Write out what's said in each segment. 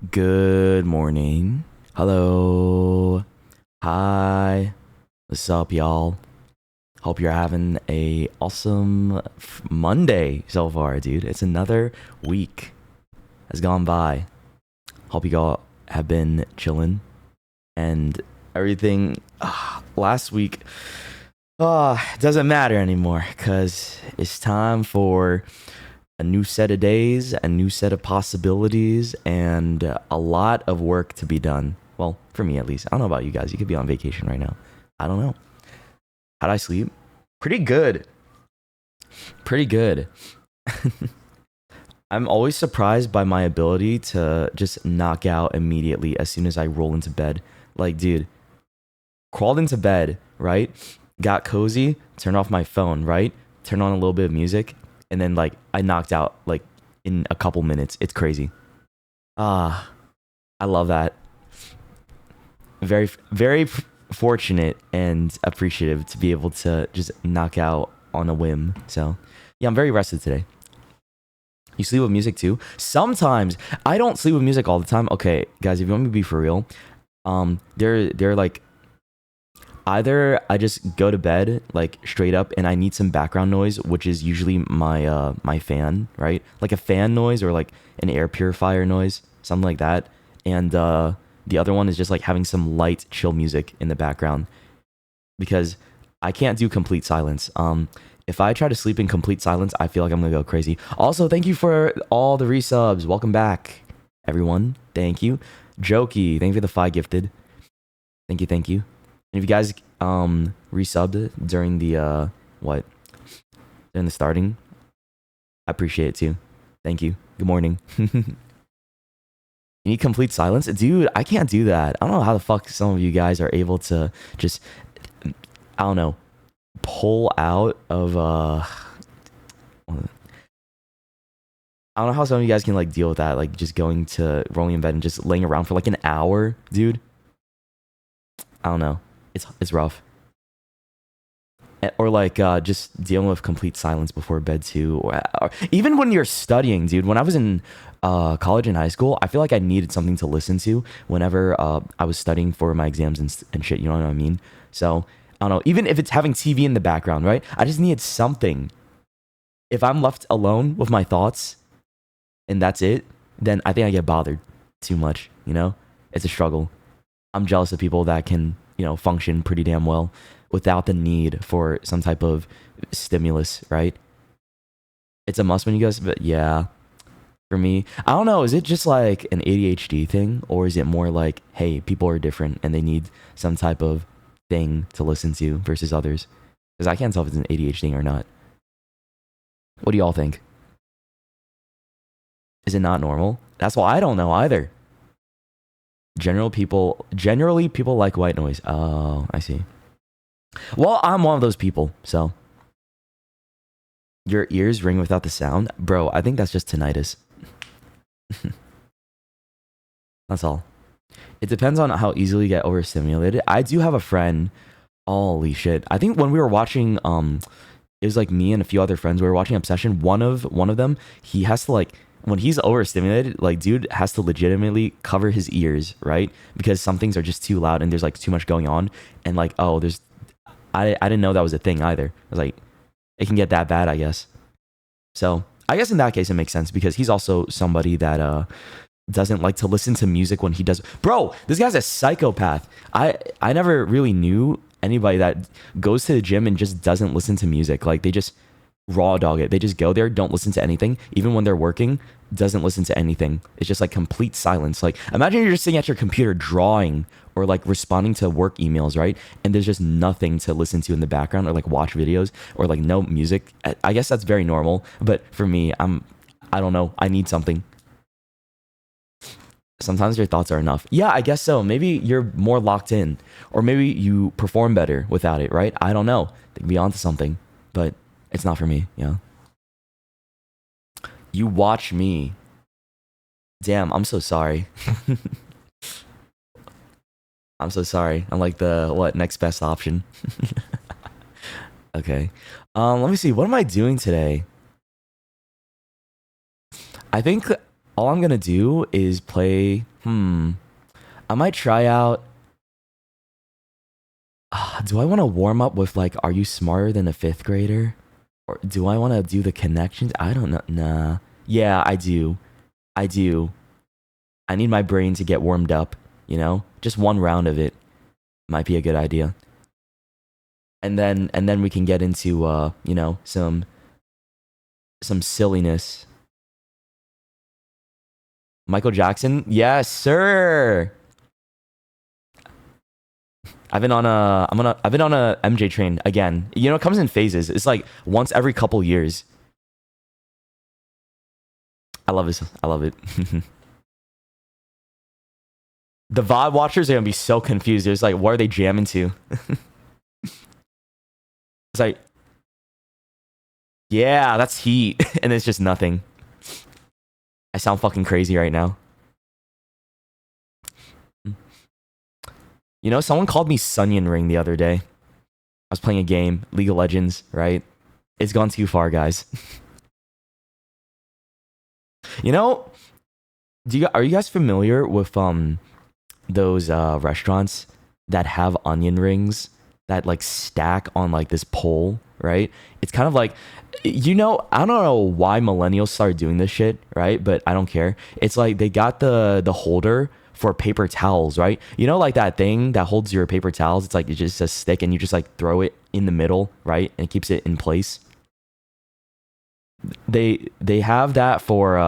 Good morning. Hello. Hi. What's up, y'all? Hope you're having a awesome Monday so far, dude. It's another week has gone by. Hope you all have been chilling and everything. Last week, doesn't matter anymore because it's time for a new set of days, a new set of possibilities, and a lot of work to be done. Well, for me at least. I don't know about you guys. You could be on vacation right now. I don't know. How'd I sleep? Pretty good. Pretty good. I'm always surprised by my ability to just knock out immediately as soon as I roll into bed. Like, dude, crawled into bed, right? Got cozy, turned off my phone, right? Turned on a little bit of music, and then like I knocked out like in a couple minutes. It's crazy. I love that. Very fortunate and appreciative to be able to just knock out on a whim. So, yeah, I'm very rested today. You sleep with music too? Sometimes. I don't sleep with music all the time. Okay, guys, if you want me to be for real, they're like either I just go to bed like straight up and I need some background noise, which is usually my fan, right? Like a fan noise or like an air purifier noise, something like that. And the other one is just like having some light chill music in the background because I can't do complete silence. If I try to sleep in complete silence, I feel like I'm gonna go crazy. Also, thank you for all the resubs. Welcome back, everyone. Thank you. Jokey, thank you for the 5 gifted. Thank you, thank you. And if you guys resubbed during the during the starting, I appreciate it too. Thank you. Good morning. You need complete silence? Dude, I can't do that. I don't know how the fuck some of you guys are able to just, I don't know, pull out of I don't know how some of you guys can like deal with that, like just rolling in bed and just laying around for like an hour, dude. I don't know. It's rough. Or like just dealing with complete silence before bed too, or even when you're studying, dude. When I was in college and high school, I feel like I needed something to listen to whenever I was studying for my exams and shit. You know what I mean? So I don't know. Even if it's having TV in the background, right? I just needed something. If I'm left alone with my thoughts and that's it, then I think I get bothered too much. You know, it's a struggle. I'm jealous of people that can, function pretty damn well without the need for some type of stimulus, right? It's a must when you guys, but yeah, for me, I don't know. Is it just like an ADHD thing, or is it more like, hey, people are different and they need some type of thing to listen to versus others? Because I can't tell if it's an ADHD thing or not. What do y'all think? Is it not normal? That's why I don't know either. Generally, people like white noise. Oh, I see. Well, I'm one of those people, so. Your ears ring without the sound? Bro, I think that's just tinnitus. That's all. It depends on how easily you get overstimulated. I do have a friend. Holy shit. I think when we were watching, it was like me and a few other friends, we were watching Obsession. One of them, he has to like, when he's overstimulated, like dude has to legitimately cover his ears, right? Because some things are just too loud and there's like too much going on. And like, I didn't know that was a thing either. I was like, it can get that bad, I guess. So I guess in that case it makes sense because he's also somebody that doesn't like to listen to music when he does. Bro, this guy's a psychopath. I never really knew anybody that goes to the gym and just doesn't listen to music. Like they just raw dog it. They just go there, don't listen to anything. Even when they're working, doesn't listen to anything. It's just like complete silence. Like imagine you're just sitting at your computer drawing or like responding to work emails, right? And there's just nothing to listen to in the background or like watch videos or like no music. I guess that's very normal. But for me, I don't know. I need something. Sometimes your thoughts are enough. Yeah, I guess so. Maybe you're more locked in or maybe you perform better without it, right? I don't know. They can be onto something, but it's not for me. Yeah. You watch me. Damn, I'm so sorry. I'm so sorry. I'm like the next best option. Okay. Let me see. What am I doing today? I think all I'm gonna do is play. I might try out. Do I want to warm up with like, are you smarter than a fifth grader? Or do I want to do the connections? I don't know. Nah. Yeah, I do. I do. I need my brain to get warmed up, you know? Just one round of it might be a good idea. And then we can get into you know, some silliness. Michael Jackson? Yes, sir. I've been on a MJ train again. You know, it comes in phases. It's like once every couple years. I love this. I love it. The VOD watchers are gonna be so confused. It's like, what are they jamming to? It's like, yeah, that's heat. And it's just nothing. I sound fucking crazy right now. You know, someone called me Sunyon Ring the other day. I was playing a game, League of Legends, right? It's gone too far, guys. You know, are you guys familiar with those restaurants that have onion rings that like stack on like this pole, right? It's kind of like, you know, I don't know why millennials started doing this shit, right? But I don't care. It's like they got the holder for paper towels, right? You know, like that thing that holds your paper towels. It's like it's just a stick and you just like throw it in the middle, right? And it keeps it in place. They have that for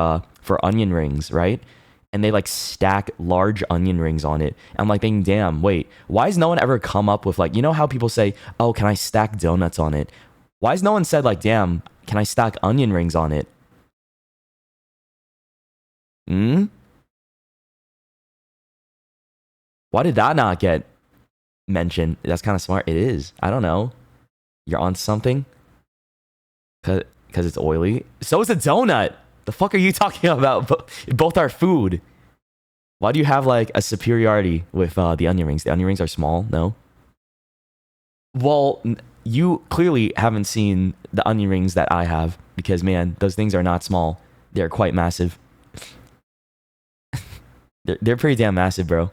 onion rings, right? And they like stack large onion rings on it. I'm like thinking, damn, wait, why has no one ever come up with like, you know how people say, oh, can I stack donuts on it? Why has no one said like, damn, can I stack onion rings on it? Why did that not get mentioned? That's kind of smart. It is. I don't know. You're on something? Because it's oily. So is a donut. The fuck are you talking about? Both are food. Why do you have like a superiority with the onion rings? The onion rings are small, no? Well, you clearly haven't seen the onion rings that I have because, man, those things are not small. They're quite massive. They're pretty damn massive, bro.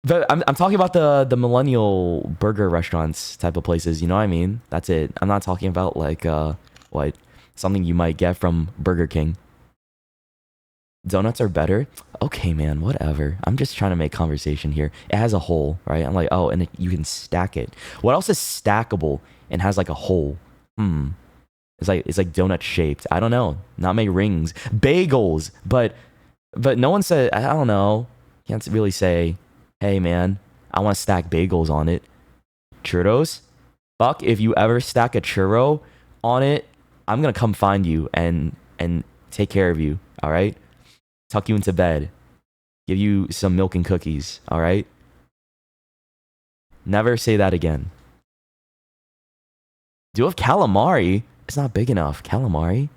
But I'm talking about the millennial burger restaurants type of places. You know what I mean? That's it. I'm not talking about like what something you might get from Burger King. Donuts are better. Okay, man. Whatever. I'm just trying to make conversation here. It has a hole, right? I'm like, oh, and you can stack it. What else is stackable and has like a hole? It's like donut shaped. I don't know. Not many rings. Bagels, but no one said. I don't know. Can't really say. Hey man, I want to stack bagels on it. Churros? Fuck, if you ever stack a churro on it, I'm gonna come find you and take care of you, alright? Tuck you into bed. Give you some milk and cookies, alright? Never say that again. Do you have calamari? It's not big enough. Calamari?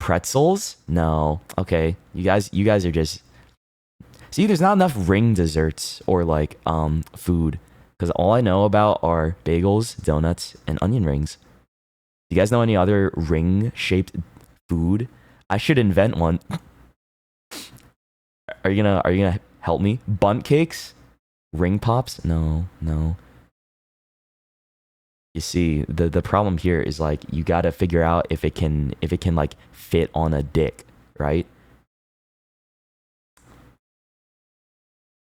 Pretzels? No. Okay. You guys are just... See, there's not enough ring desserts or like food because all I know about are bagels, donuts, and onion rings. Do you guys know any other ring-shaped food? I should invent one. Are you gonna help me? Bundt cakes? Ring pops? No. You see, the problem here is like you gotta figure out if it can like fit on a dick, right?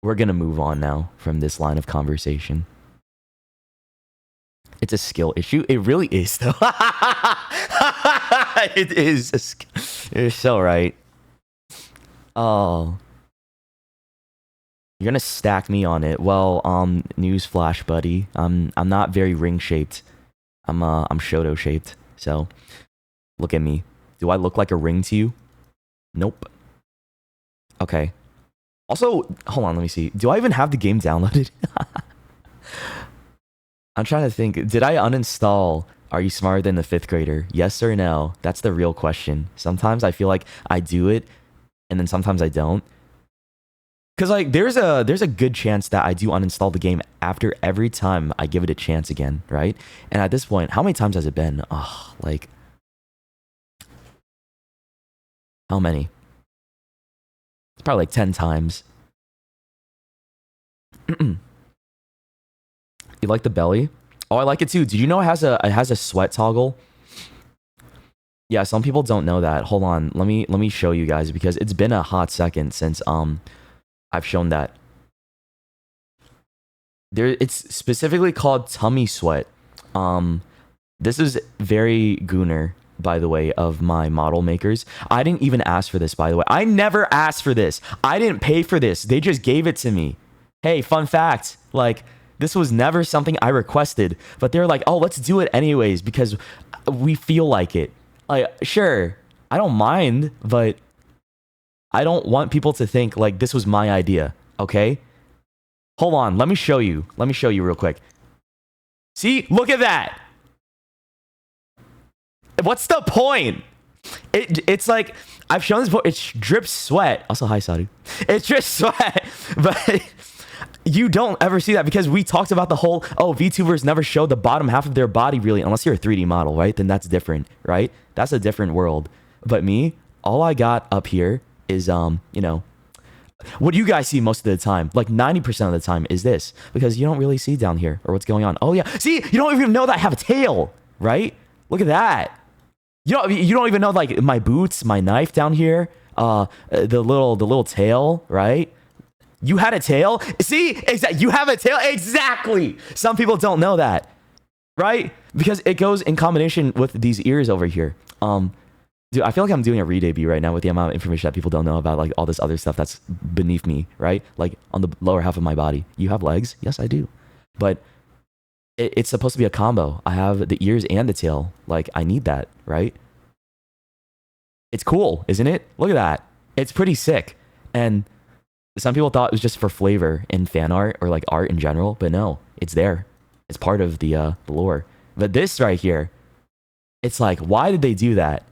We're going to move on now from this line of conversation. It's a skill issue. It really is, though. It is. You're so right. Oh. You're going to stack me on it. Well, newsflash, buddy. I'm not very ring-shaped. I'm Shoto shaped. So, look at me. Do I look like a ring to you? Nope. Okay. Also, hold on, let me see. Do I even have the game downloaded? I'm trying to think. Did I uninstall Are You Smarter Than the Fifth Grader? Yes or no? That's the real question. Sometimes I feel like I do it, and then sometimes I don't. Because like there's a good chance that I do uninstall the game after every time I give it a chance again, right? And at this point, how many times has it been? Oh, like how many? It's probably like 10 times. You like the belly? Oh, I like it too. Did you know it has a sweat toggle? Yeah, some people don't know that. Hold on, let me show you guys because it's been a hot second since I've shown that. It's specifically called tummy sweat. This is very Gooner, by the way, of my model makers. I didn't even ask for this, by the way. I never asked for this. I didn't pay for this. They just gave it to me. Hey, fun fact, like this was never something I requested, but they're like, oh, let's do it anyways because we feel like it. Like, sure, I don't mind, but I don't want people to think like this was my idea, okay? Hold on, let me show you. Let me show you real quick. See, look at that. What's the point? It's like, I've shown this before, it drips sweat. Also, hi, Sadu. It drips sweat, but you don't ever see that because we talked about the whole, oh, VTubers never show the bottom half of their body really, unless you're a 3D model, right? Then that's different, right? That's a different world. But me, all I got up here is, you know, what do you guys see most of the time? Like 90% of the time is this, because you don't really see down here or what's going on. Oh yeah, see, you don't even know that I have a tail, right? Look at that. You don't even know like my boots, my knife down here, the little tail, right? You had a tail? See? You have a tail? Exactly. Some people don't know that, right? Because it goes in combination with these ears over here. Dude, I feel like I'm doing a re-debut right now with the amount of information that people don't know about, like all this other stuff that's beneath me, right? Like on the lower half of my body. You have legs? Yes, I do. But it's supposed to be a combo. I have the ears and the tail. Like, I need that, right? It's cool, isn't it? Look at that. It's pretty sick. And some people thought it was just for flavor in fan art or like art in general, but no, it's there. It's part of the lore. But this right here, it's like, why did they do that?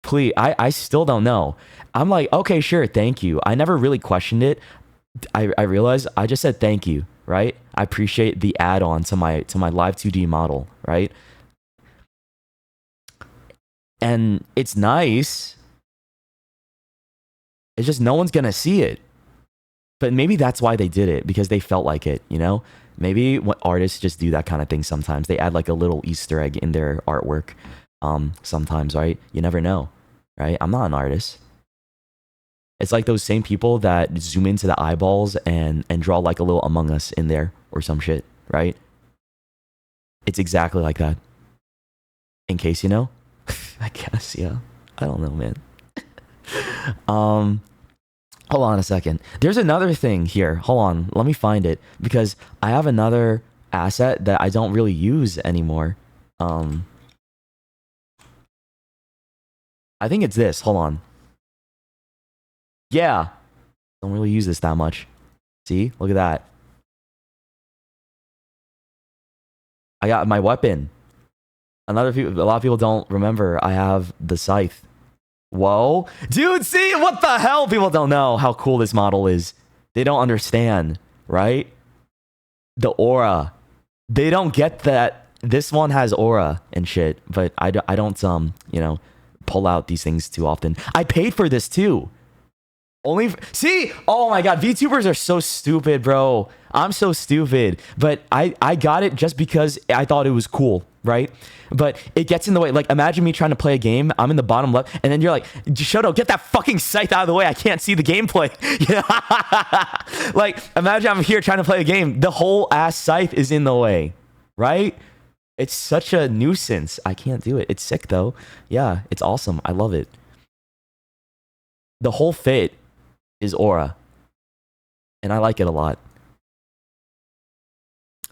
Please, I still don't know. I'm like, okay, sure, thank you. I never really questioned it. I realized I just said thank you, right? I appreciate the add-on to my live 2D model, right? And it's nice. It's just no one's gonna see it. But maybe that's why they did it, because they felt like it, you know? Maybe what artists just do that kind of thing sometimes. They add like a little Easter egg in their artwork sometimes, right? You never know, right? I'm not an artist. It's like those same people that zoom into the eyeballs and draw like a little Among Us in there or some shit, right? It's exactly like that. In case you know. I guess, yeah. I don't know, man. Hold on a second. There's another thing here. Hold on. Let me find it. Because I have another asset that I don't really use anymore. I think it's this. Hold on. Yeah. Don't really use this that much. See? Look at that. I got my weapon. A lot of people don't remember I have the scythe. Whoa. Dude, see? What the hell? People don't know how cool this model is. They don't understand, right? The aura. They don't get that this one has aura and shit, but I don't you know, pull out these things too often. I paid for this too. See? Oh my god, VTubers are so stupid, bro. I'm so stupid. But I got it just because I thought it was cool, right? But it gets in the way. Like, imagine me trying to play a game. I'm in the bottom left, and then you're like, Shoto, get that fucking scythe out of the way. I can't see the gameplay. Yeah. Like, imagine I'm here trying to play a game. The whole ass scythe is in the way, right? It's such a nuisance. I can't do it. It's sick, though. Yeah, it's awesome. I love it. The whole fit is aura, and I like it a lot.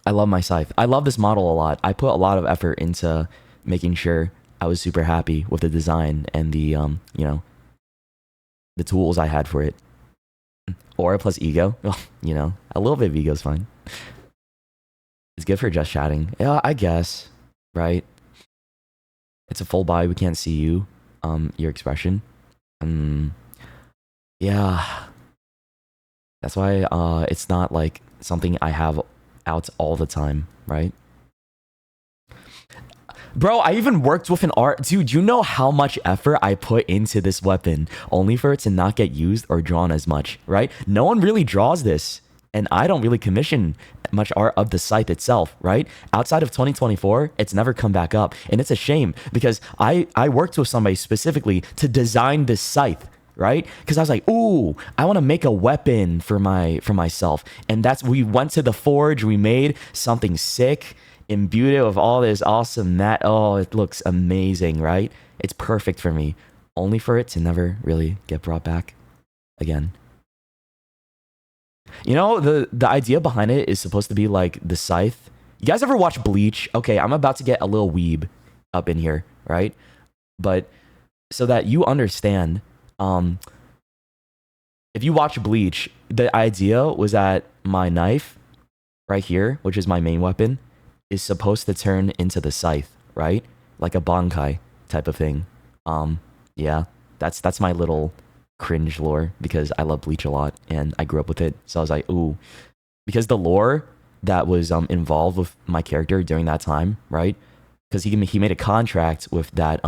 I love my scythe. I love this model a lot. I put a lot of effort into making sure I was super happy with the design and the you know, the tools I had for it. Aura plus ego, well, you know, a little bit of ego is fine. It's good for just chatting. Yeah, I guess, right? It's a full body. We can't see you, your expression. Yeah. That's why it's not like something I have out all the time, right? Bro, I even worked with an art. Dude, you know how much effort I put into this weapon only for it to not get used or drawn as much, right? No one really draws this. And I don't really commission much art of the scythe itself, right? Outside of 2024, it's never come back up. And it's a shame because I worked with somebody specifically to design this scythe, right? Because I was like, ooh, I want to make a weapon for myself. And we went to the forge, we made something sick, imbued it with all this awesome oh, it looks amazing, right? It's perfect for me, only for it to never really get brought back again. You know, the idea behind it is supposed to be like the scythe. You guys ever watch Bleach? Okay, I'm about to get a little weeb up in here, right? But so that you understand, if you watch Bleach, the idea was that my knife right here, which is my main weapon, is supposed to turn into the scythe, right? Like a bankai type of thing. Yeah, that's my little cringe lore because I love Bleach a lot and I grew up with it. So I was like, ooh, because the lore that was involved with my character during that time, right? Because he made a contract with that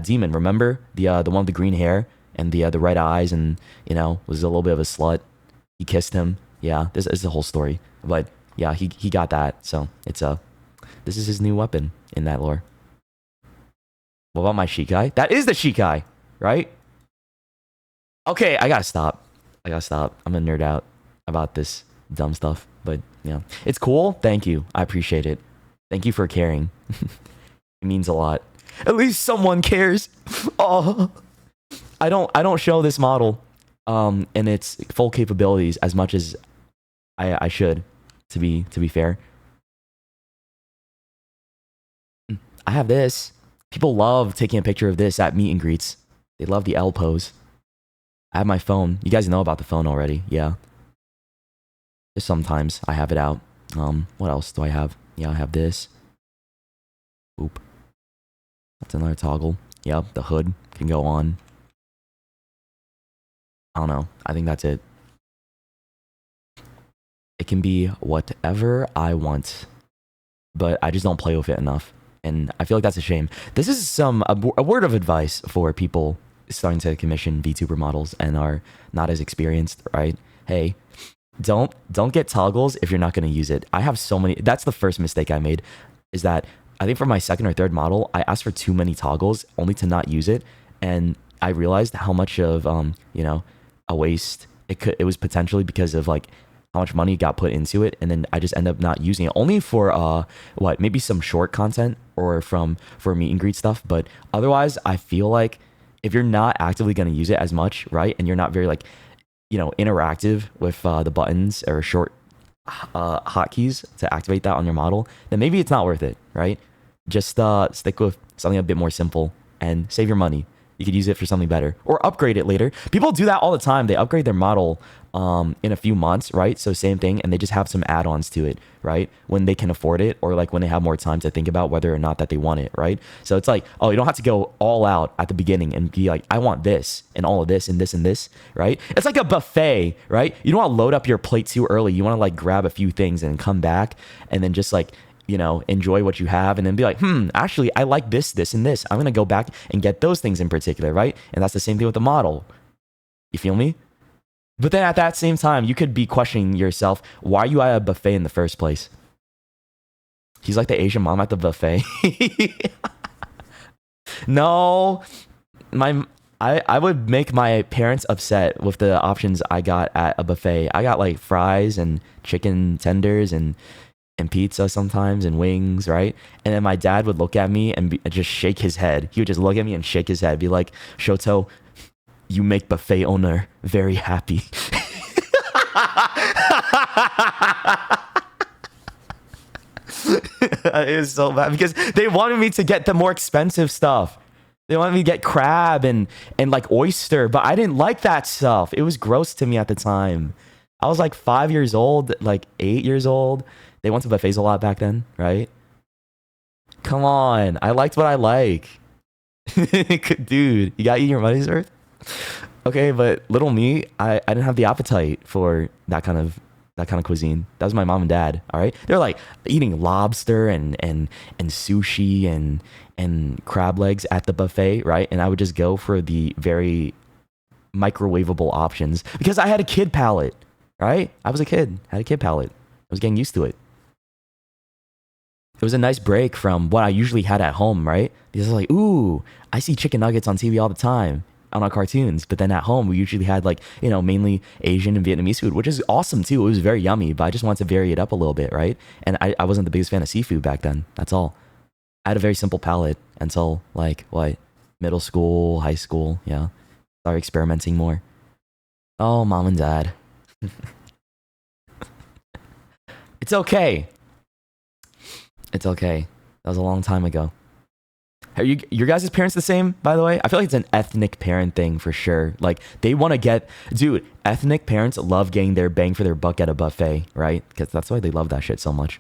demon. Remember the one with the green hair and the red eyes and was a little bit of a slut. He kissed him. Yeah, this is the whole story. But yeah, he got that. So this is his new weapon in that lore. What about my Shikai? That is the Shikai, right? Okay, I gotta stop. I'm gonna nerd out about this dumb stuff. But yeah, it's cool. Thank you. I appreciate it. Thank you for caring. It means a lot. At least someone cares. Oh, I don't show this model and its full capabilities as much as I should. To be fair, I have this. People love taking a picture of this at meet and greets. They love the L pose. I have my phone. You guys know about the phone already. Yeah. Just sometimes I have it out. What else do I have? Yeah, I have this. Oop. That's another toggle. Yep, the hood can go on. I don't know. I think that's it. It can be whatever I want, but I just don't play with it enough. And I feel like that's a shame. This is a word of advice for people starting to commission VTuber models and are not as experienced, right? Hey, don't get toggles if you're not going to use it. I have so many. That's the first mistake I made, is that I think for my second or third model, I asked for too many toggles only to not use it. And I realized how much of, a waste it was potentially because of like how much money got put into it. And then I just end up not using it only for, maybe some short content or for meet and greet stuff. But otherwise, I feel like if you're not actively going to use it as much, right? And you're not very interactive with the buttons or short hotkeys to activate that on your model, then maybe it's not worth it, right? Just stick with something a bit more simple and save your money. You could use it for something better or upgrade it later. People do that all the time. They upgrade their model in a few months, right? So same thing, and they just have some add-ons to it, right? When they can afford it or like when they have more time to think about whether or not that they want it, right? So it's like, oh, you don't have to go all out at the beginning and be like, I want this and all of this and this and this, right? It's like a buffet, right? You don't want to load up your plate too early. You want to like grab a few things and come back and then just like, enjoy what you have and then be like, actually, I like this, this, and this. I'm going to go back and get those things in particular, right? And that's the same thing with the model. You feel me? But then at that same time, you could be questioning yourself, why are you at a buffet in the first place? He's like the Asian mom at the buffet. No, I would make my parents upset with the options I got at a buffet. I got like fries and chicken tenders and pizza sometimes and wings, right? And then my dad would look at me and just shake his head. He would just look at me and shake his head, be like, Shoto, you make buffet owner very happy. It was so bad because they wanted me to get the more expensive stuff. They wanted me to get crab and like oyster, but I didn't like that stuff. It was gross to me at the time. I was like 5 years old, like 8 years old. They went to buffets a lot back then, right? Come on. I liked what I like. Dude, you got to eat your money's worth? Okay, but little me, I didn't have the appetite for that kind of cuisine. That was my mom and dad. All right, they're like eating lobster and sushi and crab legs at the buffet, right? And I would just go for the very microwavable options because I had a kid palate, right? I was a kid, had a kid palate. I was getting used to it. It was a nice break from what I usually had at home, right? Because I was like, ooh, I see chicken nuggets on TV all the time on our cartoons. But then at home, we usually had like, mainly Asian and Vietnamese food, which is awesome too. It was very yummy, but I just wanted to vary it up a little bit, right? And I wasn't the biggest fan of seafood back then. That's all. I had a very simple palate until like, what, middle school, high school. Yeah. Started experimenting more. Oh, mom and dad. It's okay. It's okay. That was a long time ago. Are your guys' parents the same, by the way? I feel like it's an ethnic parent thing for sure. Like, they want to get... Dude, ethnic parents love getting their bang for their buck at a buffet, right? Because that's why they love that shit so much.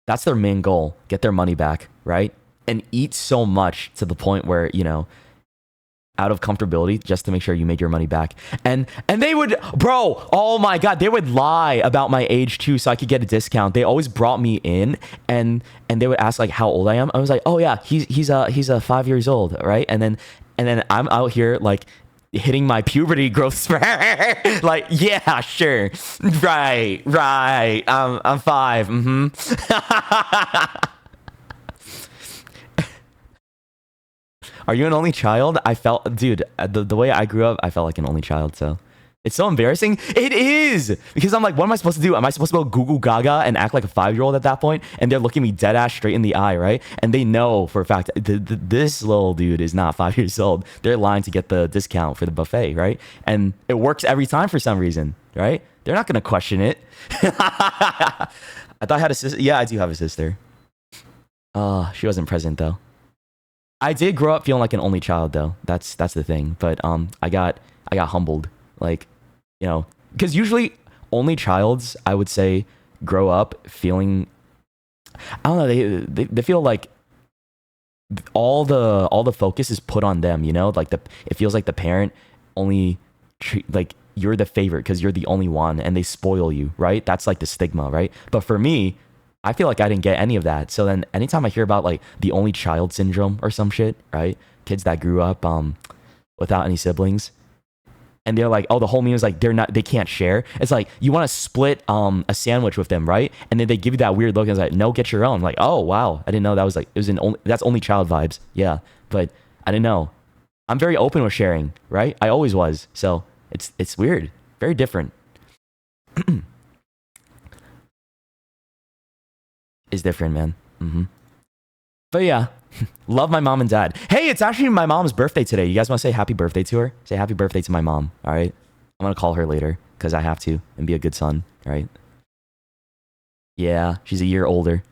That's their main goal. Get their money back, right? And eat so much to the point where, out of comfortability just to make sure you made your money back. And they would, bro, oh my God, they would lie about my age too so I could get a discount. They always brought me in and they would ask like how old I am. I was like, oh yeah, he's 5 years old, right? And then I'm out here like hitting my puberty growth spurt. Like, yeah, sure. Right. I'm 5. Are you an only child? I felt, dude, the way I grew up, I felt like an only child. So it's so embarrassing. It is because I'm like, what am I supposed to do? Am I supposed to go goo goo gaga and act like a 5-year-old at that point? And they're looking me dead ass straight in the eye, right? And they know for a fact this little dude is not 5 years old. They're lying to get the discount for the buffet, right? And it works every time for some reason, right? They're not gonna question it. I thought I had a sister. Yeah, I do have a sister. She wasn't present though. I did grow up feeling like an only child though. That's the thing. But I got humbled. Like, because usually only childs, I would say, grow up feeling, I don't know, they feel like all the focus is put on them, like it feels like the parent only like you're the favorite because you're the only one and they spoil you, right? That's like the stigma, right? But for me, I feel like I didn't get any of that. So then anytime I hear about like the only child syndrome or some shit, right? Kids that grew up without any siblings. And they're like, oh, the whole meme is like, they can't share. It's like, you want to split a sandwich with them, right? And then they give you that weird look and it's like, no, get your own. I'm like, oh, wow. I didn't know that was like, that's only child vibes. Yeah. But I didn't know. I'm very open with sharing, right? I always was. So it's weird. Very different. Is different, man. But yeah, love my mom and dad. Hey, it's actually my mom's birthday today. You guys want to say happy birthday to her? Say happy birthday to my mom. All right. I'm gonna call her later because I have to and be a good son. All right. Yeah, she's a year older.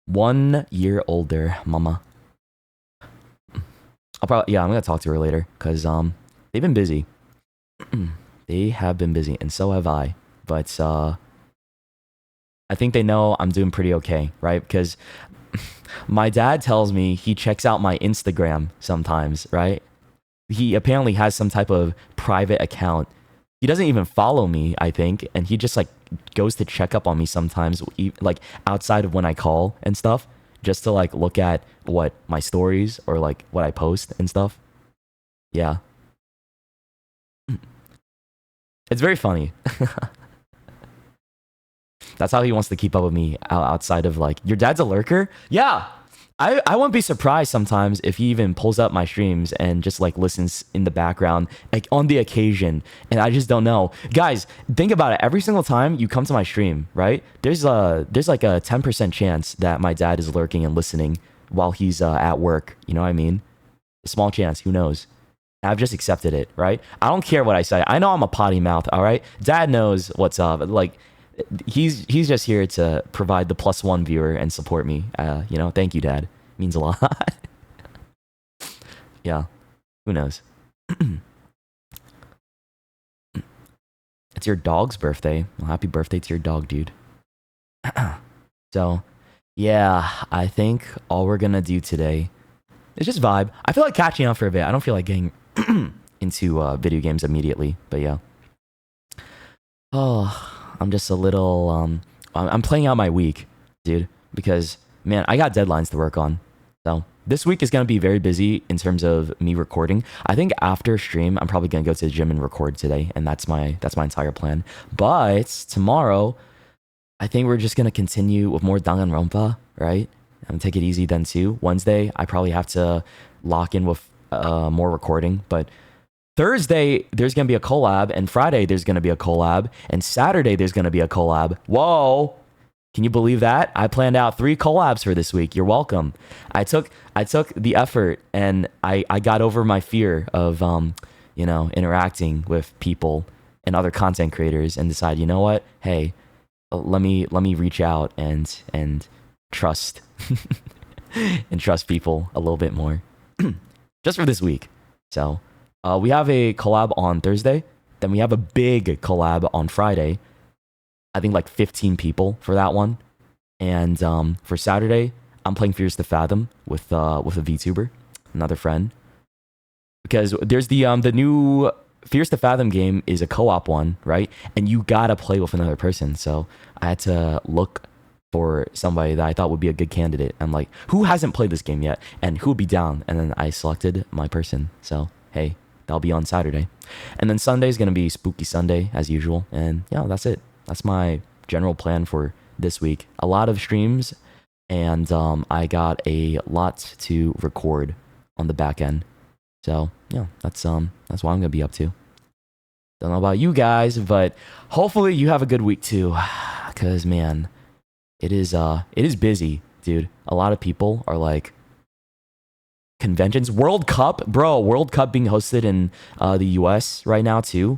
1 year older, mama. I'm gonna talk to her later because they've been busy. They have been busy, and so have I. But I think they know I'm doing pretty okay, right? Because my dad tells me he checks out my Instagram sometimes, right? He apparently has some type of private account. He doesn't even follow me, I think, and he just like goes to check up on me sometimes, like outside of when I call and stuff, just to like look at what my stories or like what I post and stuff. Yeah. It's very funny. That's how he wants to keep up with me outside of like, your dad's a lurker? Yeah. I won't be surprised sometimes if he even pulls up my streams and just like listens in the background, like on the occasion. And I just don't know. Guys, think about it. Every single time you come to my stream, right? There's like a 10% chance that my dad is lurking and listening while he's at work. You know what I mean? A small chance. Who knows? I've just accepted it, right? I don't care what I say. I know I'm a potty mouth, all right? Dad knows what's up. Like, he's just here to provide the +1 viewer and support me. Thank you, Dad. Means a lot. Yeah. Who knows? It's your dog's birthday. Well, happy birthday to your dog, dude. So, Yeah, I think all we're gonna do today is just vibe. I feel like catching up for a bit. I don't feel like getting into video games immediately, but yeah. Oh, I'm just a little I'm playing out my week, dude, because man, I got deadlines to work on. So this week is gonna be very busy in terms of me recording. I think after stream, I'm probably gonna go to the gym and record today, and that's my entire plan. But tomorrow, I think we're just gonna continue with more Danganronpa, right? And take it easy then too. Wednesday, I probably have to lock in with more recording, but Thursday, there's going to be a collab, and Friday, there's going to be a collab, and Saturday, there's going to be a collab. Whoa! Can you believe that? I planned out 3 collabs for this week. You're welcome. I took the effort, and I got over my fear of, interacting with people and other content creators and decide, you know what? Hey, let me reach out and trust and trust people a little bit more just for this week. So, we have a collab on Thursday. Then we have a big collab on Friday. I think like 15 people for that one. And for Saturday, I'm playing Fears to Fathom with a VTuber, another friend. Because there's the new Fears to Fathom game is a co-op one, right? And you gotta play with another person. So I had to look for somebody that I thought would be a good candidate. I'm like, who hasn't played this game yet? And who would be down? And then I selected my person. So, hey. That'll be on Saturday. And then Sunday is going to be Spooky Sunday, as usual. And yeah, that's it. That's my general plan for this week. A lot of streams, and I got a lot to record on the back end. So yeah, that's what I'm going to be up to. Don't know about you guys, but hopefully you have a good week too. Because, man, it is busy, dude. A lot of people are like, conventions. World Cup being hosted in the US right now too.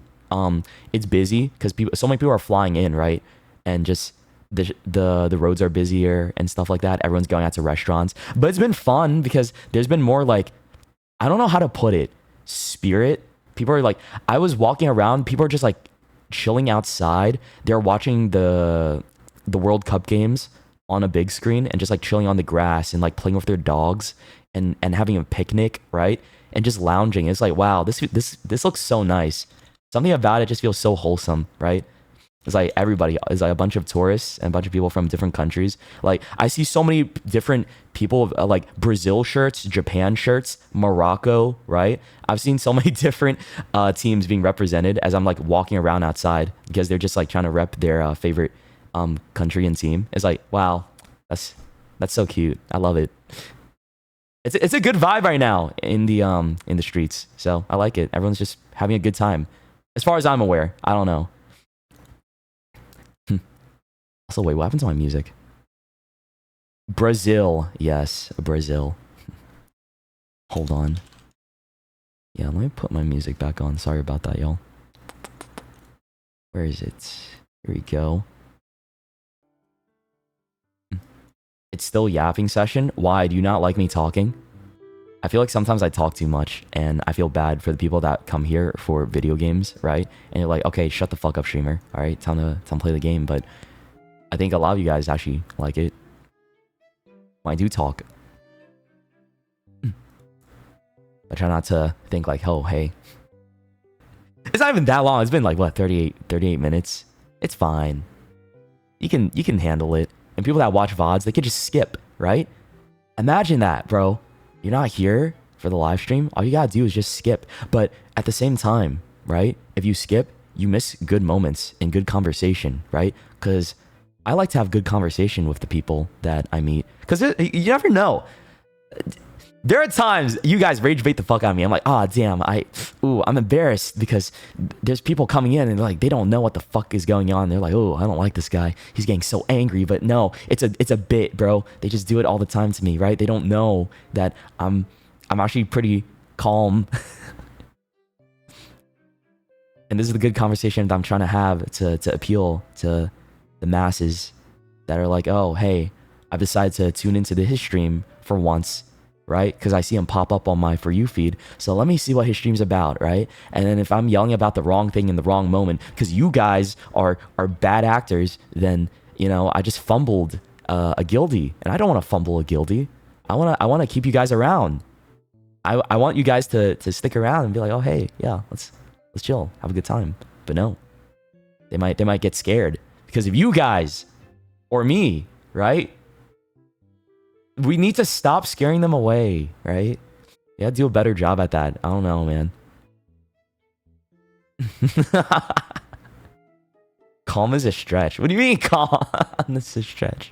It's busy because so many people are flying in, right? And just the roads are busier and stuff like that. Everyone's going out to restaurants, but it's been fun because there's been more, like, I don't know how to put it, spirit. People are like, I was walking around, people are just like chilling outside. They're watching the World Cup games on a big screen and just like chilling on the grass and like playing with their dogs and having a picnic, right? And just lounging. It's like, wow, this looks so nice. Something about it just feels so wholesome, right? It's like everybody is like a bunch of tourists and a bunch of people from different countries. Like, I see so many different people, like Brazil shirts, Japan shirts, Morocco, right? I've seen so many different teams being represented as I'm like walking around outside because they're just like trying to rep their favorite country and team. It's like, wow, that's so cute. I love it. It's a good vibe right now in the streets. So I like it. Everyone's just having a good time. As far as I'm aware. I don't know. Also, wait, what happened to my music? Brazil. Yes, Brazil. Hold on. Yeah, let me put my music back on. Sorry about that, y'all. Where is it? Here we go. It's still yapping session. Why? Do you not like me talking? I feel like sometimes I talk too much, and I feel bad for the people that come here for video games, right? And you're like, okay, shut the fuck up, streamer. All right, time to play the game. But I think a lot of you guys actually like it when I do talk. I try not to think like, oh, hey. It's not even that long. It's been like, what, 38 minutes? It's fine. You can handle it. And people that watch VODs, they could just skip, right? Imagine that, bro. You're not here for the live stream. All you gotta do is just skip. But at the same time, right? If you skip, you miss good moments and good conversation, right? Because I like to have good conversation with the people that I meet. Because you never know. There are times you guys rage bait the fuck out of me. I'm like, oh, damn, I'm embarrassed because there's people coming in and like, they don't know what the fuck is going on. They're like, oh, I don't like this guy. He's getting so angry. But no, it's a bit, bro. They just do it all the time to me, right? They don't know that I'm actually pretty calm. And this is the good conversation that I'm trying to have to appeal to the masses that are like, oh, hey, I've decided to tune into his stream for once. Right? Because I see him pop up on my For You feed. So let me see what his stream's about, right? And then if I'm yelling about the wrong thing in the wrong moment, because you guys are bad actors, then, you know, I just fumbled a guildie, and I don't want to fumble a guildie. I want to keep you guys around. I want you guys to stick around and be like, oh hey, yeah, let's chill, have a good time. But no, they might get scared because of you guys or me, right? We need to stop scaring them away, right? Yeah, do a better job at that. I don't know, man. Calm is a stretch. What do you mean calm? This is a stretch.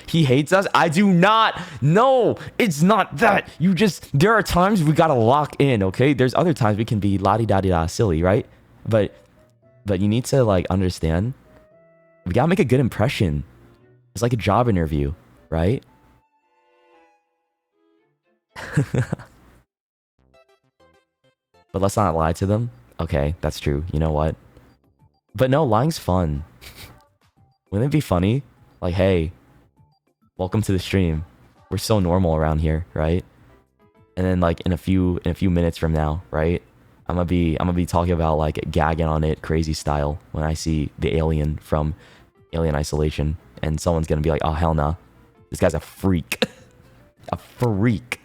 He hates us? I do not. No, it's not that. You just, there are times we gotta lock in, okay? There's other times we can be la-di-da-di-da silly, right? But you need to like understand, we gotta make a good impression. It's like a job interview, right? But let's not lie to them. Okay, that's true. You know what? But no, lying's fun. Wouldn't it be funny? Like, hey, welcome to the stream. We're so normal around here, right? And then like in a few minutes from now, right? I'm gonna be talking about like gagging on it crazy style when I see the alien from Alien Isolation, and someone's gonna be like, oh hell nah, this guy's a freak. A freak.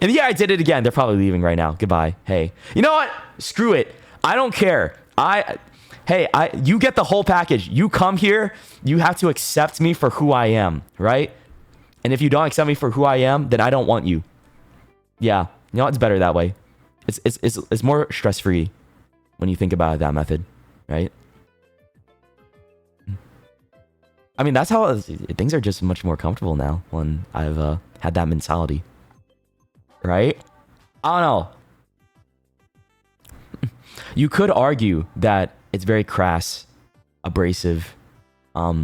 And yeah, I did it again. They're probably leaving right now. Goodbye. Hey, you know what? Screw it. I don't care. You get the whole package. You come here, you have to accept me for who I am, right? And if you don't accept me for who I am, then I don't want you. Yeah, you know, it's better that way. It's more stress-free when you think about it that method, right? I mean, that's how things are just much more comfortable now when I've had that mentality. Right? I don't know. You could argue that it's very crass, abrasive, a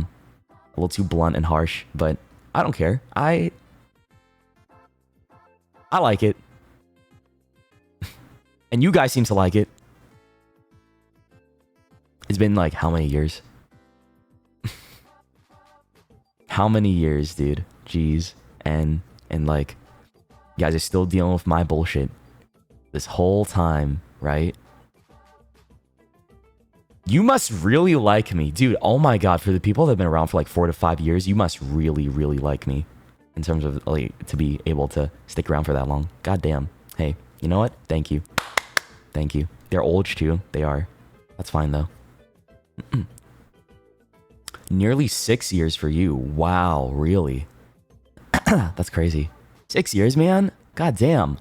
little too blunt and harsh, but I don't care. I like it. And you guys seem to like it. It's been like how many years? How many years, dude? Jeez. And like, you guys are still dealing with my bullshit this whole time, right? You must really like me. Dude, oh my god, for the people that have been around for like 4 to 5 years, you must really, really like me. In terms of like to be able to stick around for that long. God damn. Hey, you know what? Thank you. Thank you. They're old too. They are. That's fine though. Nearly 6 years for you. Wow, really? That's crazy. 6 years, man? God damn.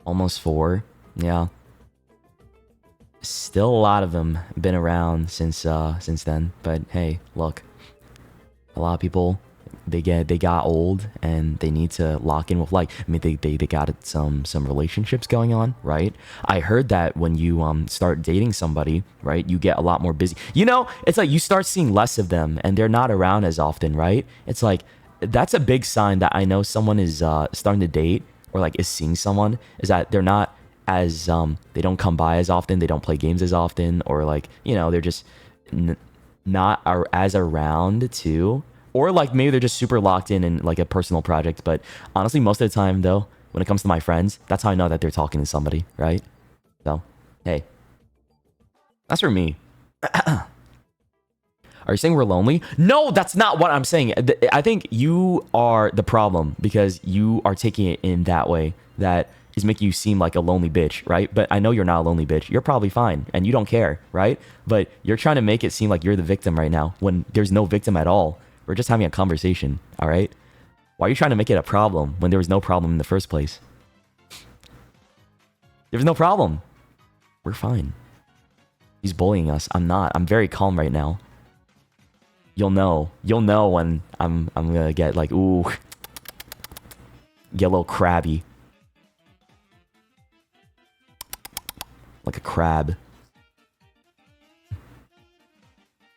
Almost 4. Yeah. Still a lot of them been around since then. But hey, look. A lot of people, they got old and they need to lock in with like, I mean, they got some relationships going on, right? I heard that when you start dating somebody, right, you get a lot more busy. You know, it's like you start seeing less of them and they're not around as often, right? It's like that's a big sign that I know someone is starting to date or like is seeing someone, is that they're not as they don't come by as often, they don't play games as often, or like, you know, they're just not as around too. Or like maybe they're just super locked in like a personal project. But honestly, most of the time though, when it comes to my friends, that's how I know that they're talking to somebody, right? So, hey. That's for me. Are you saying we're lonely? No, that's not what I'm saying. I think you are the problem because you are taking it in that way that is making you seem like a lonely bitch, right? But I know you're not a lonely bitch. You're probably fine and you don't care, right? But you're trying to make it seem like you're the victim right now when there's no victim at all. We're just having a conversation, all right? Why are you trying to make it a problem when there was no problem in the first place? There's no problem. We're fine. He's bullying us. I'm not. I'm very calm right now. You'll know. You'll know when I'm gonna get like, ooh. Get a little crabby. Like a crab.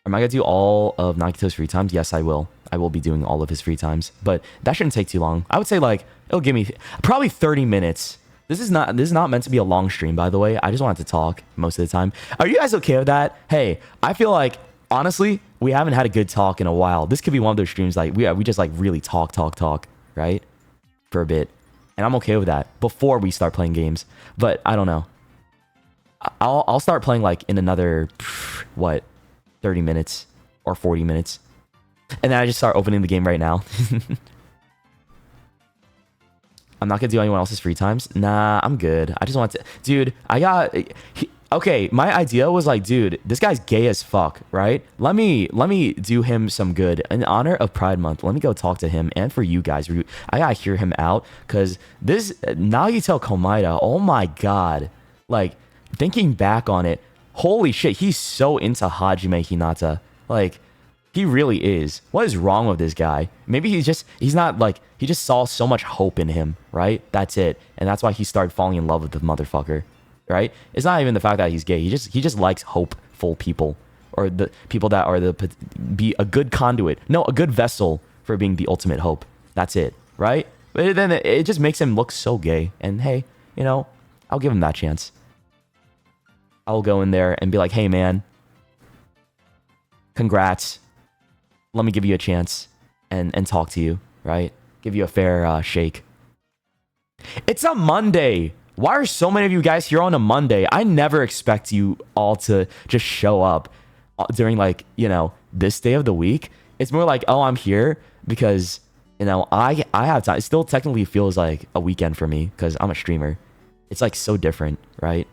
Am I gonna do all of Nagito's free times? Yes, I will. I will be doing all of his free times, but that shouldn't take too long. I would say like it'll give me probably 30 minutes. This is not meant to be a long stream, by the way. I just wanted to talk most of the time. Are you guys okay with that? Hey, I feel like honestly, we haven't had a good talk in a while. This could be one of those streams like we just like really talk, right? For a bit. And I'm okay with that before we start playing games. But I don't know. I'll start playing like in another what 30 minutes or 40 minutes. And then I just start opening the game right now. I'm not gonna do anyone else's free times. Nah, I'm good. I just want to, dude. Okay, my idea was like, dude, this guy's gay as fuck, right? Let me do him some good in honor of Pride Month. Let me go talk to him, and for you guys, I gotta hear him out because this Nagito Komaeda, oh my god, like thinking back on it, holy shit, he's so into Hajime Hinata, like. He really is. What is wrong with this guy? Maybe he just saw so much hope in him, right? That's it. And that's why he started falling in love with the motherfucker, right? It's not even the fact that he's gay. He just likes hopeful people, or the people that are be a good conduit. No, a good vessel for being the ultimate hope. That's it, right? But then it just makes him look so gay. And hey, I'll give him that chance. I'll go in there and be like, hey man, congrats. Let me give you a chance and talk to you, right? Give you a fair shake. It's a Monday. Why are so many of you guys here on a Monday? I never expect you all to just show up during like, this day of the week. It's more like, oh, I'm here because, I have time. It still technically feels like a weekend for me because I'm a streamer. It's like so different, right?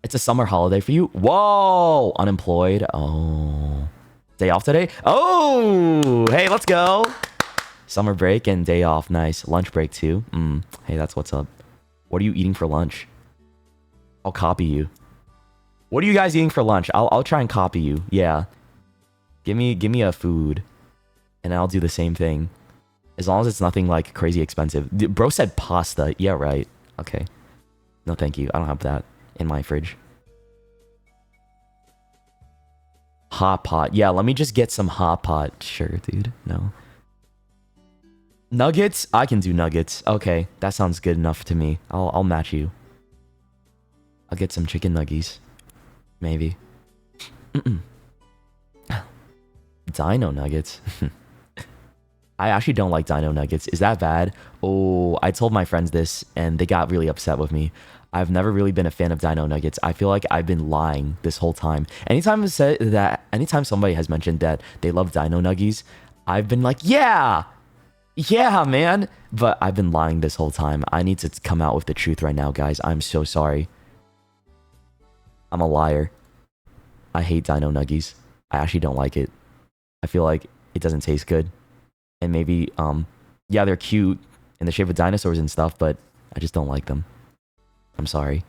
It's a summer holiday for you. Whoa, unemployed. Oh, day off today. Oh, hey, let's go. Summer break and day off. Nice. Lunch break too. Hey, that's what's up. What are you eating for lunch? I'll copy you. What are you guys eating for lunch? I'll try and copy you. Yeah. Give me a food, and I'll do the same thing. As long as it's nothing like crazy expensive. Bro said pasta. Yeah, right. Okay. No, thank you. I don't have that in my fridge. Hot pot. Yeah, let me just get some hot pot. Sure, dude. No. Nuggets? I can do nuggets. Okay, that sounds good enough to me. I'll match you. I'll get some chicken nuggies. Maybe. Dino nuggets. I actually don't like dino nuggets. Is that bad? Oh, I told my friends this and they got really upset with me. I've never really been a fan of dino nuggets. I feel like I've been lying this whole time. Anytime somebody has mentioned that they love dino nuggies, I've been like, yeah, man. But I've been lying this whole time. I need to come out with the truth right now, guys. I'm so sorry. I'm a liar. I hate dino nuggies. I actually don't like it. I feel like it doesn't taste good. And maybe, yeah, they're cute in the shape of dinosaurs and stuff, but I just don't like them. I'm sorry.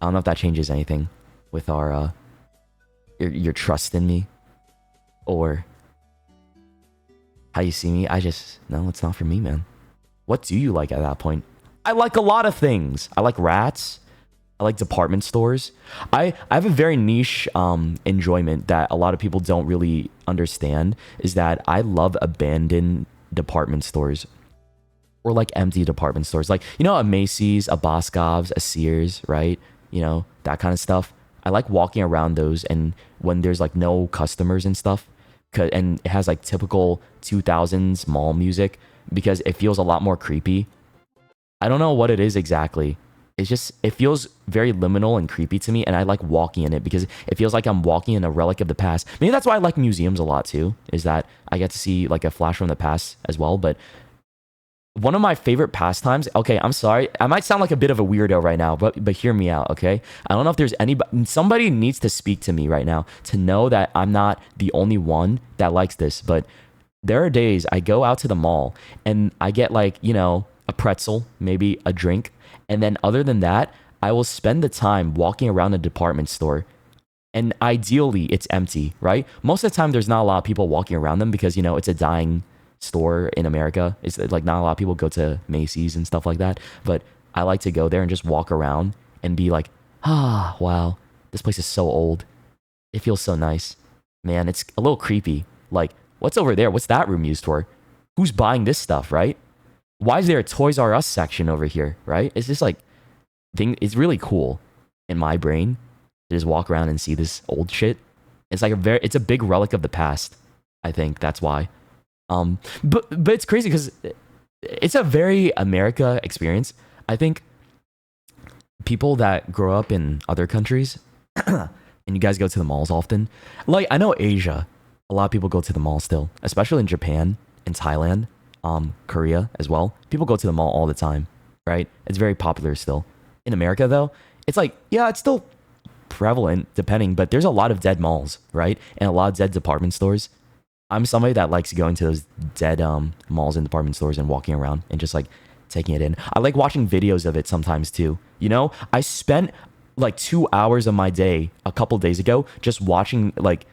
I don't know if that changes anything with our, your trust in me or how you see me. No, it's not for me, man. What do you like at that point? I like a lot of things. I like rats. I like department stores. I have a very niche enjoyment that a lot of people don't really understand is that I love abandoned department stores or like empty department stores. Like, a Macy's, a Boscov's, a Sears, right? That kind of stuff. I like walking around those and when there's like no customers and stuff and it has like typical 2000s mall music because it feels a lot more creepy. I don't know what it is exactly. It feels very liminal and creepy to me, and I like walking in it because it feels like I'm walking in a relic of the past. Maybe that's why I like museums a lot too, is that I get to see like a flash from the past as well. But one of my favorite pastimes, okay, I'm sorry, I might sound like a bit of a weirdo right now, but hear me out, okay? I don't know if there's somebody needs to speak to me right now to know that I'm not the only one that likes this, but there are days I go out to the mall and I get like, a pretzel, maybe a drink. And then other than that, I will spend the time walking around a department store. And ideally, it's empty, right? Most of the time, there's not a lot of people walking around them because, it's a dying store in America. It's like not a lot of people go to Macy's and stuff like that. But I like to go there and just walk around and be like, wow, this place is so old. It feels so nice. Man, it's a little creepy. Like, what's over there? What's that room used for? Who's buying this stuff, right? Why is there a Toys R Us section over here, right? It's just like, it's really cool in my brain to just walk around and see this old shit. It's like it's a big relic of the past. I think that's why. But it's crazy because it's a very America experience. I think people that grow up in other countries and you guys go to the malls often, like I know Asia, a lot of people go to the mall still, especially in Japan, in Thailand, Korea as well. People go to the mall all the time, right? It's very popular still. In America though, it's like, yeah, it's still prevalent depending, but there's a lot of dead malls, right? And a lot of dead department stores. I'm somebody that likes going to those dead malls and department stores and walking around and just like taking it in. I like watching videos of it sometimes too. You know, I spent like 2 hours of my day a couple days ago just watching like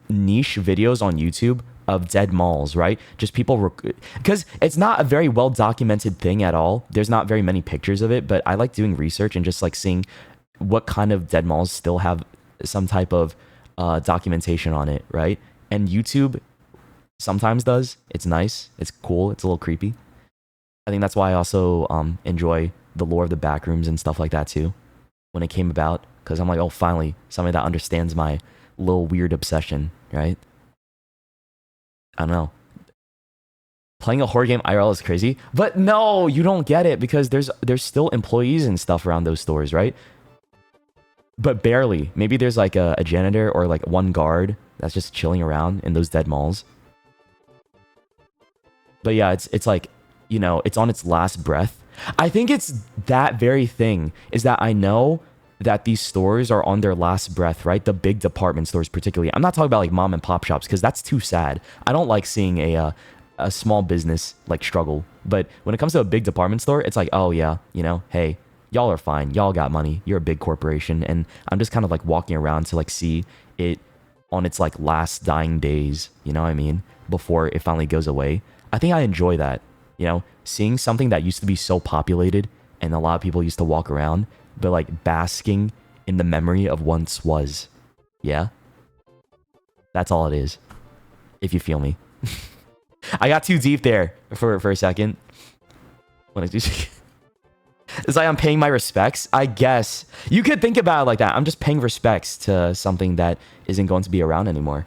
niche videos on YouTube of dead malls, right? Just people, because it's not a very well documented thing at all. There's not very many pictures of it, but I like doing research and just like seeing what kind of dead malls still have some type of documentation on it, right? And YouTube sometimes does. It's nice. It's cool. It's a little creepy. I think that's why I also enjoy the lore of the backrooms and stuff like that too when it came about, because I'm like, oh, finally, somebody that understands my little weird obsession, right? I don't know. Playing a horror game IRL is crazy, but no, you don't get it because there's still employees and stuff around those stores, right? But barely. Maybe there's like a janitor or like one guard that's just chilling around in those dead malls. But yeah, it's like, you know, it's on its last breath. I think it's that very thing is that I know that these stores are on their last breath, right? The big department stores particularly. I'm not talking about like mom and pop shops because that's too sad. I don't like seeing a small business like struggle. But when it comes to a big department store, it's like, oh yeah, you know, hey, y'all are fine. Y'all got money. You're a big corporation. And I'm just kind of like walking around to like see it on its like last dying days, you know what I mean? Before it finally goes away. I think I enjoy that, you know, seeing something that used to be so populated and a lot of people used to walk around, but like basking in the memory of once was. Yeah? That's all it is. If you feel me. I got too deep there for a second. When I do... It's like I'm paying my respects, I guess. You could think about it like that. I'm just paying respects to something that isn't going to be around anymore.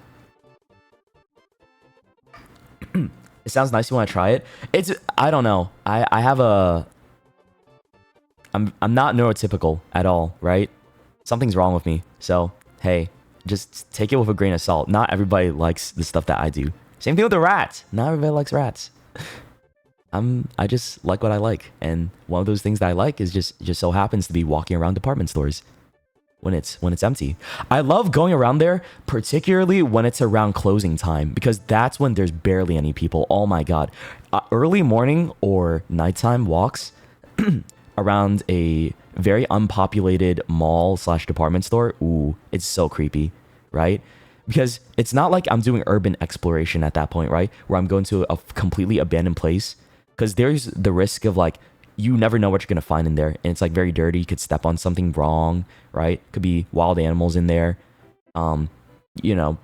It sounds nice. You want to try it? It's, I don't know. I have a... I'm not neurotypical at all, right? Something's wrong with me. So, hey, just take it with a grain of salt. Not everybody likes the stuff that I do. Same thing with the rats. Not everybody likes rats. I just like what I like, and one of those things that I like is just so happens to be walking around department stores when it's empty. I love going around there, particularly when it's around closing time, because that's when there's barely any people. Oh my god, early morning or nighttime walks around a very unpopulated mall / department store. Ooh, it's so creepy, right? Because it's not like I'm doing urban exploration at that point, right? Where I'm going to a completely abandoned place. Because there's the risk of like, you never know what you're going to find in there. And it's like very dirty. You could step on something wrong, right? Could be wild animals in there. You know,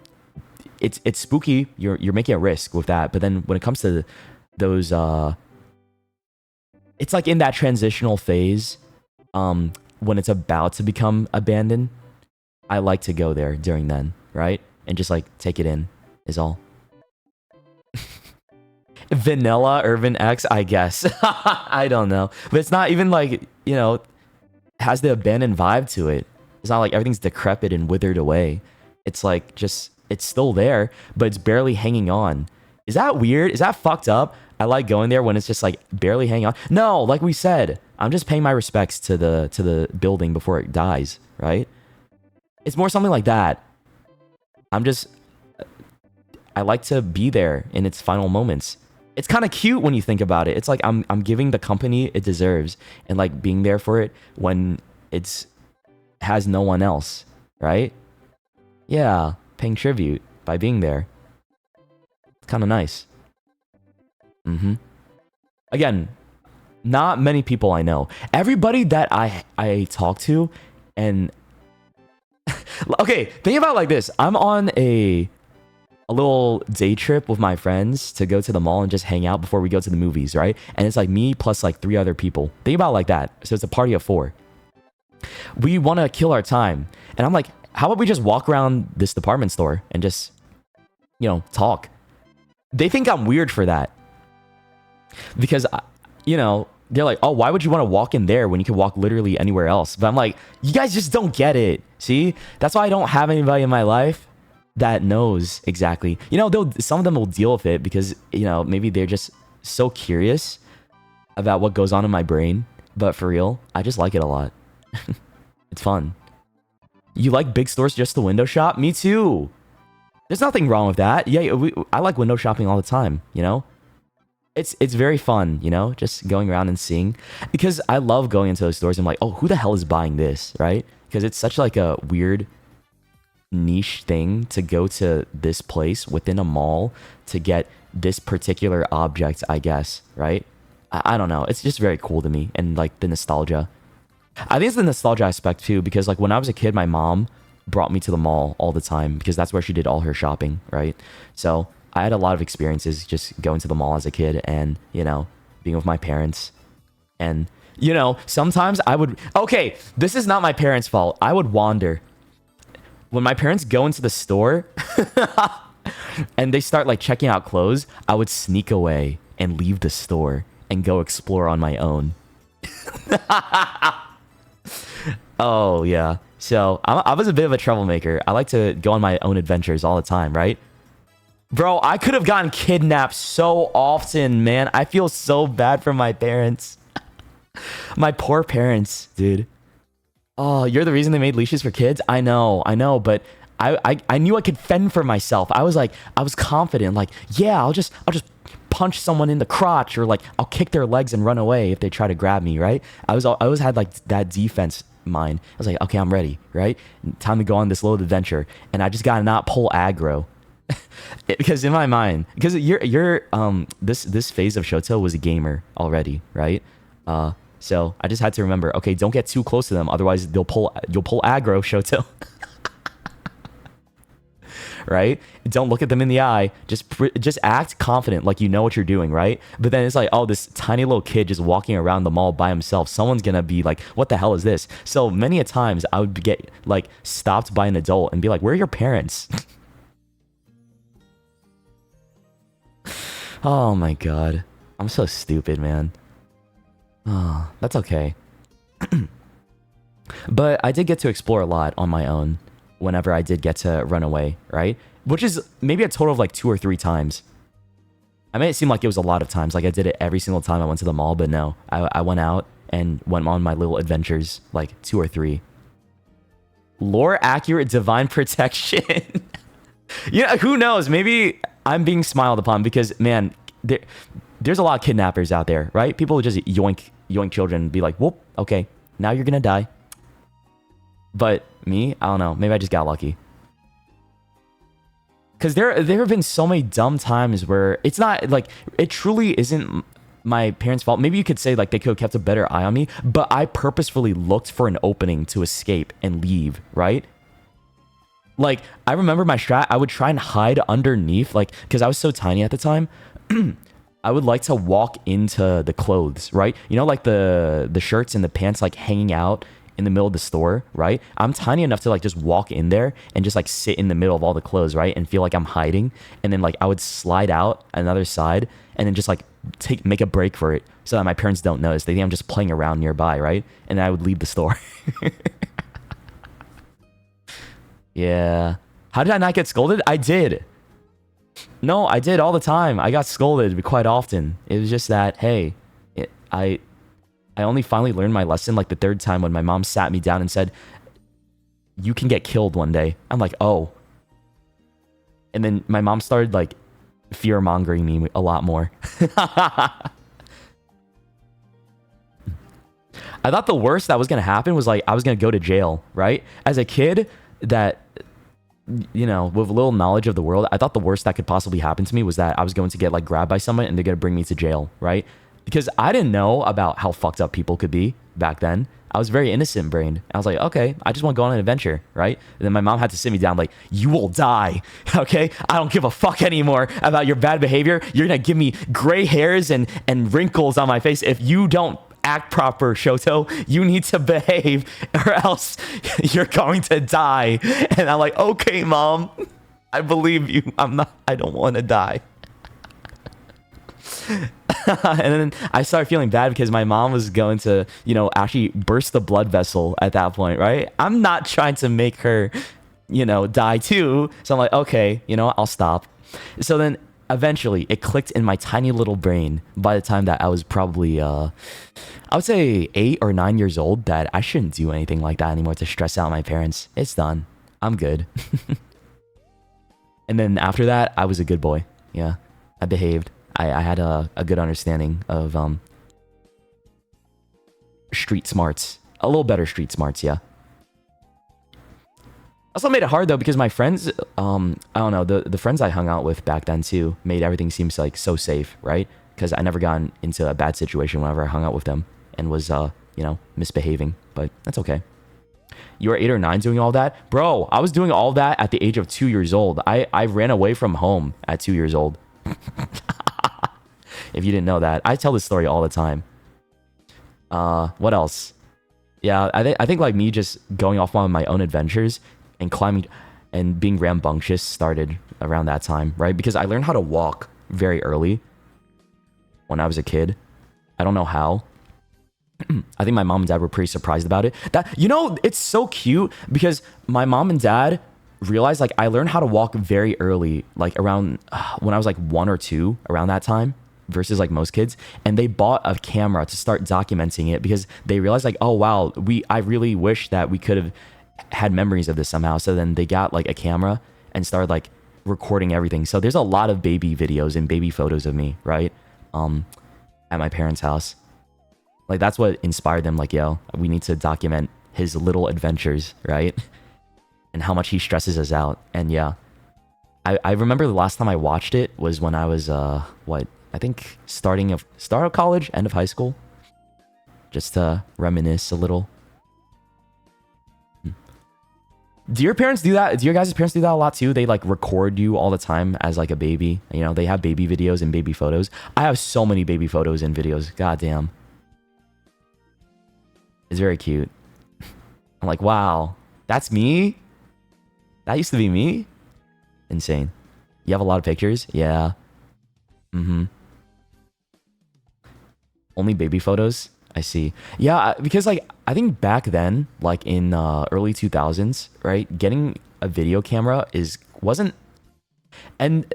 it's spooky. You're making a risk with that. But then when it comes to those, it's like in that transitional phase, when it's about to become abandoned, I like to go there during then, right? And just like take it in is all. Vanilla Urban X, I guess. I don't know. But it's not even like, you know, has the abandoned vibe to it. It's not like everything's decrepit and withered away. It's like just, it's still there, but it's barely hanging on. Is that weird? Is that fucked up? I like going there when it's just like barely hanging on. No, like we said, I'm just paying my respects to the building before it dies, right? It's more something like that. I like to be there in its final moments. It's kind of cute when you think about it. It's like I'm giving the company it deserves and like being there for it when it's has no one else, right? Yeah, paying tribute by being there. It's kind of nice. Again, not many people I know. Everybody that I talk to and okay, think about it like this. I'm on a little day trip with my friends to go to the mall and just hang out before we go to the movies, right? And it's like me plus like 3 other people. Think about it like that. So it's a party of 4. We want to kill our time. And I'm like, how about we just walk around this department store and just, you know, talk? They think I'm weird for that. Because, you know, they're like, oh, why would you want to walk in there when you can walk literally anywhere else? But I'm like, you guys just don't get it. See, that's why I don't have anybody in my life that knows exactly. You know, some of them will deal with it because, you know, maybe they're just so curious about what goes on in my brain. But for real, I just like it a lot. It's fun. You like big stores just to window shop? Me too. There's nothing wrong with that. Yeah, I like window shopping all the time, you know? It's very fun, you know? Just going around and seeing. Because I love going into those stores and I'm like, oh, who the hell is buying this, right? Because it's such like a weird niche thing to go to this place within a mall to get this particular object, I guess, right? I don't know. It's just very cool to me and like the nostalgia. I think it's the nostalgia aspect too because like when I was a kid, my mom brought me to the mall all the time because that's where she did all her shopping, right? So I had a lot of experiences just going to the mall as a kid and, you know, being with my parents. And, you know, sometimes I would... Okay, this is not my parents' fault. I would wander. When my parents go into the store and they start like checking out clothes, I would sneak away and leave the store and go explore on my own. Oh, yeah. So I was a bit of a troublemaker. I like to go on my own adventures all the time, right? Bro, I could have gotten kidnapped so often, man. I feel so bad for my parents. My poor parents, dude. Oh, you're the reason they made leashes for kids? I know, but I knew I could fend for myself. I was confident, like, yeah, I'll just punch someone in the crotch or like I'll kick their legs and run away if they try to grab me, right? I always had like that defense mind. I was like, okay, I'm ready, right? Time to go on this little adventure. And I just gotta not pull aggro. Because in my mind, because you're this phase of Shoto was a gamer already, right? So I just had to remember, okay, don't get too close to them, otherwise you'll pull aggro, Shoto. Right? Don't look at them in the eye. Just act confident, like you know what you're doing, right? But then it's like, oh, this tiny little kid just walking around the mall by himself. Someone's gonna be like, what the hell is this? So many a times I would get like stopped by an adult and be like, where are your parents? Oh my god. I'm so stupid, man. Oh, that's okay. But I did get to explore a lot on my own whenever I did get to run away, right? Which is maybe a total of like 2 or 3 times. I made it seem like it was a lot of times. Like I did it every single time I went to the mall, but no. I went out and went on my little adventures, like 2 or 3. Lore accurate divine protection. Yeah, who knows? Maybe I'm being smiled upon because, man, there's a lot of kidnappers out there, right? People just yoink children and be like, whoop, okay, now you're gonna die. But me, I don't know. Maybe I just got lucky. Because there have been so many dumb times where it's not like it truly isn't my parents' fault. Maybe you could say like they could have kept a better eye on me, but I purposefully looked for an opening to escape and leave, right? Like I remember my strat, I would try and hide underneath, like because I was so tiny at the time. I would like to walk into the clothes, right? You know, like the shirts and the pants like hanging out in the middle of the store, right? I'm tiny enough to like just walk in there and just like sit in the middle of all the clothes, right? And feel like I'm hiding. And then like I would slide out another side and then just like make a break for it so that my parents don't notice. They think I'm just playing around nearby, right? And then I would leave the store. Yeah. How did I not get scolded? I did. No, I did all the time. I got scolded quite often. It was just that, hey, I only finally learned my lesson like the 3rd time when my mom sat me down and said, you can get killed one day. I'm like, oh. And then my mom started like fear-mongering me a lot more. I thought the worst that was going to happen was like I was going to go to jail, right? As a kid that, you know, with little knowledge of the world, I thought the worst that could possibly happen to me was that I was going to get like grabbed by someone and they're going to bring me to jail, right? Because I didn't know about how fucked up people could be back then. I was very innocent brained. I was like, okay, I just want to go on an adventure, right? And then my mom had to sit me down like, you will die, okay? I don't give a fuck anymore about your bad behavior. You're going to give me gray hairs and wrinkles on my face if you don't act proper, Shoto. You need to behave or else you're going to die. And I'm like, okay, mom, I believe you. I don't want to die. And then I started feeling bad because my mom was going to, actually burst the blood vessel at that point, right? I'm not trying to make her, die too. So I'm like, okay, I'll stop. So then eventually it clicked in my tiny little brain by the time that I was probably, I would say 8 or 9 years old, that I shouldn't do anything like that anymore to stress out my parents. It's done. I'm good. And then after that, I was a good boy. Yeah, I behaved. I had a good understanding of street smarts. A little better street smarts, yeah. Also made it hard though because my friends, I don't know, the friends I hung out with back then too made everything seem like so safe, right? Because I never got into a bad situation whenever I hung out with them and was, misbehaving. But that's okay. You were 8 or 9 doing all that? Bro, I was doing all that at the age of 2 years old. I ran away from home at 2 years old. If you didn't know that. I tell this story all the time. What else? Yeah, I think like me just going off on my own adventures and climbing and being rambunctious started around that time, right? Because I learned how to walk very early when I was a kid. I don't know how. I think my mom and dad were pretty surprised about it. It's so cute because my mom and dad realized like I learned how to walk very early, like around when I was like 1 or 2, around that time, versus like most kids. And they bought a camera to start documenting it because they realized like, oh wow, I really wish that we could have had memories of this somehow. So then they got like a camera and started like recording everything. So there's a lot of baby videos and baby photos of me, right? At my parents' house. Like that's what inspired them. Like, yo, we need to document his little adventures, right? And how much he stresses us out. And yeah, I remember the last time I watched it was when I was I think start of college, end of high school, just to reminisce a little. Do your parents do that? Do your guys' parents do that a lot too? They like record you all the time as like a baby. They have baby videos and baby photos. I have so many baby photos and videos. God damn. It's very cute. I'm like, wow, that's me? That used to be me? Insane. You have a lot of pictures? Yeah. Only baby photos? I see. Yeah, because like, I think back then, like in early 2000s, right? Getting a video camera wasn't... And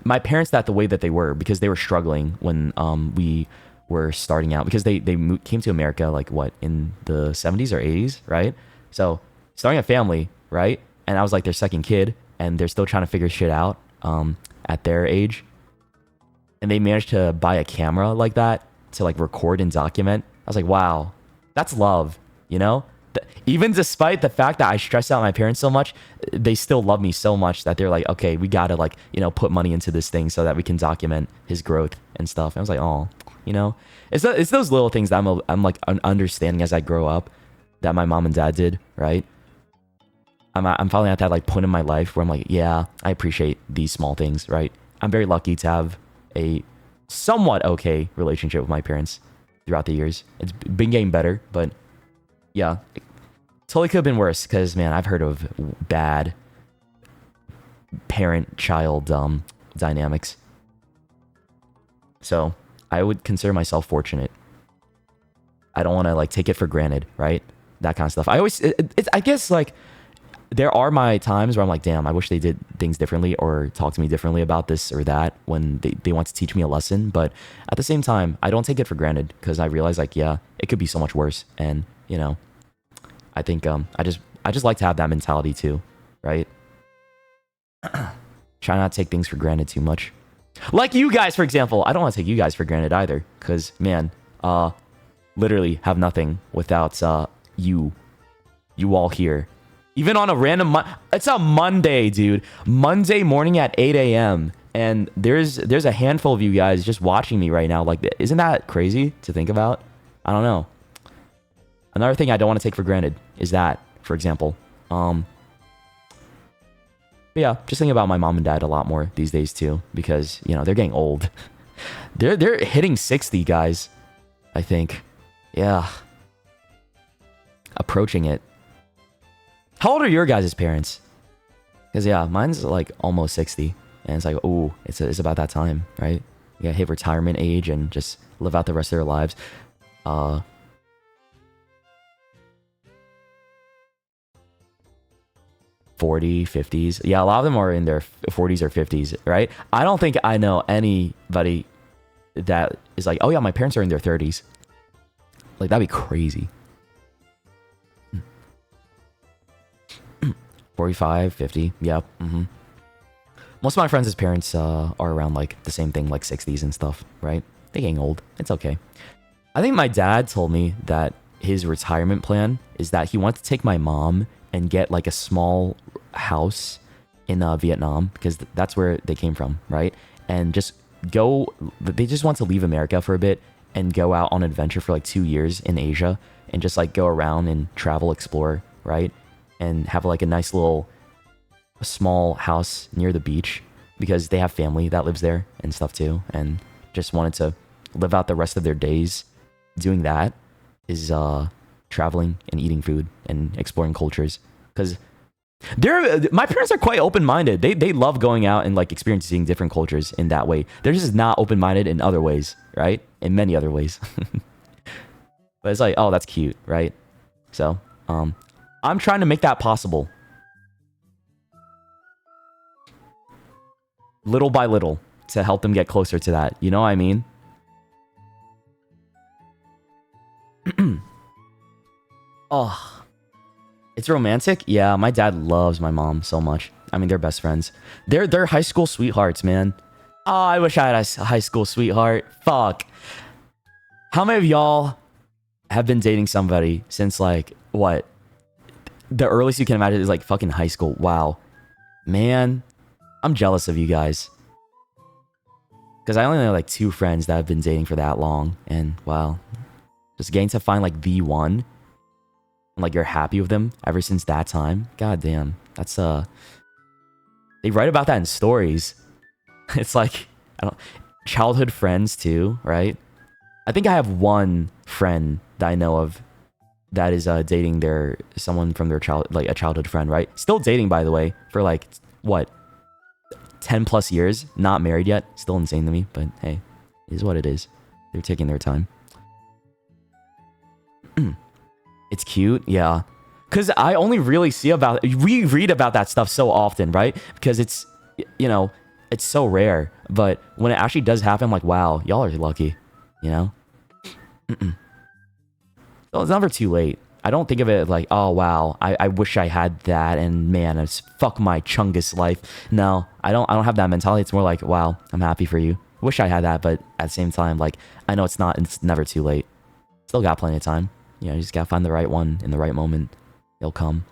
my parents, the way that they were, because they were struggling when we were starting out, because they came to America like what, in the 70s or 80s, right? So starting a family, right? And I was like their second kid, and they're still trying to figure shit out at their age, and they managed to buy a camera like that to like record and document. I was like, wow, that's love, even despite the fact that I stress out my parents so much, they still love me so much that they're like, okay, we gotta like put money into this thing so that we can document his growth and stuff. And I was like, oh, it's those little things that I'm like understanding as I grow up that my mom and dad did, right? I'm finally at that like point in my life where I'm like, yeah, I appreciate these small things, right? I'm very lucky to have a somewhat okay relationship with my parents throughout the years. It's been getting better, but yeah, totally could have been worse because, man, I've heard of bad parent-child dynamics. So I would consider myself fortunate. I don't want to like take it for granted, right? That kind of stuff. I guess like there are my times where I'm like, damn, I wish they did things differently or talk to me differently about this or that when they want to teach me a lesson. But at the same time, I don't take it for granted because I realize like, yeah, it could be so much worse. And, I think I just like to have that mentality too, right? Try not to take things for granted too much. Like you guys, for example. I don't want to take you guys for granted either because, man, literally have nothing without you all here. Even on a random... It's a Monday, dude. Monday morning at 8 a.m. And there's a handful of you guys just watching me right now. Like, isn't that crazy to think about? I don't know. Another thing I don't want to take for granted is that, for example. But yeah, just thinking about my mom and dad a lot more these days too. Because, they're getting old. They're hitting 60, guys. I think. Yeah. Approaching it. How old are your guys' parents? Because, yeah, mine's like almost 60. And it's like, ooh, it's about that time, right? yeah, hit retirement age and just live out the rest of their lives. 40, 50s. Yeah, a lot of them are in their 40s or 50s, right? I don't think I know anybody that is like, oh yeah, my parents are in their 30s. Like, that'd be crazy. 45, 50, yep. Most of my friends' parents are around like the same thing, like 60s and stuff, right? They're getting old. It's okay. I think my dad told me that his retirement plan is that he wants to take my mom and get like a small house in Vietnam, because that's where they came from, right? And just go, they just want to leave America for a bit and go out on an adventure for like 2 years in Asia and just like go around and travel, explore, right? And have like a nice little small house near the beach, because they have family that lives there and stuff too, and just wanted to live out the rest of their days doing that, is traveling and eating food and exploring cultures. Because my parents are quite open-minded. They love going out and like experiencing different cultures in that way. They're just not open-minded in other ways, right? In many other ways. But it's like, oh, that's cute, right? So I'm trying to make that possible, little by little, to help them get closer to that. You know what I mean? Oh, it's romantic. Yeah, my dad loves my mom so much. I mean, they're best friends. They're high school sweethearts, man. Oh, I wish I had a high school sweetheart. Fuck. How many of y'all have been dating somebody since like what? The earliest you can imagine is like fucking high school. Wow, man, I'm jealous of you guys. Because I only know like 2 friends that have been dating for that long, and wow, just getting to find like the one, and like you're happy with them ever since that time. God damn, that's they write about that in stories. It's like, I don't, childhood friends too, right? I think I have one friend that I know of that is dating someone from their a childhood friend, right? Still dating, by the way, for like what, 10 plus years, not married yet. Still insane to me, but hey, it is what it is. They're taking their time. It's cute, yeah. Because I only really we read about that stuff so often, right? Because it's, you know, it's so rare. But when it actually does happen, I'm like, wow, y'all are lucky, you know? So it's never too late. I don't think of it like, oh wow, I wish I had that, and man, it's fuck my chungus life. No, I don't have that mentality. It's more like, wow, I'm happy for you. Wish I had that, but at the same time, like, I know it's never too late. Still got plenty of time. You know, you just gotta find the right one in the right moment. It'll come.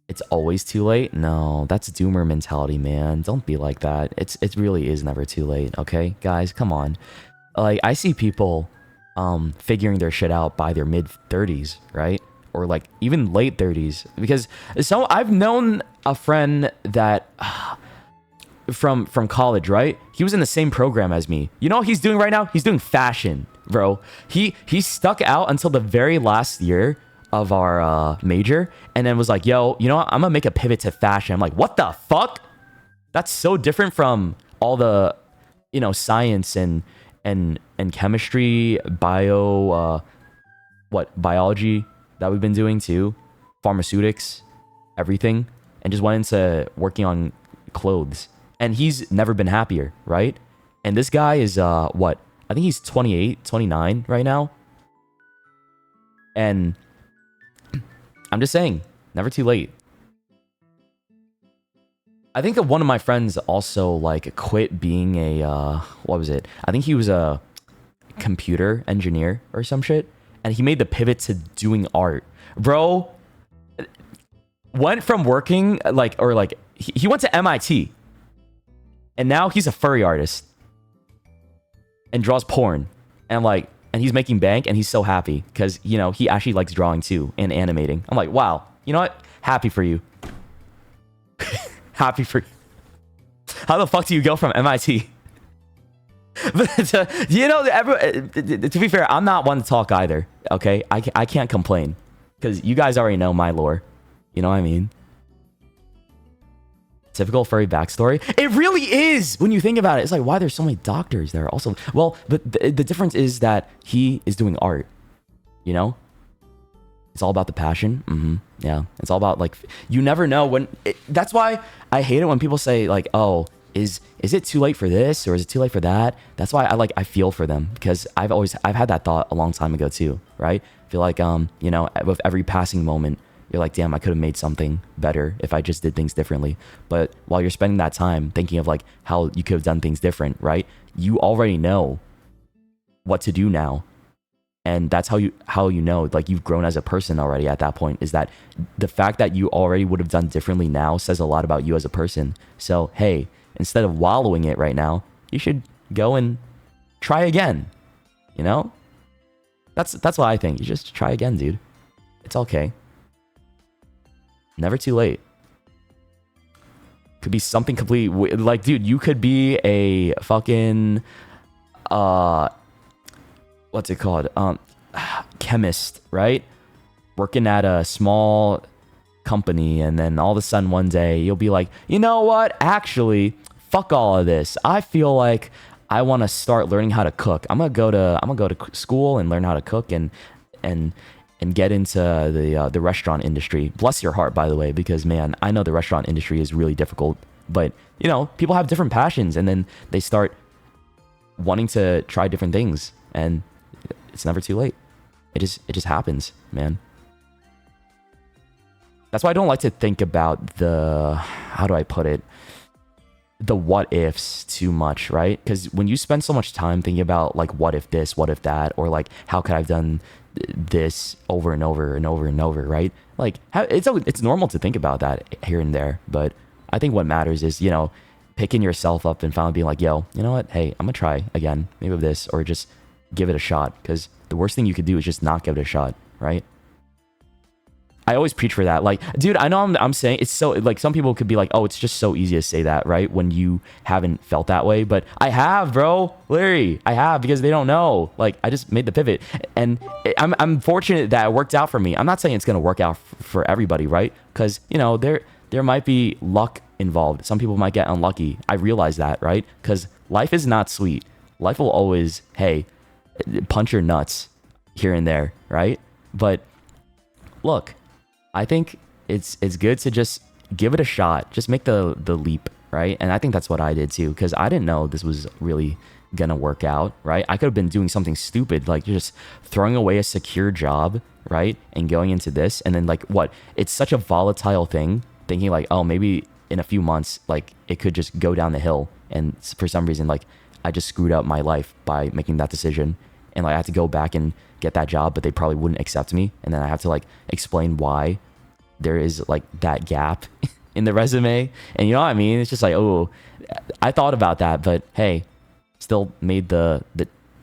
It's always too late? No, that's doomer mentality, man. Don't be like that. It really is never too late, okay? Guys, come on. Like, I see people figuring their shit out by their mid-30s, right? Or like even late 30s. Because so I've known a friend that from college, right? He was in the same program as me. You know what he's doing right now? He's doing fashion, bro. He stuck out until the very last year of our major, and then was like, yo, you know what? I'm gonna make a pivot to fashion. I'm like, what the fuck? That's so different from all the, you know, science and chemistry, biology that we've been doing too, pharmaceutics, everything, and just went into working on clothes. And he's never been happier, right? And this guy is what? I think he's 28, 29 right now. And I'm just saying, never too late. I think that one of my friends also like quit being a what was it? I think he was a computer engineer or some shit, and he made the pivot to doing art. Bro went from working he went to MIT, and now he's a furry artist and draws porn, and he's making bank, and he's so happy because, you know, he actually likes drawing too and animating. I'm like, wow, you know what? Happy for you. Happy for you. How the fuck do you go from MIT? You know, to be fair, I'm not one to talk either, okay? I can't complain. because you guys already know my lore. You know what I mean? Typical furry backstory. It really is when you think about it. It's like, why there's so many doctors there also. Well, but the difference is that he is doing art. You know? It's all about the passion. Yeah. It's all about, like, you never know when... that's why I hate it when people say, like, oh, is it too late for this or is it too late for that? That's why I feel for them, because I've had that thought a long time ago too, right? I feel like, you know, with every passing moment, you're like, damn, I could have made something better if I just did things differently. But while you're spending that time thinking of like how you could have done things different, right? You already know what to do now. And that's how you know, like, you've grown as a person already at that point, is that the fact that you already would have done differently now says a lot about you as a person. So, hey, instead of wallowing it right now, you should go and try again. You know? That's what I think. You just try again, dude. It's okay. Never too late. Could be something completely... like, dude, you could be a fucking... what's it called? Chemist, right? Working at a small company, and then all of a sudden one day you'll be like, you know what? Actually, fuck all of this. I feel like I want to start learning how to cook. I'm gonna go to school and learn how to cook and get into the restaurant industry. Bless your heart, by the way, because man, I know the restaurant industry is really difficult. But you know, people have different passions, and then they start wanting to try different things, and it's never too late. It just happens, man. That's why I don't like to think about the, how do I put it, the what ifs too much, right? Because when you spend so much time thinking about like, what if this, what if that, or like, how could I have done this over and over and over and over, right? Like, it's normal to think about that here and there, but I think what matters is, you know, picking yourself up and finally being like, yo, you know what? Hey, I'm gonna try again, maybe with this, or just give it a shot. Because the worst thing you could do is just not give it a shot, right? I always preach for that. Like, dude, I know I'm saying it's so, like, some people could be like, oh, it's just so easy to say that, right? When you haven't felt that way. But I have, bro. Larry, I have, because they don't know. Like, I just made the pivot. And I'm fortunate that it worked out for me. I'm not saying it's going to work out for everybody, right? Because, you know, there might be luck involved. Some people might get unlucky. I realize that, right? Because life is not sweet. Life will always, hey, punch your nuts here and there, right? But look, I think it's good to just give it a shot. Just make the leap, right? And I think that's what I did too, because I didn't know this was really gonna work out, right? I could have been doing something stupid, like just throwing away a secure job, right? And going into this, and then like, what? It's such a volatile thing, thinking like, oh, maybe in a few months, like, it could just go down the hill. And for some reason, like, I just screwed up my life by making that decision. And like, I had to go back and get that job, but they probably wouldn't accept me. And then I have to like explain why there is like that gap in the resume. And you know what I mean? It's just like, oh, I thought about that, but hey, still made the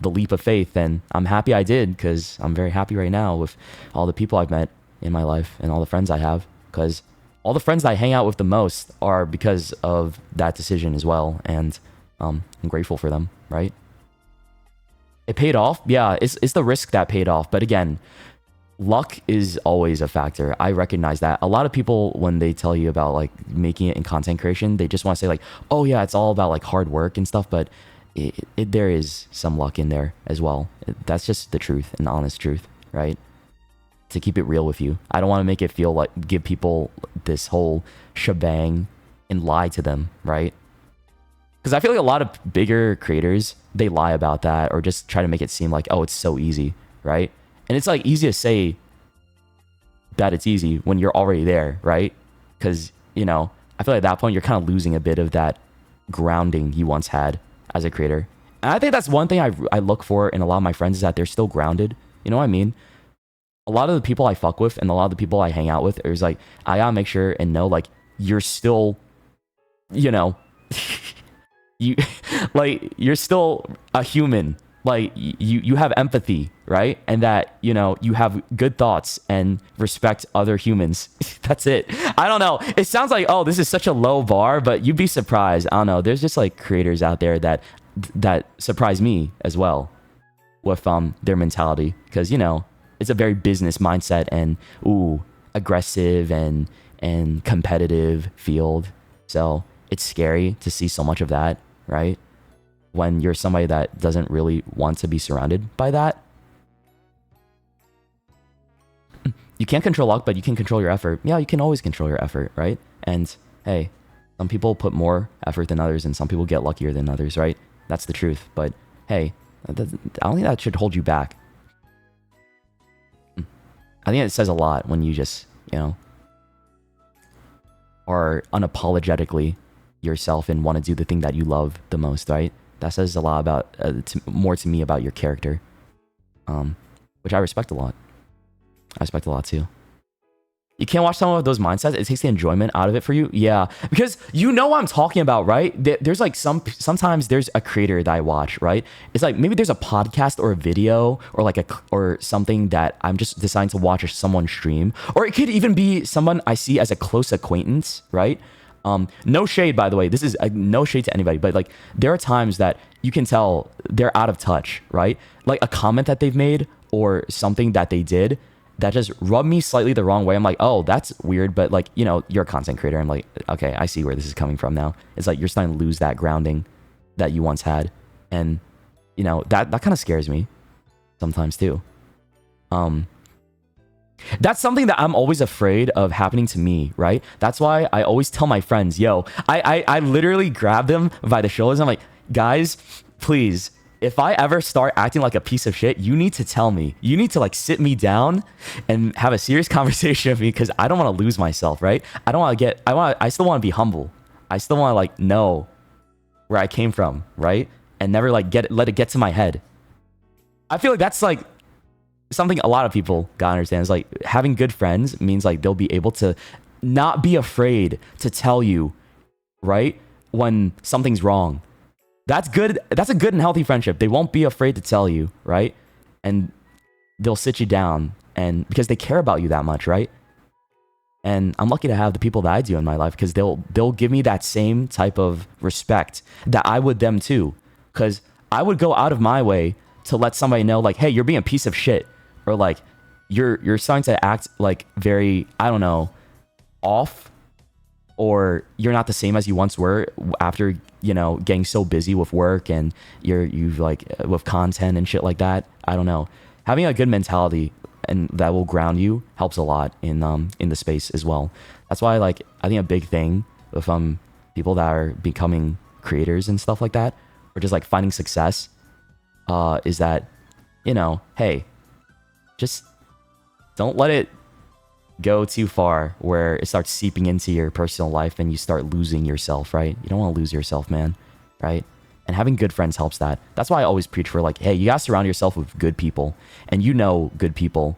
leap of faith. And I'm happy I did, because I'm very happy right now with all the people I've met in my life and all the friends I have, because all the friends that I hang out with the most are because of that decision as well. And I'm grateful for them, right? It paid off. Yeah, it's the risk that paid off. But again, luck is always a factor. I recognize that. A lot of people, when they tell you about like making it in content creation, they just want to say like, oh yeah, it's all about like hard work and stuff. But there is some luck in there as well. That's just the truth, and the honest truth, right? To keep it real with you. I don't want to make it feel like, give people this whole shebang and lie to them, right? Because I feel like a lot of bigger creators, they lie about that, or just try to make it seem like, oh, it's so easy, right? And it's like easy to say that it's easy when you're already there, right? Because, you know, I feel like at that point, you're kind of losing a bit of that grounding you once had as a creator. And I think that's one thing I look for in a lot of my friends, is that they're still grounded. You know what I mean? A lot of the people I fuck with and a lot of the people I hang out with, is like, I gotta make sure and know, like, you're still, you know, you're still a human. Like, you have empathy, right? And that, you know, you have good thoughts and respect other humans. That's it. I don't know. It sounds like, oh, this is such a low bar, but you'd be surprised. I don't know. There's just like creators out there that surprise me as well with their mentality. Because, you know, it's a very business mindset and aggressive and competitive field. So it's scary to see so much of that, right? When you're somebody that doesn't really want to be surrounded by that. You can't control luck, but you can control your effort. Yeah, you can always control your effort, right? And hey, some people put more effort than others and some people get luckier than others, right? That's the truth. But hey, I don't think that should hold you back. I think it says a lot when you just, are unapologetically yourself and want to do the thing that you love the most, right? That says a lot about, more to me about your character, which I respect a lot. I respect a lot too. You can't watch some of those mindsets. It takes the enjoyment out of it for you. Yeah, because you know what I'm talking about, right? There's like sometimes there's a creator that I watch, right? It's like maybe there's a podcast or a video or like or something that I'm just deciding to watch someone stream, or it could even be someone I see as a close acquaintance, right? No shade, by the way. This is no shade to anybody, but like there are times that you can tell they're out of touch, right? Like a comment that they've made or something that they did that just rubbed me slightly the wrong way. I'm like, oh, that's weird. But like, you're a content creator. I'm like, okay, I see where this is coming from now. It's like you're starting to lose that grounding that you once had. And, that kind of scares me sometimes too. That's something that I'm always afraid of happening to me, right? That's why I always tell my friends, yo, I literally grab them by the shoulders. I'm like, guys, please, if I ever start acting like a piece of shit, you need to tell me. You need to like sit me down and have a serious conversation with me because I don't want to lose myself, right? I still want to be humble. I still want to like know where I came from, right? And never like let it get to my head. I feel like that's like something a lot of people gotta understand is like having good friends means like they'll be able to not be afraid to tell you, right? When something's wrong. That's good. That's a good and healthy friendship. They won't be afraid to tell you, right? And they'll sit you down and because they care about you that much, right? And I'm lucky to have the people that I do in my life because they'll give me that same type of respect that I would them too. Because I would go out of my way to let somebody know like, hey, you're being a piece of shit. Or like you're starting to act like very, I don't know, off. Or you're not the same as you once were after, getting so busy with work and you've like with content and shit like that. I don't know. Having a good mentality and that will ground you helps a lot in the space as well. That's why like I think a big thing with people that are becoming creators and stuff like that, or just like finding success, is that, hey, just don't let it go too far where it starts seeping into your personal life and you start losing yourself, right? You don't want to lose yourself, man, right? And having good friends helps that. That's why I always preach for like, hey, you gotta surround yourself with good people. And good people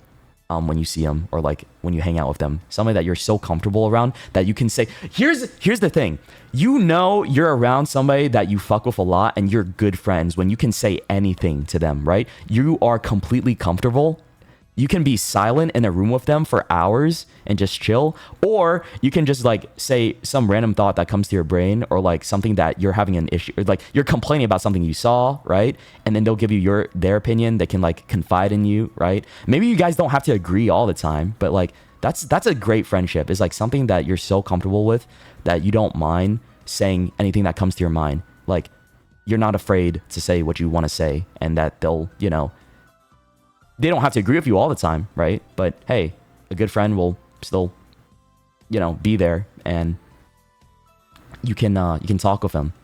when you see them or like when you hang out with them. Somebody that you're so comfortable around that you can say, here's the thing. You're around somebody that you fuck with a lot and you're good friends when you can say anything to them, right? You are completely comfortable. You can be silent in a room with them for hours and just chill, or you can just like say some random thought that comes to your brain or like something that you're having an issue or like you're complaining about something you saw, right? And then they'll give you their opinion. They can like confide in you, right? Maybe you guys don't have to agree all the time, but like that's a great friendship. It's like something that you're so comfortable with that you don't mind saying anything that comes to your mind. Like you're not afraid to say what you want to say and that they'll, they don't have to agree with you all the time, right? But hey, a good friend will still, be there, and you can talk with them.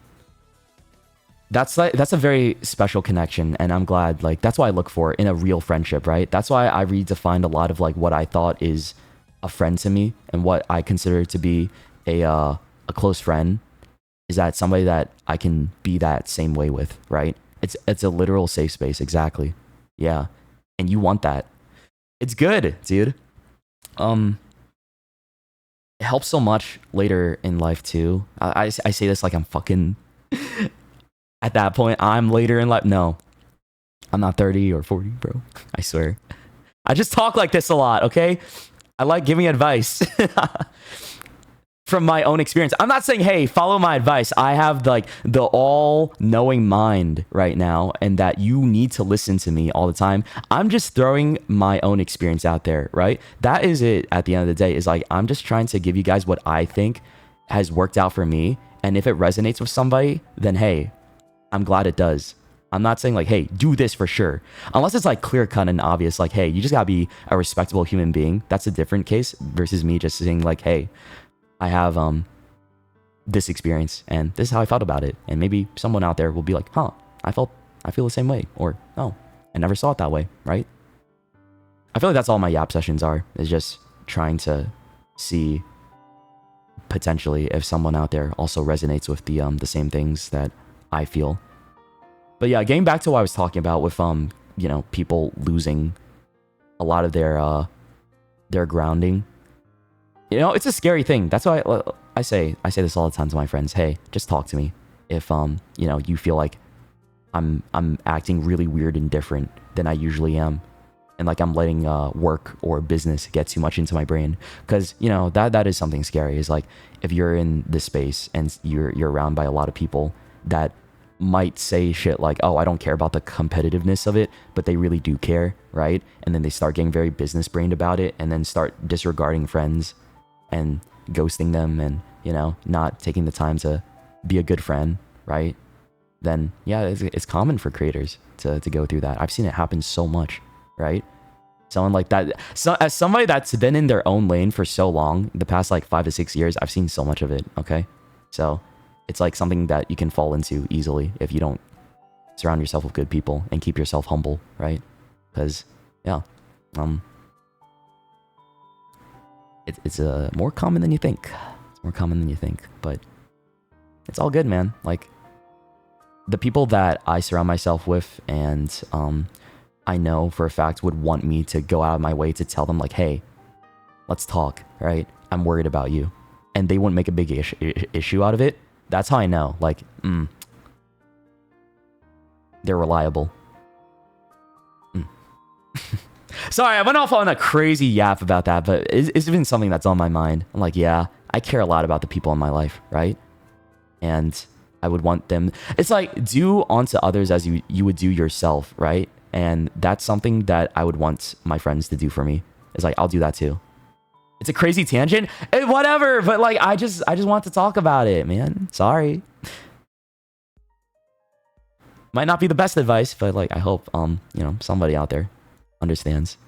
That's a very special connection, and I'm glad. Like that's what I look for in a real friendship, right? That's why I redefined a lot of like what I thought is a friend to me, and what I consider to be a close friend is that somebody that I can be that same way with, right? It's a literal safe space, exactly. Yeah. And you want that. It's good, dude. It helps so much later in life too. I say this like I'm fucking at that point. I'm later in life. No, I'm not 30 or 40, bro. I swear. I just talk like this a lot, okay? I like giving advice. from my own experience. I'm not saying, hey, follow my advice. I have like the all-knowing mind right now, and that you need to listen to me all the time. I'm just throwing my own experience out there, right? That is it at the end of the day, is like, I'm just trying to give you guys what I think has worked out for me. And if it resonates with somebody, then hey, I'm glad it does. I'm not saying like, hey, do this for sure. Unless it's like clear cut and obvious, like, hey, you just gotta be a respectable human being. That's a different case versus me just saying like, hey, I have this experience and this is how I felt about it. And maybe someone out there will be like, huh, I feel the same way. Or, oh, I never saw it that way, right? I feel like that's all my yap sessions are, is just trying to see potentially if someone out there also resonates with the same things that I feel. But yeah, getting back to what I was talking about with you know, people losing a lot of their grounding. You know, it's a scary thing. That's why I say this all the time to my friends. Hey, just talk to me if you know, you feel like I'm acting really weird and different than I usually am, and like I'm letting work or business get too much into my brain. Because you know, that is something scary. Is like, if you're in this space and you're around by a lot of people that might say shit like, oh, I don't care about the competitiveness of it, but they really do care, right? And then they start getting very business brained about it, and then start disregarding friends and ghosting them, and you know, not taking the time to be a good friend, right? Then yeah, it's common for creators to go through that. I've seen it happen so much, right? Someone like that, so as somebody that's been in their own lane for so long, the past like 5 to 6 years, I've seen so much of it. Okay, so it's like something that you can fall into easily if you don't surround yourself with good people and keep yourself humble, right? Because yeah, it's more common than you think. It's more common than you think, but it's all good, man. Like, the people that I surround myself with, and I know for a fact would want me to go out of my way to tell them like, hey, let's talk, right? I'm worried about you, and they wouldn't make a big issue out of it. That's how I know, like, they're reliable. Sorry, I went off on a crazy yap about that, but it's been something that's on my mind. I'm like, yeah, I care a lot about the people in my life, right? And I would want them... It's like, do unto others as you would do yourself, right? And that's something that I would want my friends to do for me. It's like, I'll do that too. It's a crazy tangent, whatever, but like, I just want to talk about it, man. Sorry. Might not be the best advice, but like, I hope you know, somebody out there understands.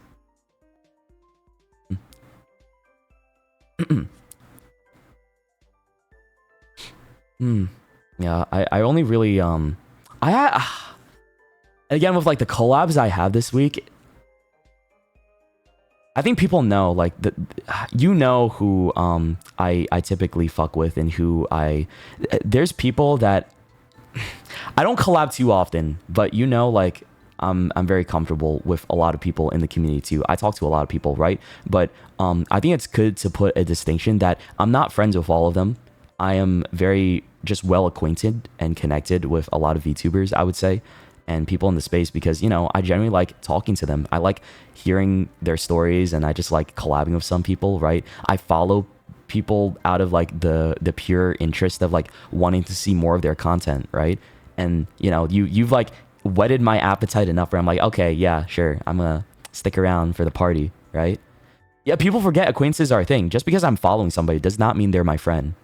Yeah, I only really again, with like the collabs I have this week, I think people know, like, you know who I typically fuck with, and who there's people that I don't collab too often, but you know, like, I'm very comfortable with a lot of people in the community too. I talk to a lot of people, right? But I think it's good to put a distinction that I'm not friends with all of them. I am very just well acquainted and connected with a lot of VTubers, I would say, and people in the space, because, you know, I generally like talking to them. I like hearing their stories, and I just like collabing with some people, right? I follow people out of like the pure interest of like wanting to see more of their content, right? And you know, you've like whetted my appetite enough where I'm like, okay, yeah, sure, I'm gonna stick around for the party, right? Yeah, people forget acquaintances are a thing. Just because I'm following somebody does not mean they're my friend.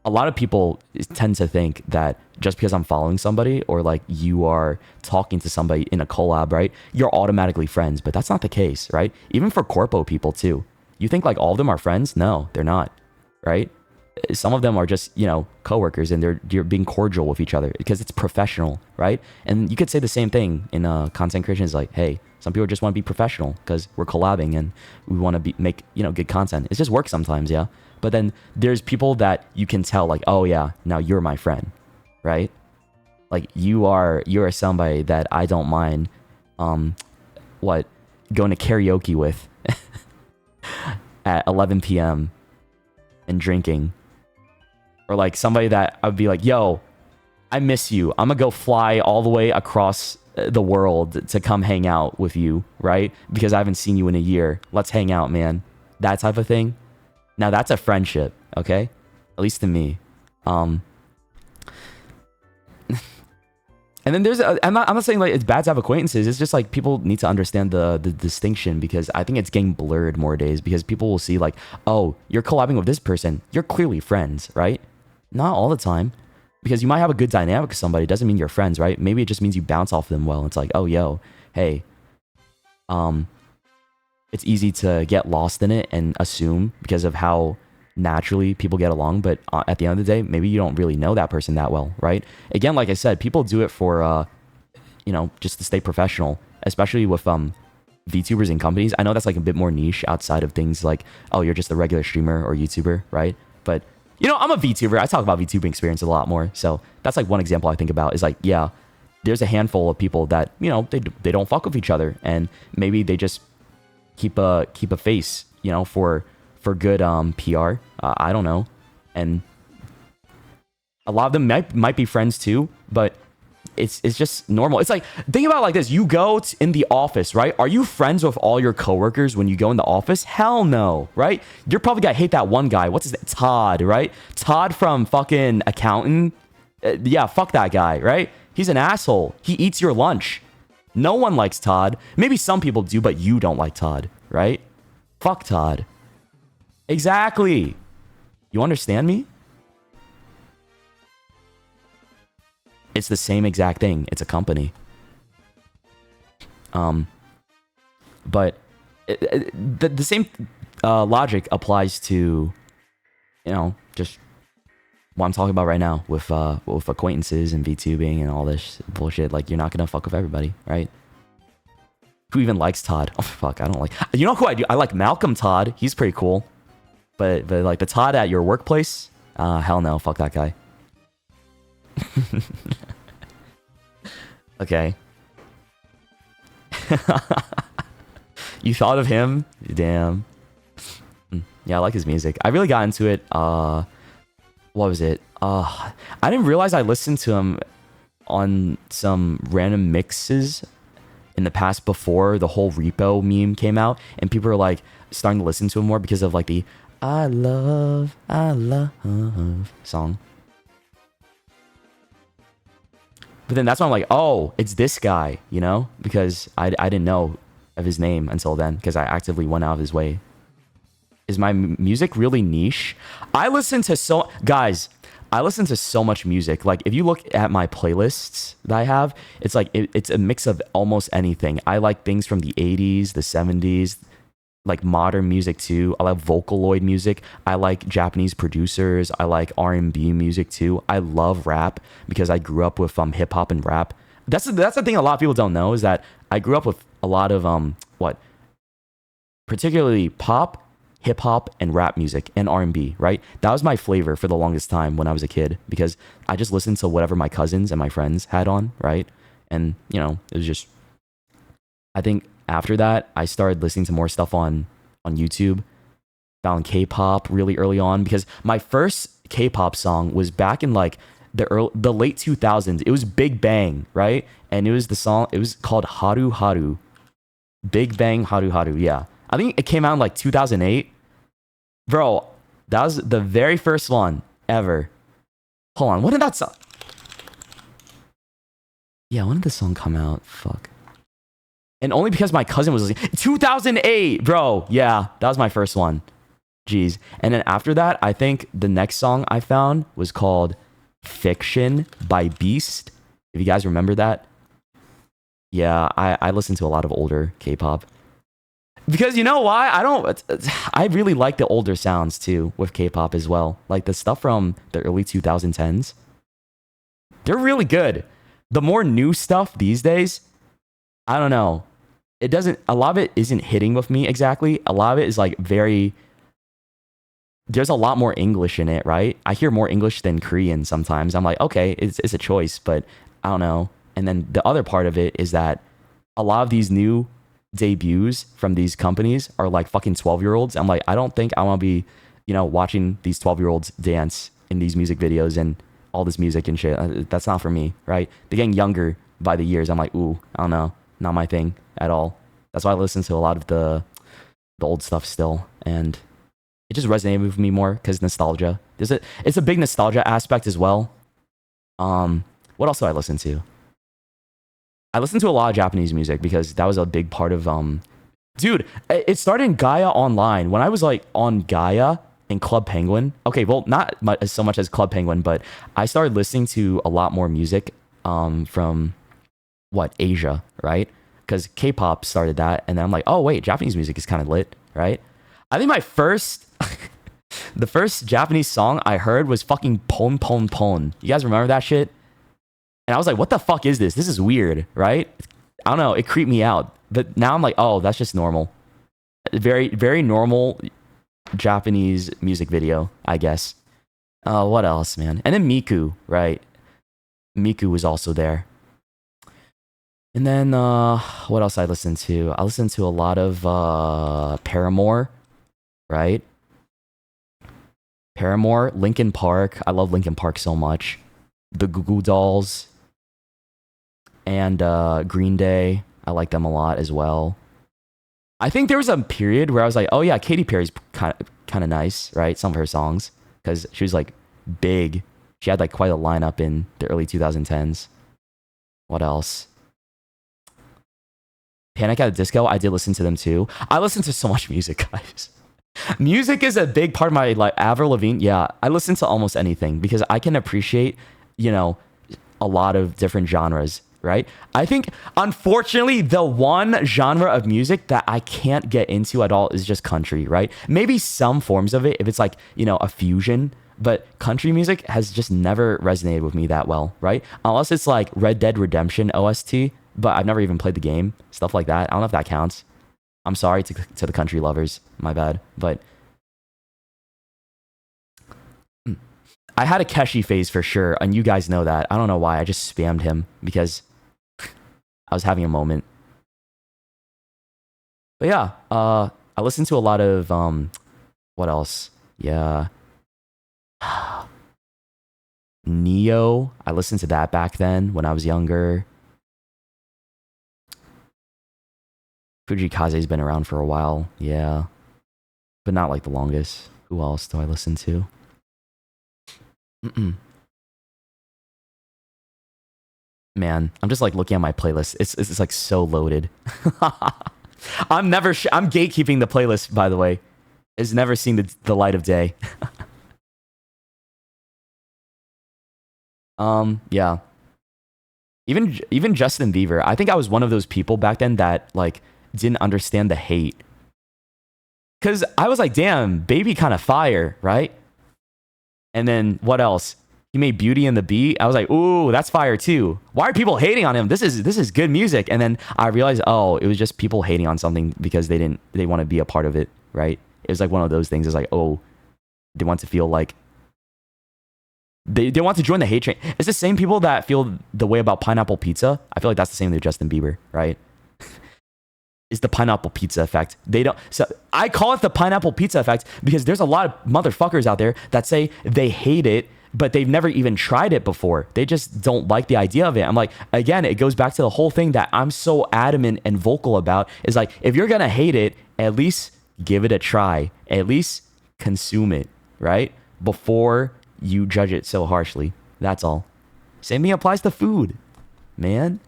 A lot of people tend to think that just because I'm following somebody, or like you are talking to somebody in a collab, right, you're automatically friends. But that's not the case, right? Even for corpo people too. You think like all of them are friends? No, they're not, right? Some of them are just, you know, coworkers, and you're being cordial with each other because it's professional, right? And you could say the same thing in content creation. Is like, hey, some people just want to be professional because we're collabing and we want to make, you know, good content. It's just work sometimes, yeah. But then there's people that you can tell like, oh yeah, now you're my friend, right? Like you're somebody that I don't mind, going to karaoke with at 11 p.m. and drinking. Or like somebody that I'd be like, yo, I miss you. I'm gonna go fly all the way across the world to come hang out with you, right? Because I haven't seen you in a year. Let's hang out, man. That type of thing. Now that's a friendship, okay? At least to me. And then I'm not saying like it's bad to have acquaintances. It's just like people need to understand the distinction, because I think it's getting blurred more days, because people will see like, oh, you're collabing with this person, you're clearly friends, right? Not all the time, because you might have a good dynamic with somebody, doesn't mean you're friends, right? Maybe it just means you bounce off them well. It's like, oh, yo, hey, it's easy to get lost in it and assume because of how naturally people get along, but at the end of the day, maybe you don't really know that person that well, right? Again, like I said, people do it for just to stay professional, especially with VTubers and companies. I know that's like a bit more niche outside of things like, oh, you're just a regular streamer or YouTuber, right? But I'm a VTuber. I talk about VTubing experience a lot more, so that's like one example I think about is like, yeah, there's a handful of people that they don't fuck with each other, and maybe they just keep a face for good PR. I don't know. And a lot of them might be friends too, but it's just normal. It's like, think about it like this. You go in the office, right? Are you friends with all your coworkers when you go in the office? Hell no, right? You're probably gonna hate that one guy. What's his name? Todd, right? Todd from fucking accounting. Yeah, fuck that guy, right? He's an asshole. He eats your lunch. No one likes Todd. Maybe some people do, but you don't like Todd, right? Fuck Todd. Exactly. You understand me? It's the same exact thing. It's a company. But the same logic applies to, just what I'm talking about right now with acquaintances and VTubing and all this bullshit. Like, you're not gonna fuck with everybody, right? Who even likes Todd? Oh fuck, I don't like. You know who I do? I like Malcolm Todd. He's pretty cool. But like the Todd at your workplace, hell no, fuck that guy. Okay. You thought of him? Damn. Yeah, I like his music. I really got into it. What was it? I didn't realize I listened to him on some random mixes in the past before the whole repo meme came out, and people were like starting to listen to him more because of like the I love song. But then that's when I'm like, oh, it's this guy, because I didn't know of his name until then, because I actively went out of his way. Is my music really niche? I listen to so much music. Like, if you look at my playlists that I have, it's like it's a mix of almost anything. I like things from the 80s, the 70s, like modern music too. I like Vocaloid music. I like Japanese producers. I like R&B music too. I love rap because I grew up with hip hop and rap. That's the thing a lot of people don't know, is that I grew up with a lot of particularly pop, hip hop, and rap music and R&B, right? That was my flavor for the longest time when I was a kid, because I just listened to whatever my cousins and my friends had on, right? And it was just, I think after that, I started listening to more stuff on YouTube. Found K-pop really early on, because my first K-pop song was back in like the late 2000s. It was Big Bang, right? And it was called Haru Haru. Big Bang Haru Haru, yeah. I think it came out in like 2008. Bro, that was the very first one ever. Hold on, when did that song? Yeah, when did the song come out? Fuck. And only because my cousin was listening. 2008, bro. Yeah, that was my first one. Jeez. And then after that, I think the next song I found was called Fiction by Beast. If you guys remember that. Yeah, I listen to a lot of older K-pop. Because you know why? I really like the older sounds too with K-pop as well. Like the stuff from the early 2010s. They're really good. The more new stuff these days, I don't know. A lot of it isn't hitting with me exactly. A lot of it is like there's a lot more English in it, right? I hear more English than Korean sometimes. I'm like, okay, it's a choice, but I don't know. And then the other part of it is that a lot of these new debuts from these companies are like fucking 12-year-olds. I'm like, I don't think I want to be, watching these 12-year-olds dance in these music videos and all this music and shit. That's not for me, right? They're getting younger by the years. I'm like, ooh, I don't know. Not my thing at all. That's why I listen to a lot of the old stuff still. And It just resonated with me more because nostalgia. It's a big nostalgia aspect as well. What else do I listen to? I listen to a lot of Japanese music because that was a big part of dude, it started in Gaia Online. When I was like on Gaia and Club Penguin. Okay, well, not so much as Club Penguin, but I started listening to a lot more music from Asia, right? Because K-pop started that, and then I'm like, oh wait, Japanese music is kind of lit, right? I think my first the first Japanese song I heard was fucking Pon Pon Pon. You guys remember that shit? And I was like, what the fuck is this? This is weird, right? I don't know, it creeped me out. But now I'm like, oh, that's just normal. Very, very normal Japanese music video, I guess. What else, man? And then Miku, right? Miku was also there. And then, what else I listened to? I listened to a lot of Paramore, right? Paramore, Linkin Park. I love Linkin Park so much. The Goo Goo Dolls. And Green Day. I like them a lot as well. I think there was a period where I was like, oh yeah, Katy Perry's kind of nice, right? Some of her songs. Because she was like big. She had like quite a lineup in the early 2010s. What else? Panic at the Disco, I did listen to them too. I listen to so much music, guys. Music is a big part of my like Avril Lavigne. Yeah, I listen to almost anything because I can appreciate, you know, a lot of different genres, right? I think, unfortunately, the one genre of music that I can't get into at all is just country, right? Maybe some forms of it, if it's like, you know, a fusion, but country music has just never resonated with me that well, right? Unless it's like Red Dead Redemption OST, but I've never even played the game, stuff like that. I don't know if that counts. I'm sorry to the country lovers, my bad, but I had a Keshi phase for sure, and you guys know that. I don't know why, I just spammed him because I was having a moment. But yeah, I listened to a lot of, what else? Yeah. Neo, I listened to that back then when I was younger. Fujikaze's been around for a while, yeah. But not like the longest. Who else do I listen to? Man, I'm just like looking at my playlist. It's like so loaded. I'm gatekeeping the playlist, by the way. It's never seen the light of day. Yeah. Even Justin Bieber. I think I was one of those people back then that like didn't understand the hate. Cause I was like, damn, baby kind of fire, right? And then what else? He made Beauty and the Beat. I was like, ooh, that's fire too. Why are people hating on him? This is good music. And then I realized, oh, it was just people hating on something because they want to be a part of it, right? It was like one of those things. It's like, oh, they want to feel like they want to join the hate train. It's the same people that feel the way about pineapple pizza. I feel like that's the same with Justin Bieber, right? It's the pineapple pizza effect. So I call it the pineapple pizza effect because there's a lot of motherfuckers out there that say they hate it, but they've never even tried it before. They just don't like the idea of it. I'm like, again, it goes back to the whole thing that I'm so adamant and vocal about is like, if you're gonna hate it, at least give it a try. At least consume it, right? Before you judge it so harshly. That's all. Same thing applies to food, man.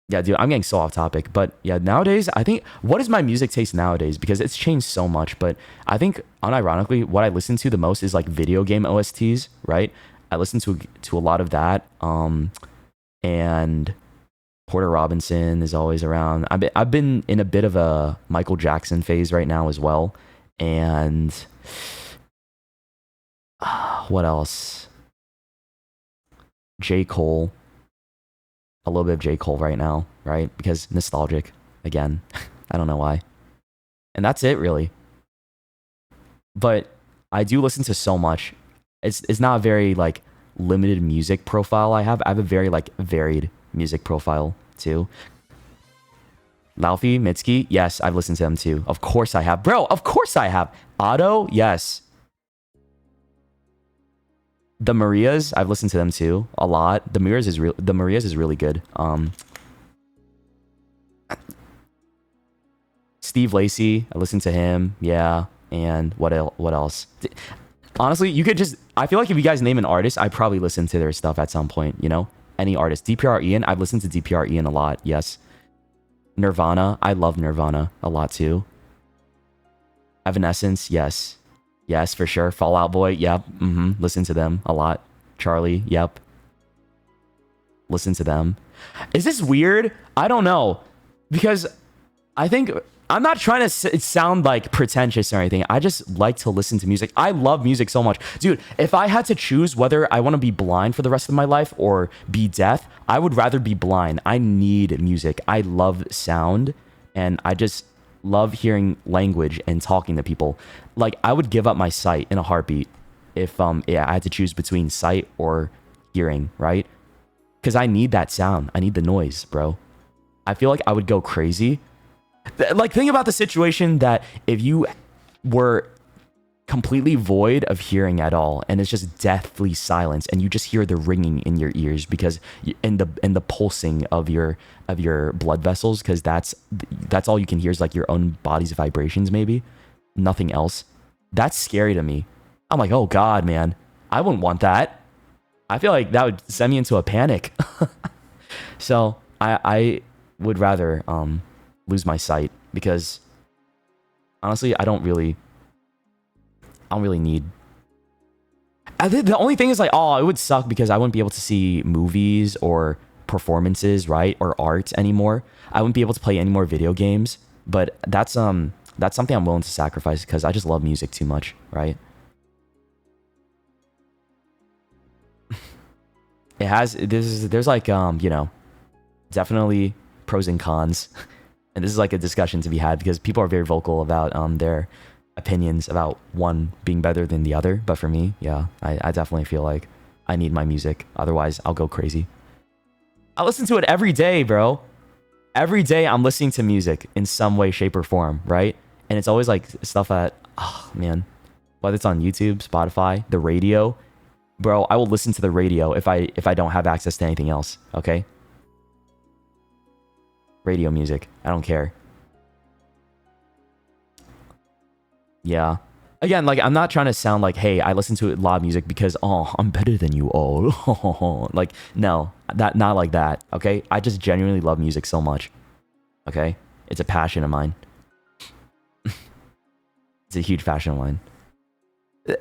Yeah, dude, I'm getting so off topic, but yeah, nowadays, I think, what is my music taste nowadays? Because it's changed so much, but I think, unironically, what I listen to the most is like video game OSTs, right? I listen to a lot of that, and Porter Robinson is always around. I've been in a bit of a Michael Jackson phase right now as well, and what else? J. Cole. A little bit of J. Cole right now, right? Because nostalgic, again. I don't know why. And that's it, really. But I do listen to so much. It's not a very, like, limited music profile I have. I have a very, like, varied music profile, too. Laufey, Mitski, yes, I've listened to them, too. Of course I have. Bro, of course I have. Otto, yes. The Marias, I've listened to them too a lot. The Marias is really good. Steve Lacy, I listen to him. Yeah. And what else? Honestly, you could just, I feel like if you guys name an artist, I probably listen to their stuff at some point, you know? Any artist. DPR Ian, I've listened to DPR Ian a lot, yes. Nirvana, I love Nirvana a lot too. Evanescence, yes. Yes, for sure. Fall Out Boy, yep. Listen to them a lot. Charlie, yep. Listen to them. Is this weird? I don't know. Because I think, I'm not trying to sound like pretentious or anything. I just like to listen to music. I love music so much. Dude, if I had to choose whether I want to be blind for the rest of my life or be deaf, I would rather be blind. I need music. I love sound, and I just love hearing language and talking to people. Like, I would give up my sight in a heartbeat if I had to choose between sight or hearing, right? Because I need that sound. I need the noise, bro. I feel like I would go crazy. Like, think about the situation that if you were completely void of hearing at all, and it's just deathly silence, and you just hear the ringing in your ears because in the pulsing of your blood vessels, because that's all you can hear is like your own body's vibrations, maybe nothing else. That's scary to me. I'm like, oh God, man, I wouldn't want that. I feel like that would send me into a panic. So I would rather lose my sight, because honestly, I don't really need. I think the only thing is like, oh, it would suck because I wouldn't be able to see movies or performances, right, or art anymore. I wouldn't be able to play any more video games. But that's something I'm willing to sacrifice because I just love music too much, right? There's like you know, definitely pros and cons. And this is like a discussion to be had because people are very vocal about their opinions about one being better than the other. But for me, yeah, I definitely feel like I need my music. Otherwise, I'll go crazy. I listen to it every day, bro. Every day I'm listening to music in some way, shape, or form, right? And it's always like stuff that, oh man, whether it's on YouTube, Spotify, the radio, bro, I will listen to the radio if I don't have access to anything else, okay? Radio music. I don't care. Yeah. Again, like, I'm not trying to sound like, hey, I listen to a lot of music because, oh, I'm better than you all. Like, no, not like that, okay? I just genuinely love music so much, okay? It's a passion of mine. It's a huge passion of mine.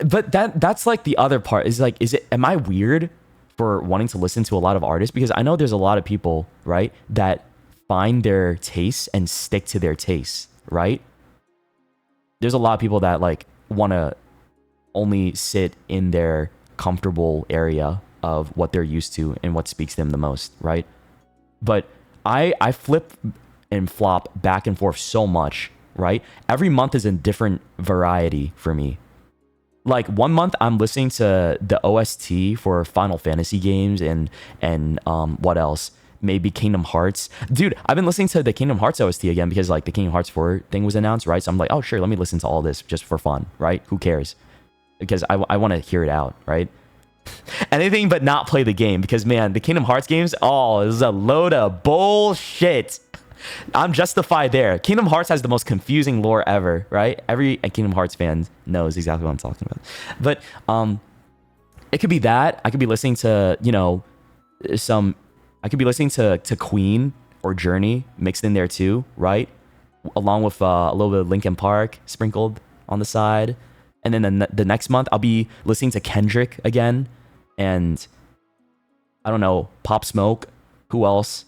But that's like the other part is like, am I weird for wanting to listen to a lot of artists? Because I know there's a lot of people, right, that find their tastes and stick to their tastes, right? There's a lot of people that like want to only sit in their comfortable area of what they're used to and what speaks to them the most, right? But I flip and flop back and forth so much, right? Every month is a different variety for me. Like, one month I'm listening to the OST for Final Fantasy games and what else? Maybe Kingdom Hearts. Dude, I've been listening to the Kingdom Hearts OST again because like the Kingdom Hearts 4 thing was announced, right? So I'm like, oh sure, let me listen to all this just for fun, right? Who cares? Because I want to hear it out, right? Anything but not play the game, because man, the Kingdom Hearts games, oh, this is a load of bullshit. I'm justified there. Kingdom Hearts has the most confusing lore ever, right? Every Kingdom Hearts fan knows exactly what I'm talking about. But it could be that. I could be listening to, you know, I could be listening to Queen or Journey mixed in there too, right? Along with a little bit of Linkin Park sprinkled on the side. And then the next month, I'll be listening to Kendrick again. And I don't know, Pop Smoke. Who else?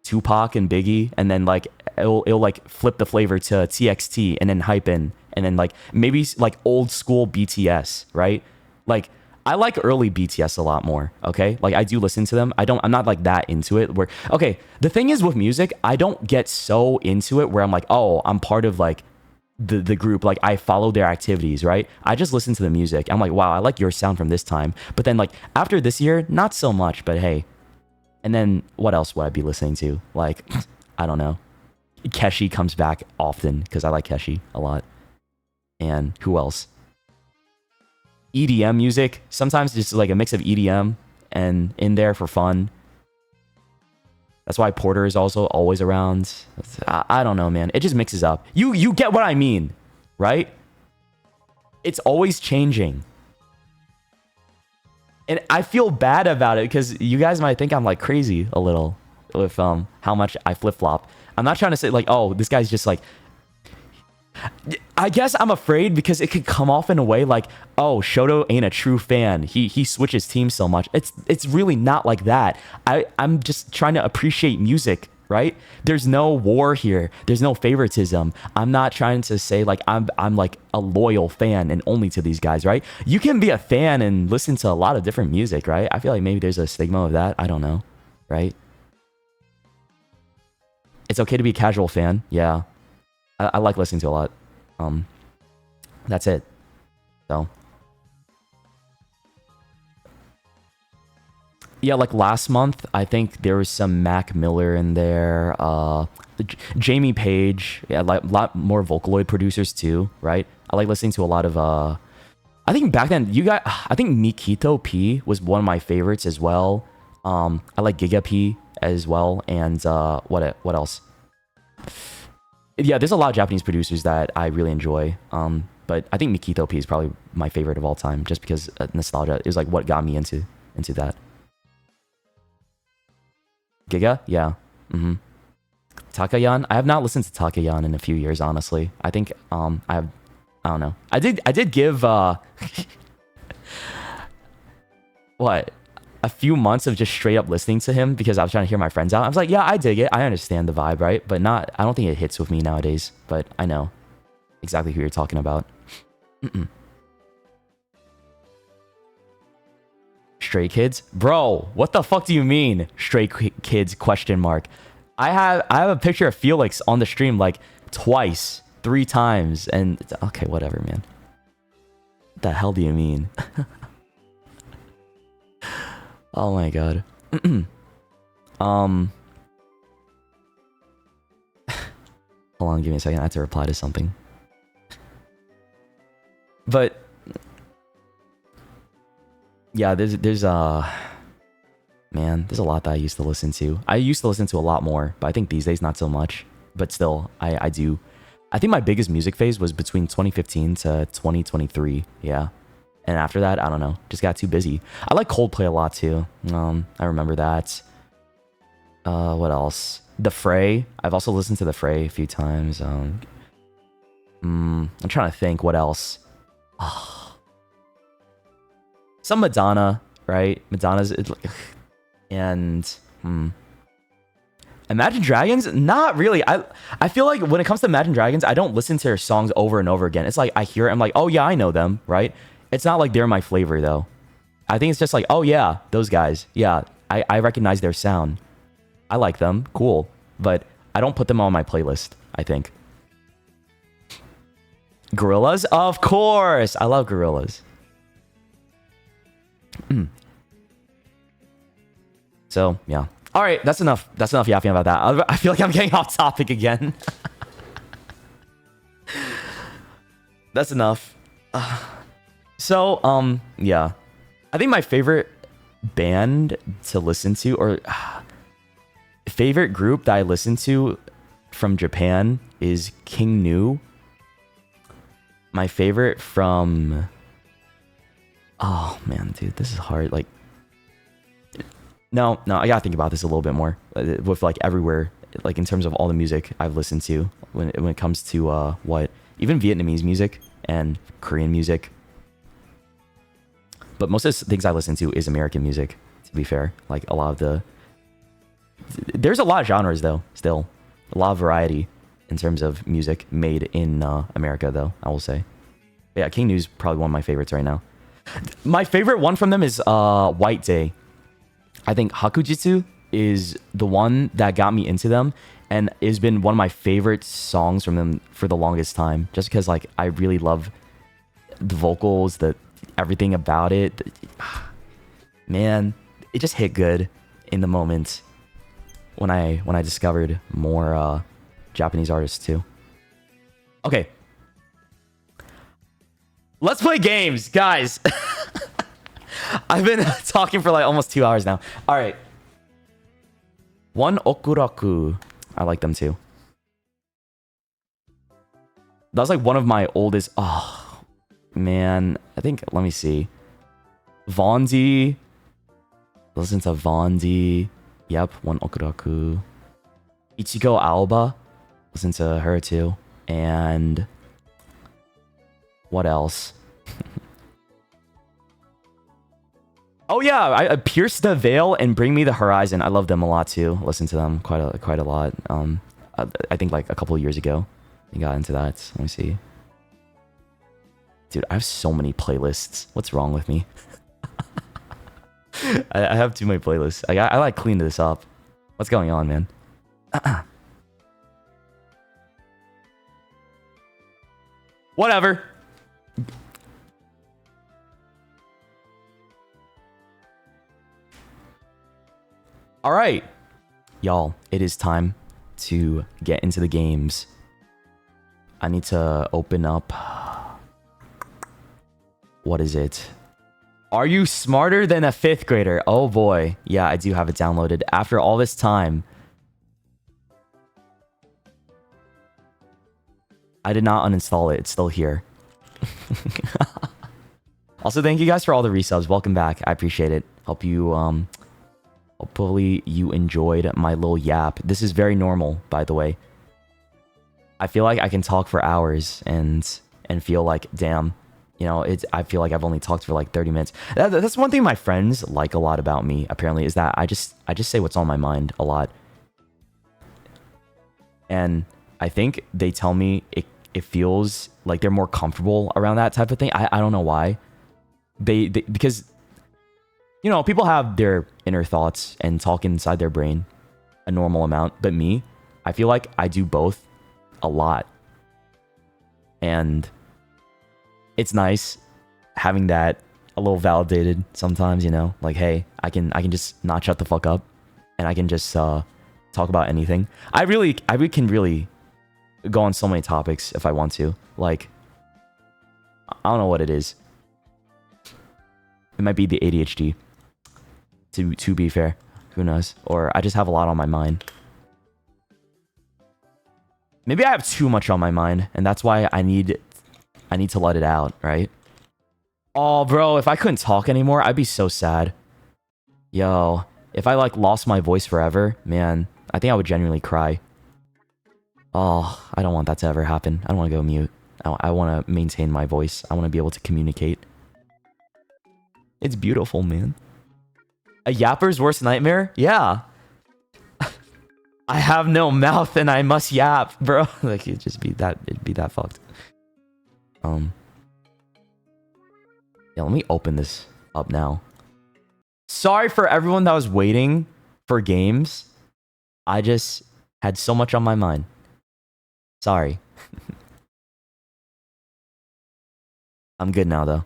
Tupac and Biggie. And then like it'll like flip the flavor to TXT and then Hypen. And then like maybe like old school BTS, right? Like, I like early BTS a lot more, okay? Like, I do listen to them. I'm not like that into it where, okay, the thing is with music, I don't get so into it where I'm like, oh, I'm part of like the group. Like, I follow their activities, right? I just listen to the music. I'm like, wow, I like your sound from this time. But then like after this year, not so much, but hey. And then what else would I be listening to? Like, I don't know. Keshi comes back often because I like Keshi a lot. And who else? EDM music, sometimes just like a mix of EDM and in there for fun. That's why Porter is also always around. I don't know, man. It just mixes up. You get what I mean, right? It's always changing. And I feel bad about it because you guys might think I'm like crazy a little with how much I flip-flop. I'm not trying to say like, oh, this guy's just like... I guess I'm afraid because it could come off in a way like, oh, Shoto ain't a true fan. He switches teams so much. It's really not like that. I'm just trying to appreciate music, right? There's no war here. There's no favoritism. I'm not trying to say like I'm like a loyal fan and only to these guys, right? You can be a fan and listen to a lot of different music, right? I feel like maybe there's a stigma of that. I don't know, right? It's okay to be a casual fan. Yeah. I like listening to a lot. That's it. So. Yeah, like last month, I think there was some Mac Miller in there. Jamie Page. Yeah, like a lot more Vocaloid producers too, right? I like listening to a lot of... I think back then, I think Mikito P was one of my favorites as well. I like Giga P as well. And what else? Yeah, there's a lot of Japanese producers that I really enjoy. But I think Mikito P is probably my favorite of all time, just because nostalgia is like what got me into that. Giga, yeah. Takayan, I have not listened to Takayan in a few years, honestly. I think I don't know. I did give what, a few months of just straight up listening to him because I was trying to hear my friends out. I was like, yeah, I dig it. I understand the vibe, right? But I don't think it hits with me nowadays. But I know exactly who you're talking about. Stray Kids? Bro, what the fuck do you mean? Stray Kids ? I have a picture of Felix on the stream like twice, 3 times, and okay, whatever, man. What the hell do you mean? Oh my god. Hold on, give me a second. I have to reply to something. But yeah, there's man, there's a lot that I used to listen to. I used to listen to a lot more, but I think these days not so much. But still, I do. I think my biggest music phase was between 2015 to 2023. Yeah. And after that, I don't know. Just got too busy. I like Coldplay a lot too. I remember that. What else? The Fray. I've also listened to The Fray a few times. I'm trying to think what else. Some Madonna, right? Madonna's... And... Imagine Dragons? Not really. I feel like when it comes to Imagine Dragons, I don't listen to their songs over and over again. It's like I hear it, I'm like, oh yeah, I know them, right? It's not like they're my flavor though. I think it's just like, oh yeah, those guys. Yeah, I recognize their sound. I like them, cool. But I don't put them on my playlist, I think. Gorillaz? Of course! I love Gorillaz. So, yeah. Alright, that's enough. That's enough yapping about that. I feel like I'm getting off topic again. That's enough. So, yeah. I think my favorite band to listen to, or favorite group that I listen to from Japan is King Nu. My favorite from... Oh, man, dude, this is hard. Like, no, I gotta think about this a little bit more. With, like, everywhere, like, in terms of all the music I've listened to when it comes to, even Vietnamese music and Korean music. But most of the things I listen to is American music, to be fair. Like, a lot of the... There's a lot of genres, though, still. A lot of variety in terms of music made in America, though, I will say. But yeah, King Nu's probably one of my favorites right now. My favorite one from them is White Day. I think Hakujitsu is the one that got me into them, and has been one of my favorite songs from them for the longest time. Just because, like, I really love the vocals, everything about it. Man, it just hit good in the moment when I discovered more Japanese artists too. Okay. Let's play games, guys. I've been talking for like almost 2 hours now. All right. One Okuraku. I like them too. That was like one of my oldest. Oh, man. I think, let me see. Vondi. Listen to Vondi. Yep, one Okuraku. Ichigo Aoba. Listen to her too. And what else? Oh yeah, I Pierce the Veil and Bring Me the Horizon. I love them a lot too. Listen to them quite a lot. I think like a couple of years ago, I got into that. Let me see. Dude, I have so many playlists. What's wrong with me? I have too many playlists. I like cleaned this up. What's going on, man? Whatever. All right, y'all, it is time to get into the games. I need to open up. What is it? Are you smarter than a 5th grader? Oh boy. Yeah, I do have it downloaded. After all this time, I did not uninstall it. It's still here. Also, thank you guys for all the resubs. Welcome back. I appreciate it. Hope you hopefully you enjoyed my little yap. This is very normal, by the way. I feel like I can talk for hours and feel like, damn, you know, I feel like I've only talked for like 30 minutes. That's one thing my friends like a lot about me, apparently, is that I just say what's on my mind a lot. And I think they tell me it feels like they're more comfortable around that type of thing. I don't know why. They because, you know, people have their inner thoughts and talk inside their brain a normal amount. But me, I feel like I do both a lot. And it's nice having that a little validated sometimes, you know? Like, hey, I can just not shut the fuck up. And I can just talk about anything. I can really go on so many topics if I want to. Like, I don't know what it is. It might be the ADHD. To be fair, who knows? Or I just have a lot on my mind. Maybe I have too much on my mind, and that's why I need to let it out, right? Oh, bro, if I couldn't talk anymore, I'd be so sad. Yo, if I like lost my voice forever, man, I think I would genuinely cry. Oh, I don't want that to ever happen. I don't want to go mute. I want to maintain my voice. I want to be able to communicate. It's beautiful, man. A yapper's worst nightmare? Yeah. I have no mouth and I must yap, bro. Like, it'd be that fucked. Yeah, let me open this up now. Sorry for everyone that was waiting for games. I just had so much on my mind. Sorry. I'm good now, though.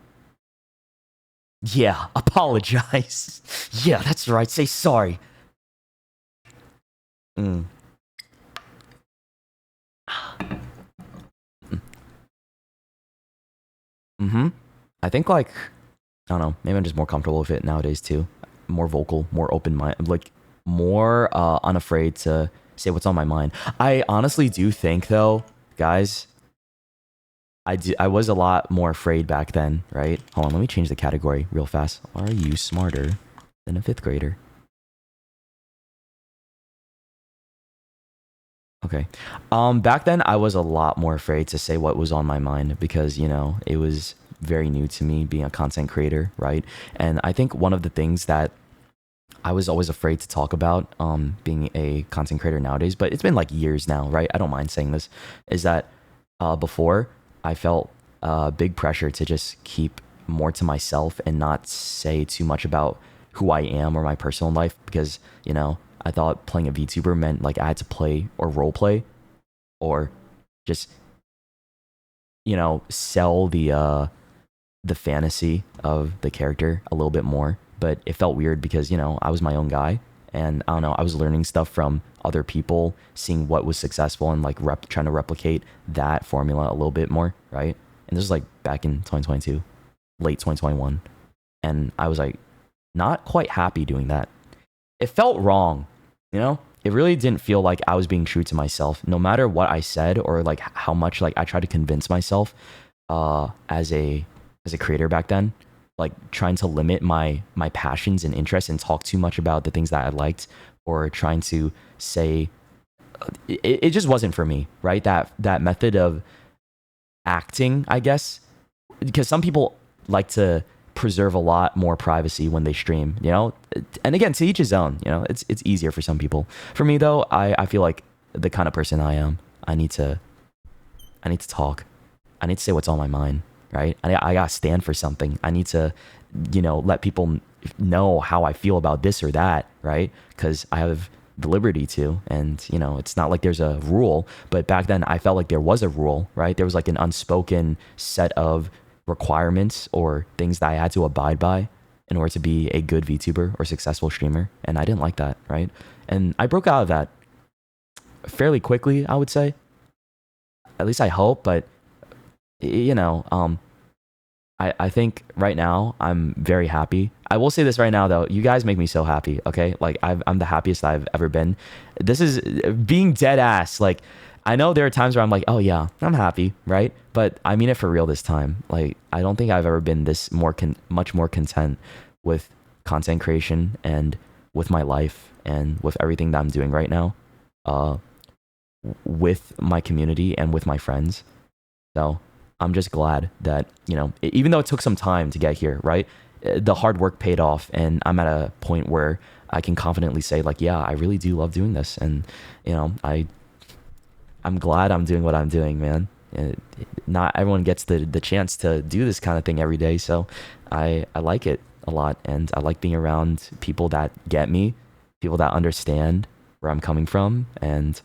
Yeah, apologize. Yeah, that's right. Say sorry. I think, like, I don't know. Maybe I'm just more comfortable with it nowadays too. More vocal, more open mind, like more unafraid to say what's on my mind. I honestly do think, though, guys, I was a lot more afraid back then, right? Hold on, let me change the category real fast. Are you smarter than a 5th grader? Okay. Back then, I was a lot more afraid to say what was on my mind because, you know, it was very new to me being a content creator, right? And I think one of the things that I was always afraid to talk about being a content creator nowadays, but it's been like years now, right? I don't mind saying this, is that before I felt big pressure to just keep more to myself and not say too much about who I am or my personal life because, you know, I thought playing a VTuber meant like I had to play or role play or just, you know, sell the fantasy of the character a little bit more. But it felt weird because, you know, I was my own guy and I don't know, I was learning stuff from other people, seeing what was successful and like trying to replicate that formula a little bit more, right? And this is like back in 2022, late 2021. And I was like not quite happy doing that. It felt wrong, you know? it really didn't feel like I was being true to myself, no matter what I said or like how much like I tried to convince myself as a creator back then, like trying to limit my passions and interests and talk too much about the things that I liked, or trying to say it just wasn't for me, right? That method of acting, I guess, because some people like to preserve a lot more privacy when they stream, you know? And again, to each his own, you know, it's easier for some people. For me though, I feel like the kind of person I am, I need to talk. I need to say what's on my mind, right? I gotta stand for something. I need to, you know, let people know how I feel about this or that, right? Because I have the liberty to, and you know, it's not like there's a rule, but back then I felt like there was a rule, right? There was like an unspoken set of requirements or things that I had to abide by in order to be a good VTuber or successful streamer, and I didn't like that, right? And I broke out of that fairly quickly, I would say. At least I hope, but you know, I think right now I'm very happy. I will say this right now though, you guys make me so happy, okay? Like I'm the happiest I've ever been. This is being dead ass. Like I know there are times where I'm like, oh yeah, I'm happy, right? But I mean it for real this time. Like I don't think I've ever been this much more content with content creation and with my life and with everything that I'm doing right now, with my community and with my friends. So I'm just glad that, you know, even though it took some time to get here, right? The hard work paid off, and I'm at a point where I can confidently say like, yeah, I really do love doing this. And, you know, I'm glad I'm doing what I'm doing, man. Not everyone gets the chance to do this kind of thing every day. So I like it a lot, and I like being around people that get me, people that understand where I'm coming from, and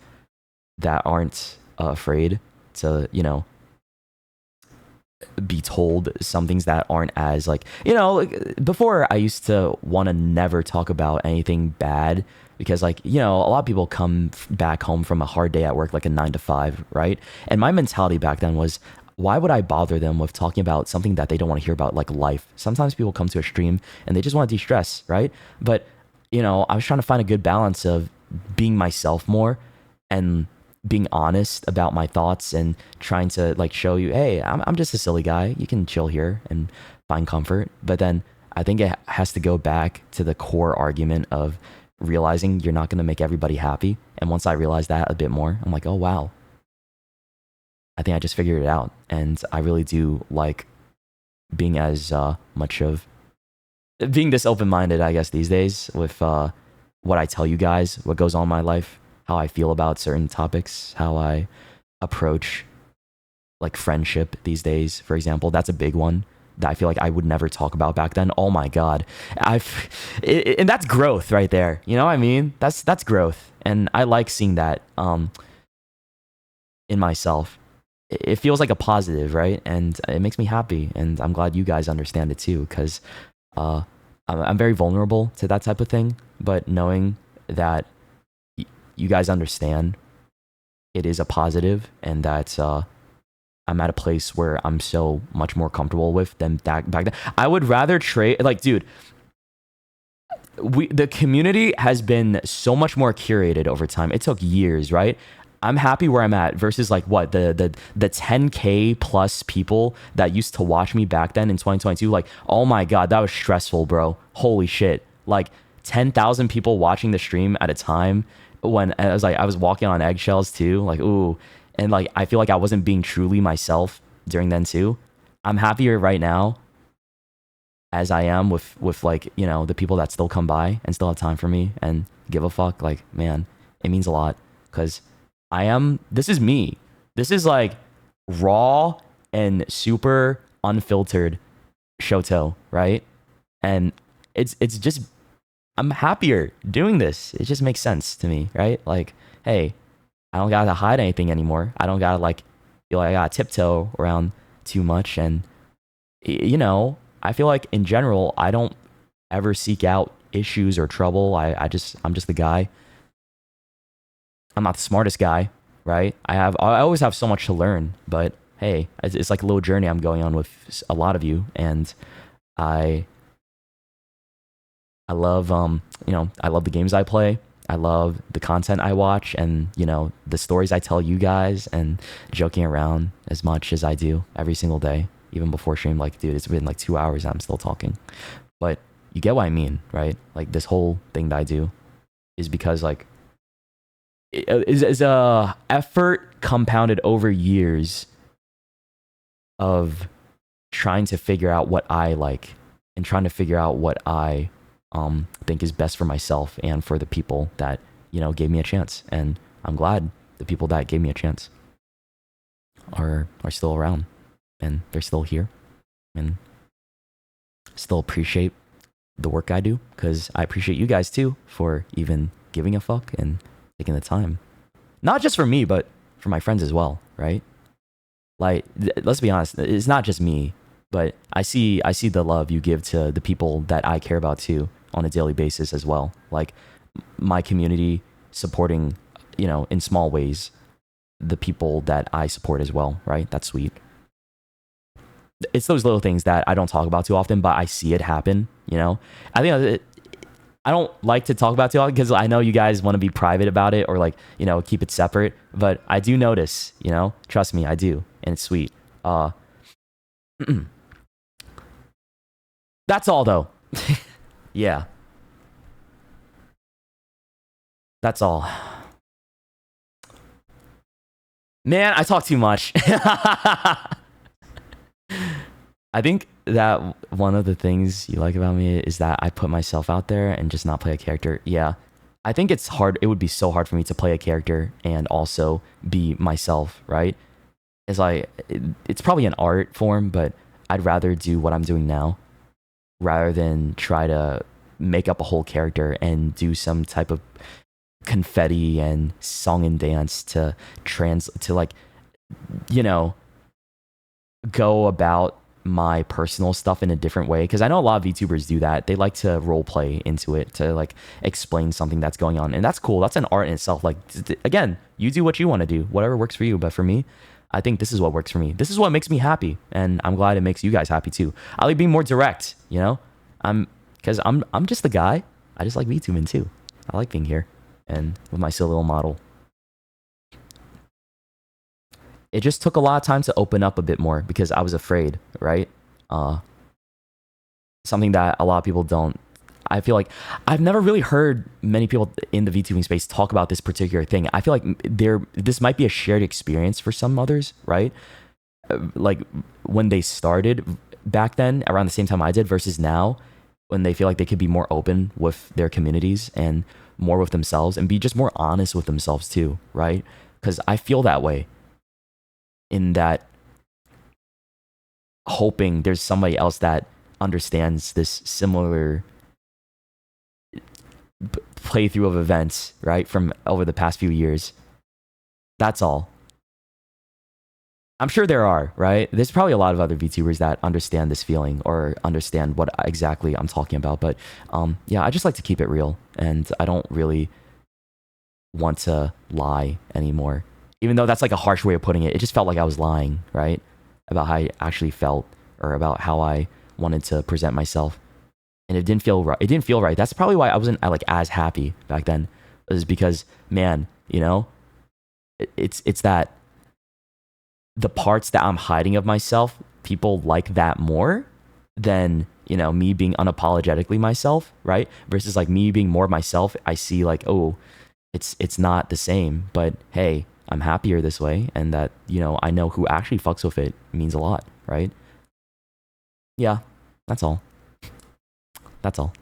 that aren't afraid to, you know, be told some things that aren't as like, you know, like before I used to want to never talk about anything bad because, like, you know, a lot of people come back home from a hard day at work, like a 9 to 5, right? And my mentality back then was, why would I bother them with talking about something that they don't want to hear about, like life? Sometimes people come to a stream and they just want to de-stress, right? But, you know, I was trying to find a good balance of being myself more and being honest about my thoughts and trying to like show you, hey, I'm just a silly guy. You can chill here and find comfort. But then I think it has to go back to the core argument of realizing you're not going to make everybody happy. And once I realized that a bit more, I'm like, oh, wow. I think I just figured it out. And I really do like being as much of being this open-minded, I guess, these days with what I tell you guys, what goes on in my life, how I feel about certain topics, how I approach like friendship these days, for example. That's a big one that I feel like I would never talk about back then. Oh my God. And that's growth right there. You know what I mean? That's growth. And I like seeing that in myself. It feels like a positive, right? And it makes me happy. And I'm glad you guys understand it too, because I'm very vulnerable to that type of thing. But knowing that you guys understand it is a positive, and that I'm at a place where I'm so much more comfortable with than back then. I would rather trade, like, dude, the community has been so much more curated over time. It took years, right? I'm happy where I'm at versus like what the 10K plus people that used to watch me back then in 2022. Like, oh my God, that was stressful, bro. Holy shit. Like 10,000 people watching the stream at a time, when I was walking on eggshells too, like, ooh. And like, I feel like I wasn't being truly myself during then too. I'm happier right now as I am with like, you know, the people that still come by and still have time for me and give a fuck. Like, man, it means a lot, because this is me. This is like raw and super unfiltered Shoto, right? And it's just, I'm happier doing this. It just makes sense to me, right? Like, hey, I don't gotta hide anything anymore. I don't gotta like feel like I gotta tiptoe around too much. And you know, I feel like in general, I don't ever seek out issues or trouble. I'm just the guy. I'm not the smartest guy, right? I always have so much to learn, but hey, it's like a little journey I'm going on with a lot of you, and I love, you know, I love the games I play. I love the content I watch and, you know, the stories I tell you guys and joking around as much as I do every single day, even before stream. Like, dude, it's been like 2 hours and I'm still talking. But you get what I mean, right? Like, this whole thing that I do is because, like, is a effort compounded over years of trying to figure out what I like and trying to figure out what I think is best for myself and for the people that, you know, gave me a chance. And I'm glad the people that gave me a chance are still around and they're still here and still appreciate the work I do, because I appreciate you guys too for even giving a fuck and taking the time. Not just for me, but for my friends as well, right? Like, let's be honest, it's not just me, but I see the love you give to the people that I care about too on a daily basis as well. Like, my community supporting, you know, in small ways, the people that I support as well, right? That's sweet. It's those little things that I don't talk about too often, but I see it happen, you know? I think I don't like to talk about it too often because I know you guys want to be private about it or, like, you know, keep it separate, but I do notice, you know? Trust me, I do, and it's sweet. That's all though. Yeah. That's all. Man, I talk too much. I think that one of the things you like about me is that I put myself out there and just not play a character. Yeah. I think it's hard. It would be so hard for me to play a character and also be myself, right? It's like, it's probably an art form, but I'd rather do what I'm doing now rather than try to make up a whole character and do some type of confetti and song and dance to like, you know, go about my personal stuff in a different way, because I know a lot of VTubers do that. They like to role play into it to, like, explain something that's going on, and that's cool. That's an art in itself. Like, again, you do what you want to do, whatever works for you. But for me, I think this is what works for me. This is what makes me happy, and I'm glad it makes you guys happy too. I like being more direct, you know. Because I'm just the guy. I just like VTubing too. I like being here and with my silly little model. It just took a lot of time to open up a bit more because I was afraid, right? Something that a lot of people don't. I feel like I've never really heard many people in the VTubing space talk about this particular thing. I feel like this might be a shared experience for some others, right? Like, when they started back then, around the same time I did, versus now, when they feel like they could be more open with their communities and more with themselves and be just more honest with themselves too, right? Because I feel that way. In that, hoping there's somebody else that understands this similar playthrough of events, right, from over the past few years. That's all. I'm sure there are, right? There's probably a lot of other VTubers that understand this feeling or understand what exactly I'm talking about. But yeah, I just like to keep it real, and I don't really want to lie anymore. Even though that's like a harsh way of putting it, it just felt like I was lying, right? About how I actually felt or about how I wanted to present myself. And it didn't feel right. It didn't feel right. That's probably why I wasn't like as happy back then. It was because, man, you know, it's that the parts that I'm hiding of myself, people like that more than, you know, me being unapologetically myself, right? Versus like me being more myself, I see like, oh, it's not the same, but hey, I'm happier this way, and that, you know, I know who actually fucks with it means a lot, right? Yeah, that's all. That's all.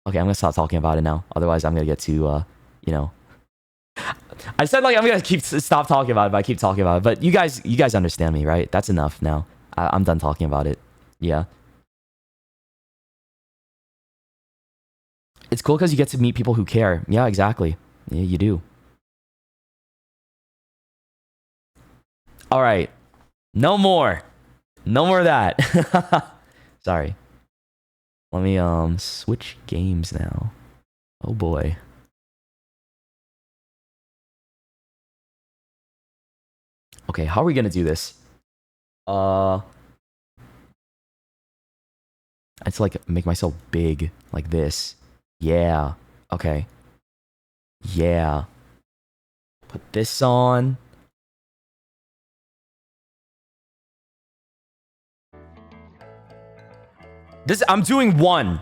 Okay, I'm gonna stop talking about it now. Otherwise, I'm gonna get to, you know. I said like I'm gonna stop talking about it, but I keep talking about it. But you guys understand me, right? That's enough now. I'm done talking about it. Yeah. It's cool because you get to meet people who care. Yeah, exactly. Yeah, you do. All right. No more. No more of that. Sorry. Let me switch games now. Oh boy. Okay, how are we gonna do this? I have to like make myself big like this. Yeah. Okay. Yeah. Put this on. I'm doing one.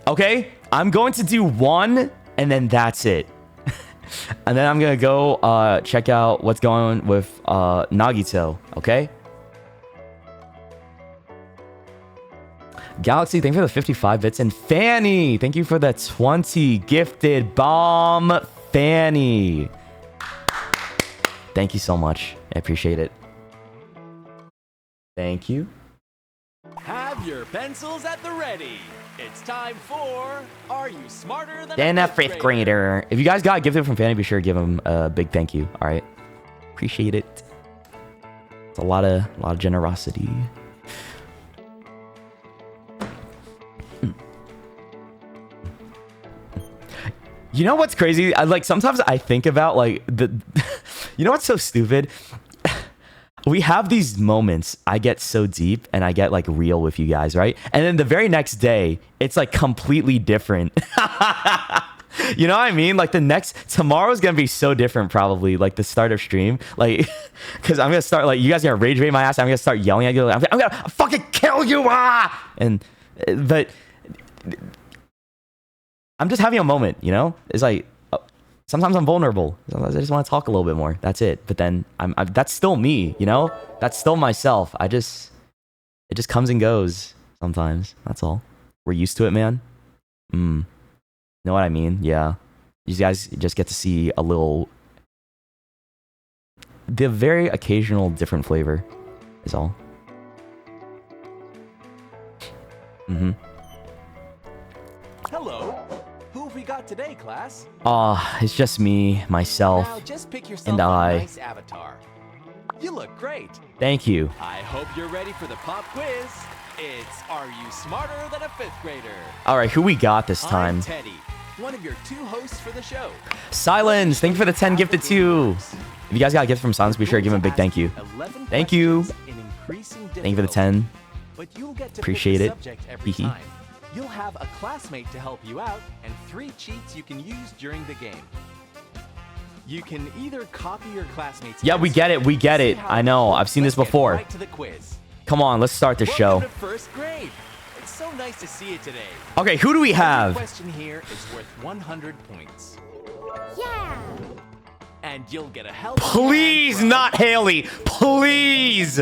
Okay? I'm going to do one, and then that's it. And then I'm gonna go check out what's going on with Nagito, okay? Galaxy, thank you for the 55 bits. And Fanny, thank you for the 20 gifted. Bomb Fanny. Thank you so much. I appreciate it. Thank you. Have your pencils at the ready. It's time for Are You Smarter Than a Fifth Grader? If you guys got gifted from Fanny, be sure to give him a big thank you. All right, appreciate it. It's a lot of generosity. You know what's crazy? Sometimes I think about you know what's so stupid? We have these moments. I get so deep and I get like real with you guys, right? And then the very next day, it's like completely different. You know what I mean? Like tomorrow's gonna be so different, probably. Like the start of stream, like, because I'm gonna start you guys are gonna rage bait my ass. I'm gonna start yelling at you. I'm gonna fucking kill you, but I'm just having a moment, you know? It's like sometimes I'm vulnerable. Sometimes I just want to talk a little bit more. That's it. But then that's still me, you know? That's still myself. It just comes and goes sometimes. That's all. We're used to it, man. Know what I mean? Yeah. You guys just get to see the very occasional different flavor is all. Hello. Who have we got today, class? It's just me, myself, Now just pick yourself and a I. nice avatar. You look great. Thank you. I hope you're ready for the pop quiz. It's Are You Smarter Than a Fifth Grader? All right, who we got this time? I'm Teddy, one of your two hosts for the show. Silence, thank you for the 10 gifted too. If you guys got a gift from Silence, be sure to give him a big thank you. Thank you. Thank you for the 10. But you'll get to Appreciate pick it. the subject every time. You'll have a classmate to help you out and 3 cheats you can use during the game. You can either copy your classmates. Yeah, we get it. We get it. I know. I've seen this before. Right to the quiz. Come on, let's start the show. Welcome to first grade. It's so nice to see you today. Okay, who do we Every have? question here is worth 100 points. Yeah. And you'll get a help. Please, not Haley. Please.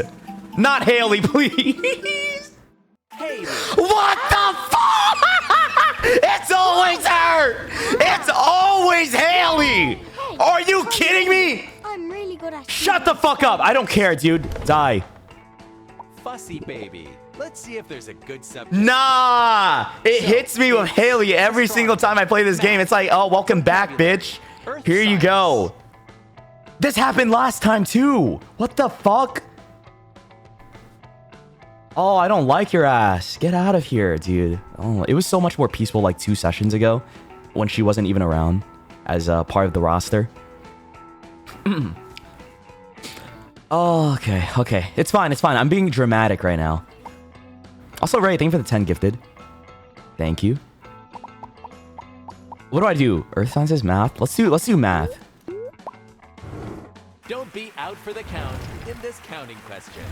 Not Haley, please. Haley. What the fuck? It's always her. It's always Haley. Are you kidding me? I'm really good at Shut the fuck up. I don't care, dude. Die. Fussy baby. Let's see if there's a good subject. Nah. It hits me with Haley every single time I play this game. It's like, oh, welcome back, bitch. Here you go. This happened last time, too. What the fuck? Oh, I don't like your ass. Get out of here, dude. Oh, it was so much more peaceful like 2 sessions ago when she wasn't even around as part of the roster. Oh, okay. It's fine. I'm being dramatic right now. Also, Ray, thank you for the 10 gifted. Thank you. What do I do? Earth sciences, math? Let's do math. Don't be out for the count in this counting question.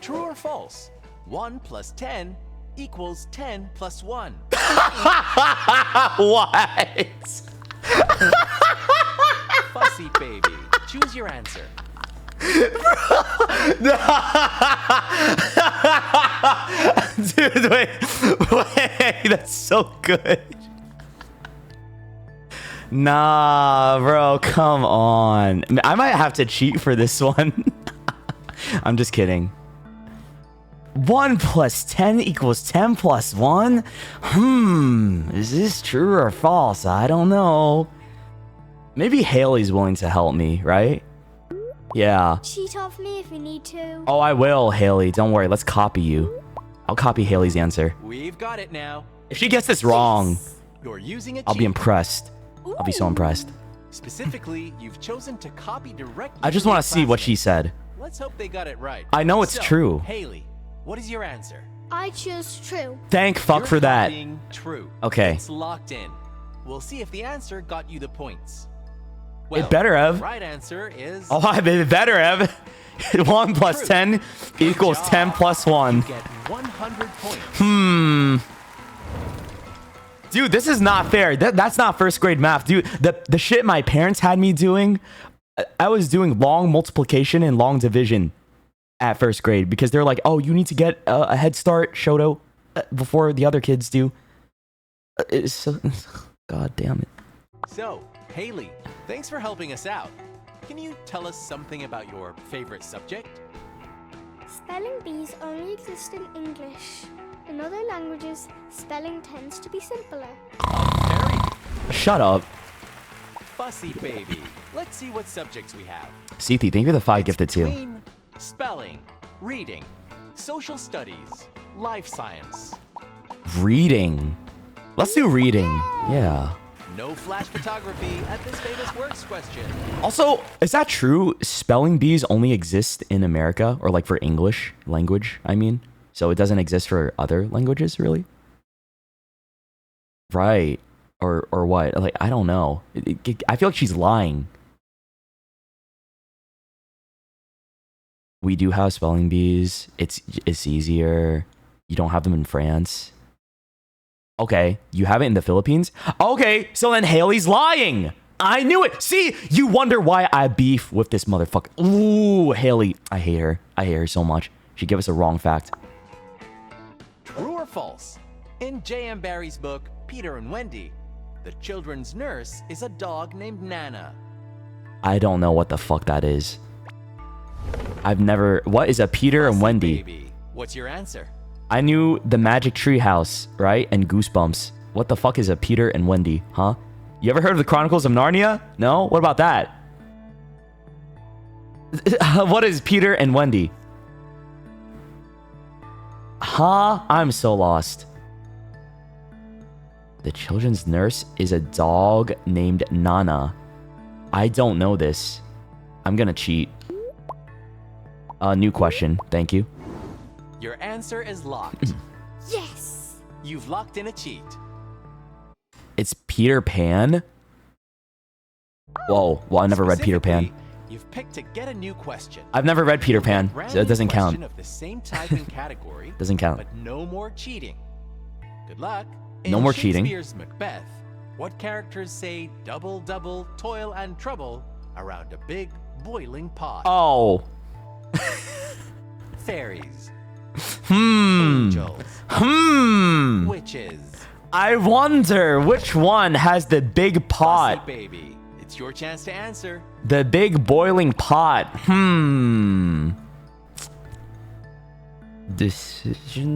True or false? 1 plus 10 equals 10 plus 1. What? Fussy baby. Choose your answer. Dude, wait, that's so good. Nah, bro, come on. I might have to cheat for this one. I'm just kidding. 1 plus 10 equals 10 plus 1? Is this true or false? I don't know. Maybe Haley's willing to help me, right? Yeah. Cheat off me if you need to. Oh, I will, Haley. Don't worry. Let's copy you. I'll copy Haley's answer. We've got it now. If she gets this wrong, You're using a I'll be cheat. impressed. I'll be so impressed. Specifically, you've chosen to copy directly. I just from want your to see what she classmate. said. Let's hope they got it right. I know it's So, true. Haley, what is your answer? I choose true. Thank fuck You're for that. copying true. Okay. It's locked in. We'll see if the answer got you the points. It better have. The right answer is... Oh, it better have. 1 plus True. 10 equals job. 10 plus 1. You get 100 points. Dude, this is not fair. That's not first grade math. Dude, the shit my parents had me doing, I was doing long multiplication and long division at first grade because they're like, oh, you need to get a head start, Shoto, before the other kids do. It's so, God damn it. So, Haley, thanks for helping us out. Can you tell us something about your favorite subject? Spelling bees only exist in English. In other languages, spelling tends to be simpler. Very Shut up. fussy, baby. Let's see what subjects we have. Sethi, thank you for the 5 It's gifted too. between spelling, reading, social studies, life science. Reading. Let's do reading. Yeah. No flash photography at this famous works question. Also, is that true? Spelling bees only exist in America, or like for English language, I mean? So it doesn't exist for other languages, really? Right. Or what? Like, I don't know. I feel like she's lying. We do have spelling bees. It's easier. You don't have them in France. Okay, you have it in the Philippines? Okay, so then Haley's lying. I knew it. See, you wonder why I beef with this motherfucker. Ooh, Haley. I hate her. I hate her so much. She gave us a wrong fact. True or false? In J.M. Barrie's book, Peter and Wendy, the children's nurse is a dog named Nana. I don't know what the fuck that is. I've never... What is a Peter and Fussy Wendy? baby. What's your answer? I knew the Magic Tree House, right? And Goosebumps. What the fuck is a Peter and Wendy, huh? You ever heard of the Chronicles of Narnia? No? What about that? What is Peter and Wendy? Huh? I'm so lost. The children's nurse is a dog named Nana. I don't know this. I'm gonna cheat. New question. Thank you. Your answer is locked. Yes! You've locked in a cheat. It's Peter Pan? Whoa. Well, I never read Peter Pan. Specifically, you've picked to get a new question. I've never read Peter Pan, Brand so it new doesn't question count. Of the same type and category, Doesn't count. but no more cheating. Good luck. No more cheating. In Shakespeare's Macbeth, what characters say double, double, toil and trouble around a big boiling pot? Oh. Fairies, Hmm. angels, witches. I wonder which one has the big Fussy pot. baby. It's your chance to answer. The big boiling pot.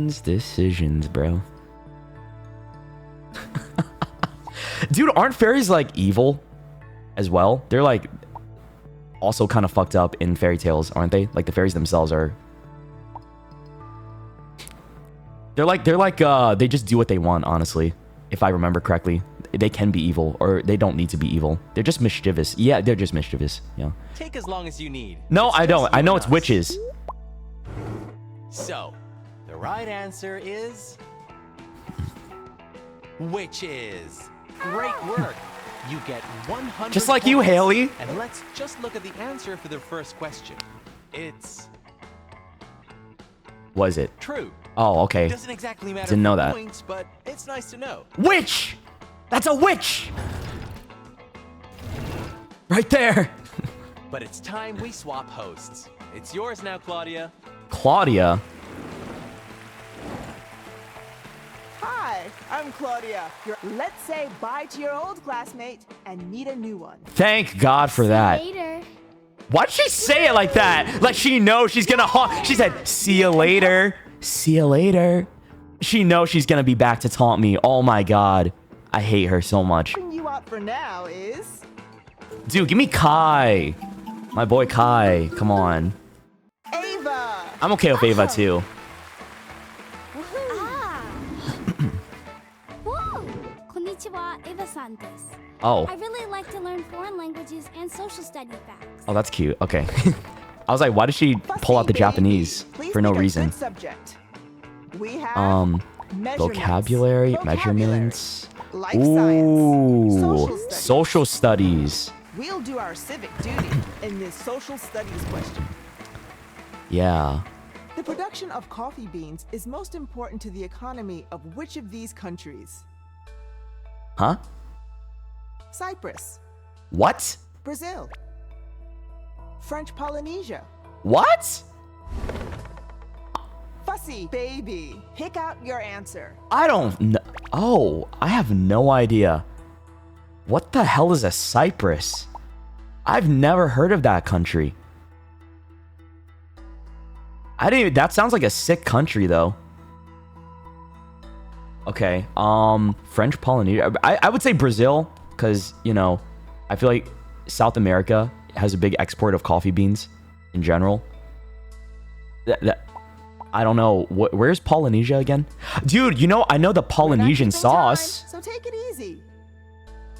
Decisions, bro. Dude, aren't fairies like evil as well? They're like also kind of fucked up in fairy tales, aren't they? Like the fairies themselves are. They're like they just do what they want, honestly. If I remember correctly, they can be evil, or they don't need to be evil. They're just mischievous. Yeah, they're just mischievous. Yeah. Take as long as you need. No, It's I just don't. I you know and it's us. witches. So, the right answer is witches. Great work. You get 100 Just like you, points. Haley. And let's just look at the answer for the first question. It's Was it? true. Oh, okay. It doesn't exactly matter Didn't know for that. points, but it's nice to know. Witch! That's a witch! Right there. But it's time we swap hosts. It's yours now, Claudia. Claudia. Hi, I'm Claudia. Let's say bye to your old classmate and meet a new one. Thank God for that. Later. Why'd she say it like that? Like she knows she's gonna She said, see you later. See you later. She knows she's gonna be back to taunt me. Oh my God. I hate her so much. Bring you out for now is Dude, give me Kai. My boy Kai. Come on. Ava. I'm okay with Ava too. Ah. Whoa! Konnichiwa, Eva-san desu. Oh. I really like to learn foreign languages and social study facts. Oh, that's cute. Okay. I was like, why did she pull out the Fussy baby. Japanese Please for no pick a reason? good subject. We have vocabulary, measurements. life science, Ooh, social studies. We'll do our civic duty in this social studies question. Yeah. The production of coffee beans is most important to the economy of which of these countries? Huh? Cyprus, What? Brazil, French Polynesia. What? Fussy baby, pick out your answer. I don't know. Oh, I have no idea. What the hell is a Cyprus? I've never heard of that country. I didn't even, that sounds like a sick country though. Okay, French Polynesia. I would say Brazil, because, you know, I feel like South America has a big export of coffee beans in general. I don't know. Where's Polynesia again? Dude, you know, I know the Polynesian sauce. So take it easy.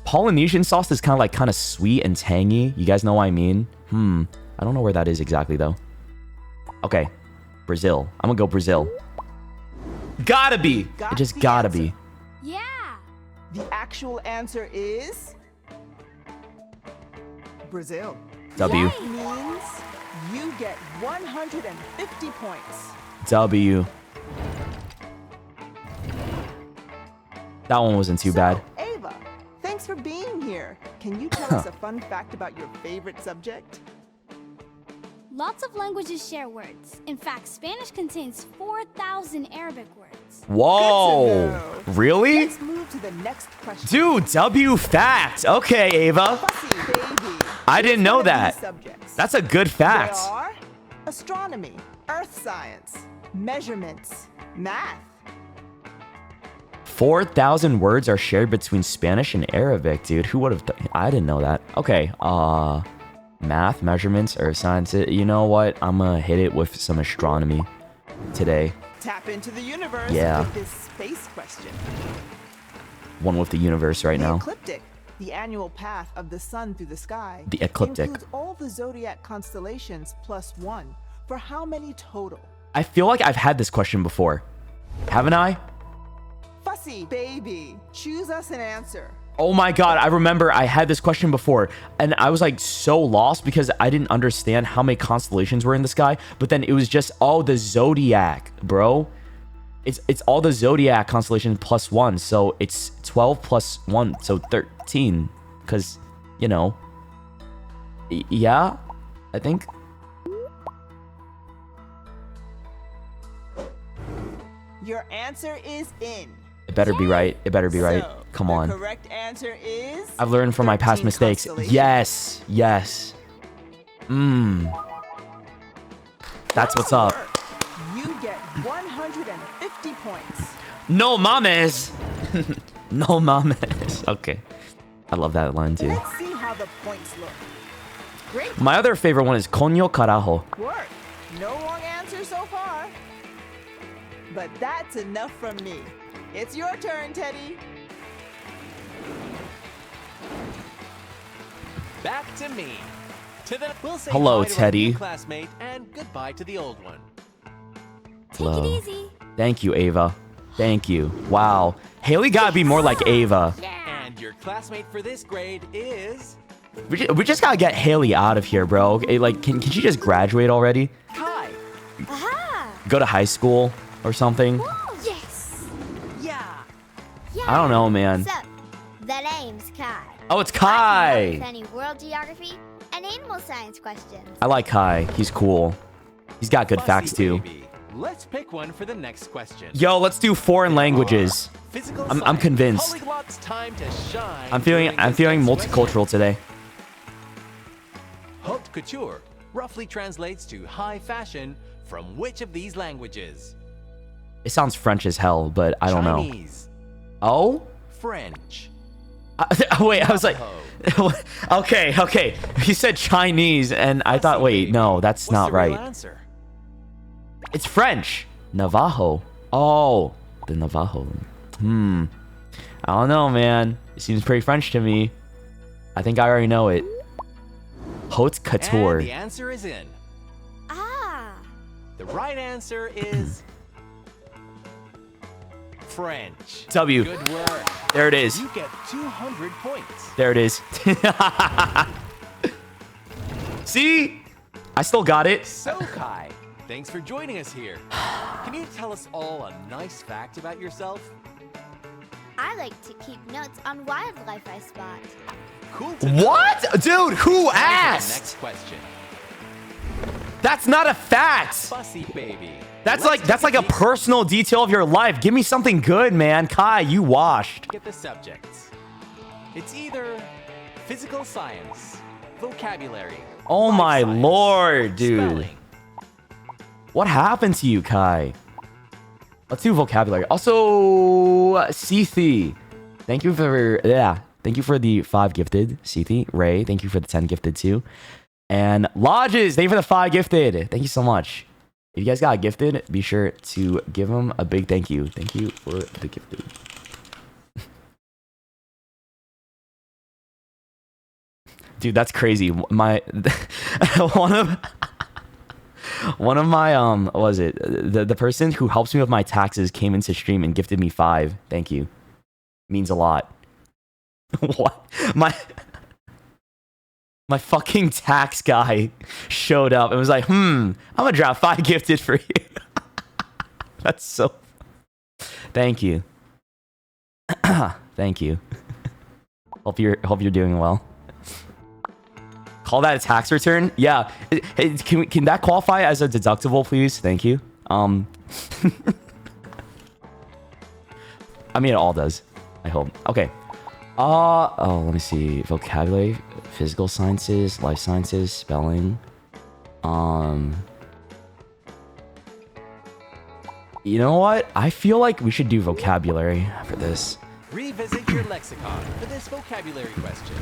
Polynesian sauce is kind of sweet and tangy. You guys know what I mean? I don't know where that is exactly though. Okay, Brazil. I'm gonna go Brazil. Gotta be. It just gotta be. Yeah. The actual answer is Brazil. W. That means you get 150 points. W. That one wasn't too bad. Ava, thanks for being here. Can you tell us a fun fact about your favorite subject? Lots of languages share words. In fact, Spanish contains 4,000 Arabic words. Whoa. Good to know. Really? Let's move to the next question. Dude, W fact. Okay, Ava. Fussy baby. I didn't Choose know one of that. these subjects. That's a good They fact. are astronomy, earth science, measurements, math. 4,000 words are shared between Spanish and Arabic, dude. Who would have I didn't know that. Okay, math, measurements, earth science. You know what? I'm gonna hit it with some astronomy today. Tap into the universe Yeah. with this space question. One with the universe right The now. ecliptic, the annual path of the sun through the sky, The ecliptic. includes all the zodiac constellations plus one. For how many total? I feel like I've had this question before. Haven't I? Fussy baby, choose us an answer. Oh my god, I remember I had this question before and I was like so lost because I didn't understand how many constellations were in the sky, but then it was just all the zodiac, bro. It's all the zodiac constellations plus one, so it's 12 plus 1, so 13 cuz, you know. Yeah, I think. Your answer is in. It better be right. It better be right. So, Come the on. correct answer is I've learned from my past 13 mistakes. constellations. Yes. Yes. That's what's up. You get 150 points. No mames. No mames. Okay. I love that line too. Let's see how the points look. Great My other favorite one is coño carajo. work. No wrong answer so far. But that's enough from me. It's your turn, Teddy. Back to me. We'll say Hello, hi to our Teddy. new classmate and goodbye to the old one. Take Hello. it easy. Thank you, Ava. Thank you. Wow. Haley gotta be more like Ava. Yeah. And your classmate for this grade is We just gotta get Haley out of here, bro. Okay, like, can she just graduate already? Kai. Aha. Go to high school or something? Yes. Yeah. Yeah. I don't know, man. So, the name's Kai. Oh, it's I can help with Kai. any world geography and animal science questions. I like Kai. He's cool. He's got good Fussy facts too. baby. Let's pick one for the next question. Yo, let's do foreign languages. Physical I'm science, convinced. Polyglot's time to shine. I'm feeling during this next multicultural today. question. Haute couture roughly translates to high fashion from which of these languages? It sounds French as hell, but I don't know. Chinese, Oh? French. Wait, I was like, okay. He said Chinese, and I thought, wait, no, that's What's not the real right. answer? It's French. Navajo. Oh, the Navajo. I don't know, man. It seems pretty French to me. I think I already know it. Haute couture. And the answer is in. Ah. The right answer is French. W. Good work. There it is. You get 200 points. There it is. See? I still got it. So, Kai, thanks for joining us here. Can you tell us all a nice fact about yourself? I like to keep notes on wildlife I spot. Cool to know. What? Dude, who Next asked? question. That's not a fact. Fussy baby. That's Let's like a personal detail of your life. Give me something good, man. Kai, you washed. Get the subjects. It's either physical science, vocabulary. Oh life my science, lord, dude. spelling. What happened to you, Kai? Let's do vocabulary. Also, Sethi. Thank you for the 5 gifted. Sethi, Ray, thank you for the 10 gifted too. And Lodges, thank you for the 5 gifted. Thank you so much. If you guys got gifted, be sure to give them a big thank you. Thank you for the gifted. Dude, that's crazy. My one of my what was it? The person who helps me with my taxes came into stream and gifted me 5. Thank you. Means a lot. What? My fucking tax guy showed up and was like, I'm gonna drop 5 gifted for you. That's so. Thank you. Thank you. Hope you're doing well. Call that a tax return? Yeah. Hey, can that qualify as a deductible, please? Thank you. I mean, it all does. I hope. Okay. Oh, let me see. Vocabulary, physical sciences, life sciences, spelling. You know what? I feel like we should do vocabulary for this. Revisit your lexicon for this vocabulary question.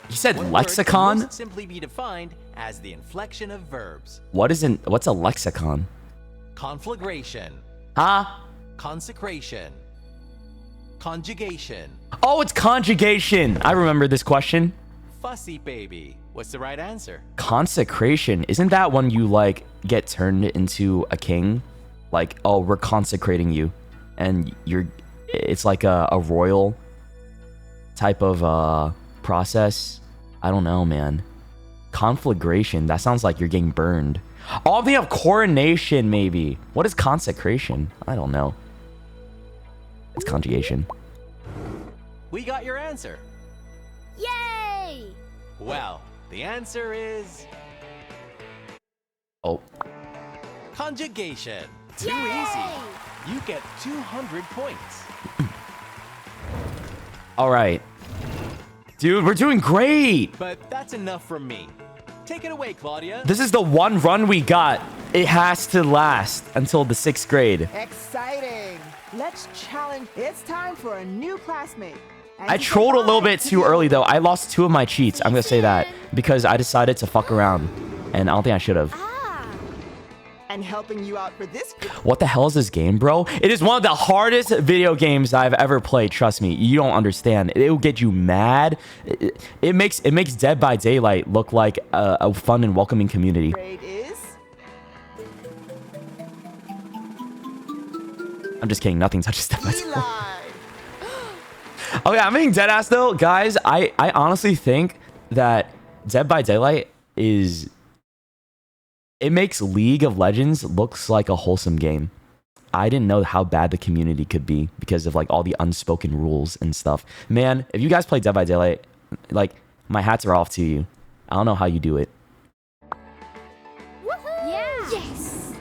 You said What word lexicon? can most simply be defined as the inflection of verbs. What's a lexicon? Conflagration, Huh? consecration, conjugation. Oh, it's conjugation. I remember this question. Fussy baby. What's the right answer? Consecration. Isn't that when you like get turned into a king? Like, oh, we're consecrating you. And it's like a royal type of process. I don't know, man. Conflagration. That sounds like you're getting burned. Oh, they have coronation, maybe. What is consecration? I don't know. It's conjugation. We got your answer. Yay! Well, the answer is Oh. conjugation. Too Yay! easy. You get 200 points. All right. Dude, we're doing great. But that's enough from me. Take it away, Claudia. This is the one run we got. It has to last until the 6th grade. Exciting. Let's challenge. It's time for a new classmate. And I to trolled a little provide bit too early, though. I lost 2 of my cheats. I'm going to say that. Because I decided to fuck around. And I don't think I should have. Ah, And helping you out for this. What the hell is this game, bro? It is one of the hardest video games I've ever played. Trust me. You don't understand. It will get you mad. It makes Dead by Daylight look like a fun and welcoming community. Grade is I'm just kidding. Nothing touches Dead by Daylight. Eli. Okay, I'm being dead ass though, guys. I honestly think that Dead by Daylight is. It makes League of Legends looks like a wholesome game. I didn't know how bad the community could be because of like all the unspoken rules and stuff. Man, if you guys play Dead by Daylight, like my hats are off to you. I don't know how you do it. woohoo! Yeah. Yes!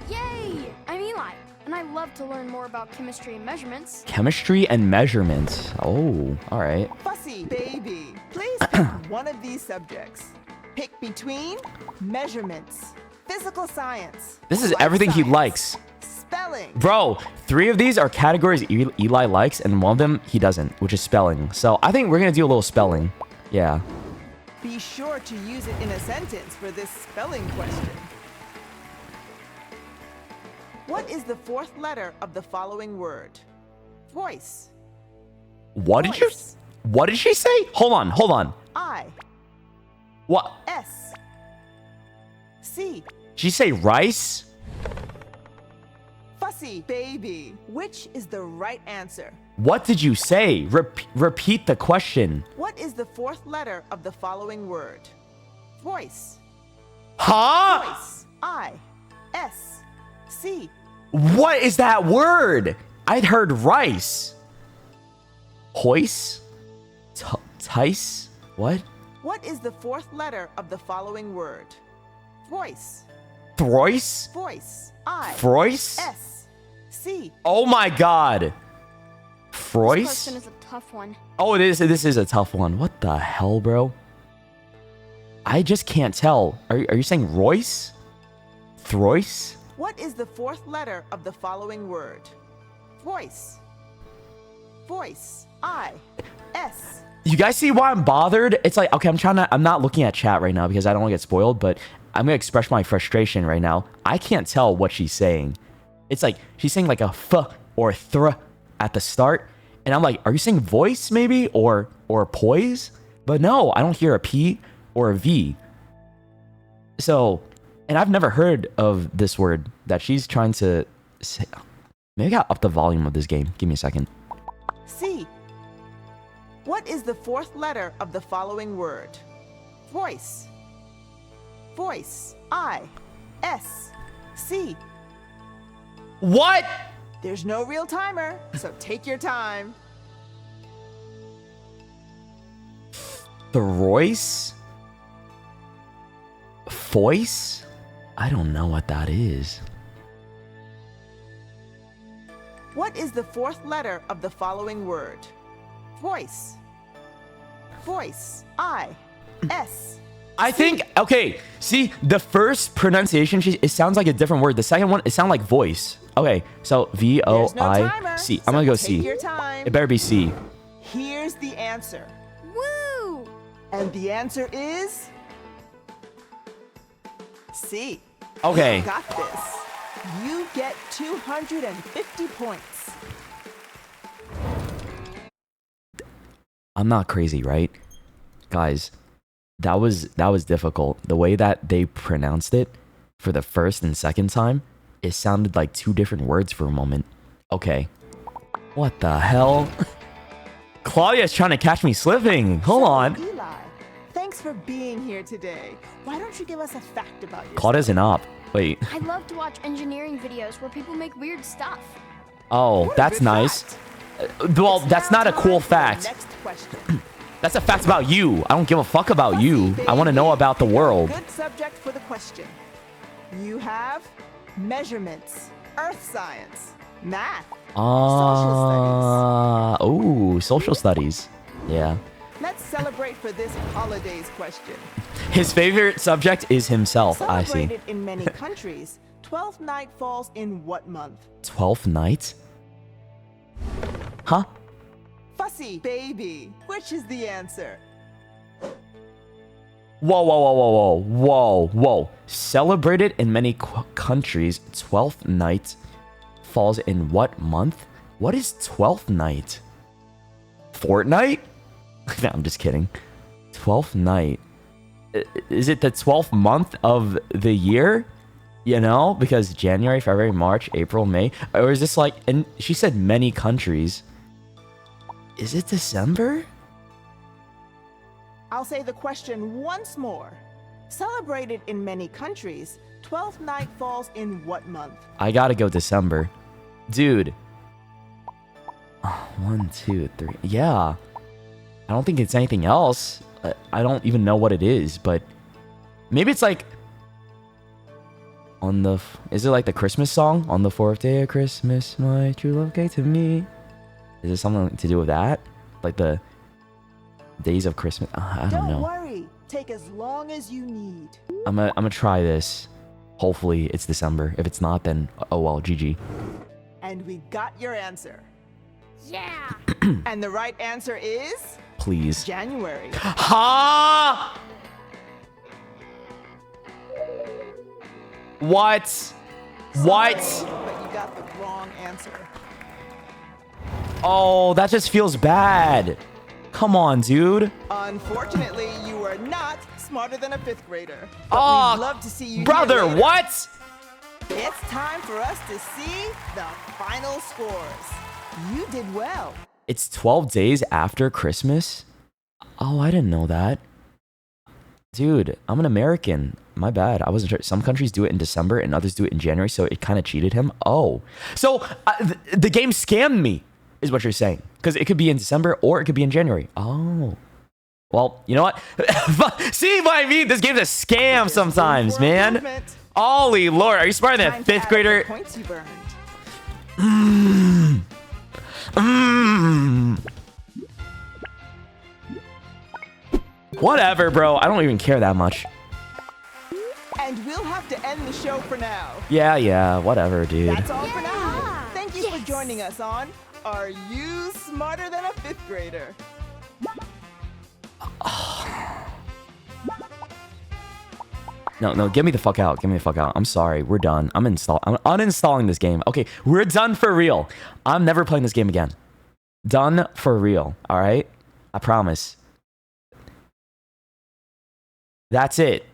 Yay! I'm Eli, and I love to learn more about chemistry and measurements. Chemistry and measurement. Oh, all right. Fussy baby. Please pick one of these subjects. Pick between measurements, physical science. This is life everything he science, likes. Spelling. Bro, 3 of these are categories Eli likes, and one of them he doesn't, which is spelling. So I think we're going to do a little spelling. Yeah. Be sure to use it in a sentence for this spelling question. What is the 4th letter of the following word? Voice. What did she say? Hold on. I. What? S. C. Did she say rice? Fussy Fussy baby. Which is the right answer? What did you say? Repeat the question. What is the fourth letter of the following word? Voice. Huh? Voice. I-S-C. What is that word? I'd heard rice. Hoist? Tice? What? What is the fourth letter of the following word? Voice. Throice? Voice. Froice? I-S-C. Oh my god. This Froice? question is a tough one. Oh, it is. This is a tough one. What the hell, bro? I just can't tell. Are you saying Royce? Throice? What is the fourth letter of the following word? Voice. Voice. I-S. You guys see why I'm bothered? It's like, okay, I'm not looking at chat right now because I don't want to get spoiled, but I'm going to express my frustration right now. I can't tell what she's saying. It's like, she's saying like a f or thr at the start. And I'm like, are you saying voice maybe? Or poise? But no, I don't hear a P or a V. So, and I've never heard of this word that she's trying to say. Maybe I got up the volume of this game. Give me a second. C. What is the fourth letter of the following word? Voice. Voice. I-S-C. What? There's no real timer, so take your time. Throice? Voice? I don't know what that is. What is the fourth letter of the following word? Voice. Voice. I-S. I think, okay, see, the first pronunciation, it sounds like a different word. The second one, it sounds like voice. Okay, so There's no timer, V-O-I-C. so I'm gonna go take C. your time. It better be C. Here's the answer. Woo! And the answer is C. Okay. You got this. You get 250 points. I'm not crazy, right? Guys, that was difficult. The way that they pronounced it for the first and second time, it sounded like two different words for a moment. Okay. What the hell? Claudia's trying to catch me slipping. Hold on. Eli, thanks for being here today. Why don't you give us a fact about yourself? Claudia's an op. Wait. I love to watch engineering videos where people make weird stuff. Oh, What a that's good nice. fact. Well, It's that's now not a cool time for the fact. Next question. That's a fact about you. I don't give a fuck about you. I want to know about the world. Good subject for the question. You have measurements, earth science, math, Social studies. Yeah. Let's celebrate for this holidays question. His favorite subject is himself. I see. Celebrated in many countries, 12th night falls in what month? 12th night? Huh? Fussy baby. Which is the answer? Whoa. Celebrated in many countries, 12th night falls in what month? What is 12th night? Fortnite? No, I'm just kidding. 12th night. Is it the 12th month of the year? You know, because January, February, March, April, May. Or is this like, and she said many countries. Is it December? I'll say the question once more. Celebrated in many countries, 12th night falls in what month? I gotta go December. Dude. 1, 2, 3. Yeah. I don't think it's anything else. I don't even know what it is, but maybe it's like on the... Is it like the Christmas song? On the 4th day of Christmas, my true love gave to me. Is it something to do with that? Like the days of Christmas? I don't know. Don't worry. Take as long as you need. I'm gonna try this. Hopefully it's December. If it's not, then oh well, GG. And we got your answer. Yeah! And the right answer is Please. January. Ha! What? What? But you got the wrong answer. Oh, that just feels bad. Come on, dude. Unfortunately, you were not smarter than a 5th grader. But Oh, we'd love to see you here brother, later. what? It's time for us to see the final scores. You did well. It's 12 days after Christmas? Oh, I didn't know that. Dude, I'm an American. My bad. I wasn't sure. Some countries do it in December and others do it in January, so it kind of cheated him. Oh. So the game scammed me, is what you're saying. Because it could be in December or it could be in January. Oh. Well, you know what? See what I mean? This game's a scam sometimes, man. Holy Lord. Are you smarter than a fifth grader? Points you burned. Whatever, bro. I don't even care that much. And we'll have to end the show for now. Yeah, whatever, dude. That's all for now. Thank you for joining us on Are You Smarter Than a Fifth Grader? No, get me the fuck out. Get me the fuck out. I'm sorry. We're done. I'm uninstalling this game. Okay, we're done for real. I'm never playing this game again. Done for real. All right? I promise. That's it.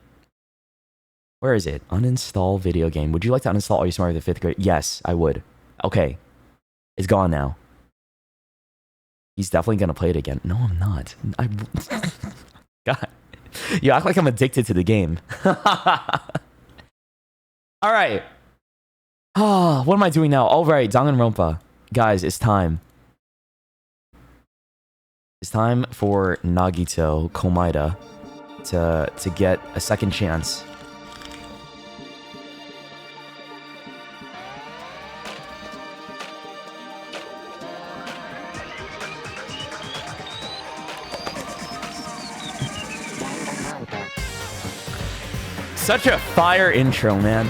Where is it? Uninstall video game. Would you like to uninstall Are You Smarter Than Fifth Grade? Yes, I would. Okay. It's gone now. He's definitely going to play it again. No, I'm not. God. You act like I'm addicted to the game. All right. Oh, what am I doing now? All right, Danganronpa. Guys, it's time. It's time for Nagito Komaeda to get a second chance. Such a fire intro, man.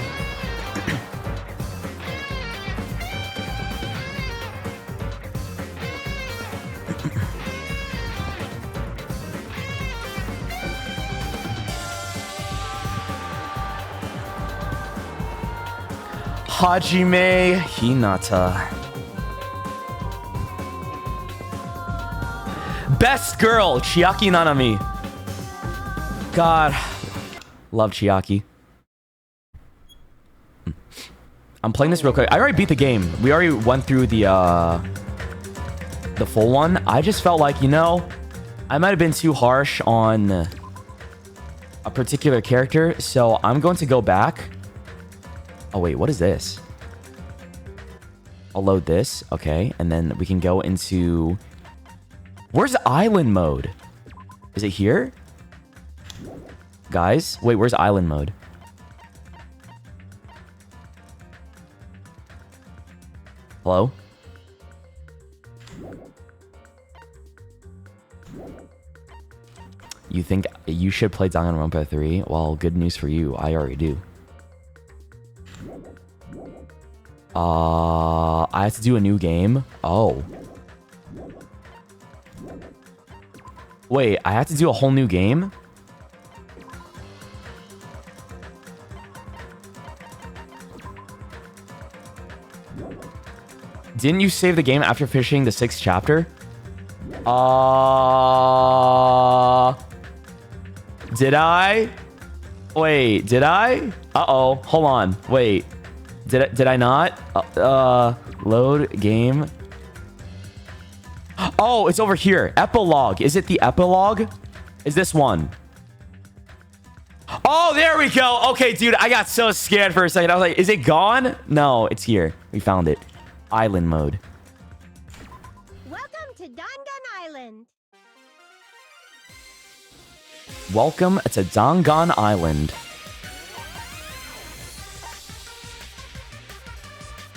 Hajime Hinata. Best girl, Chiaki Nanami. God. Love Chiaki. I'm playing this real quick. I already beat the game. We already went through the full one. I just felt like, you know, I might have been too harsh on a particular character. So I'm going to go back. Oh, wait. What is this? I'll load this. Okay. And then we can go into... Where's the island mode? Is it here? Guys, wait, where's island mode? Hello? You think you should play Danganronpa 3? Well, good news for you. I already do. I have to do a new game? Oh. Wait, I have to do a whole new game? Didn't you save the game after finishing the 6th chapter? Did I? Wait, did I? Uh-oh, hold on. Wait. Did I not? Load game. Oh, it's over here. Epilogue. Is it the epilogue? Is this one? Oh, there we go. Okay, dude, I got so scared for a second. I was like, is it gone? No, it's here. We found it. Island mode. Welcome to Dangan Island. Welcome to Dangan Island.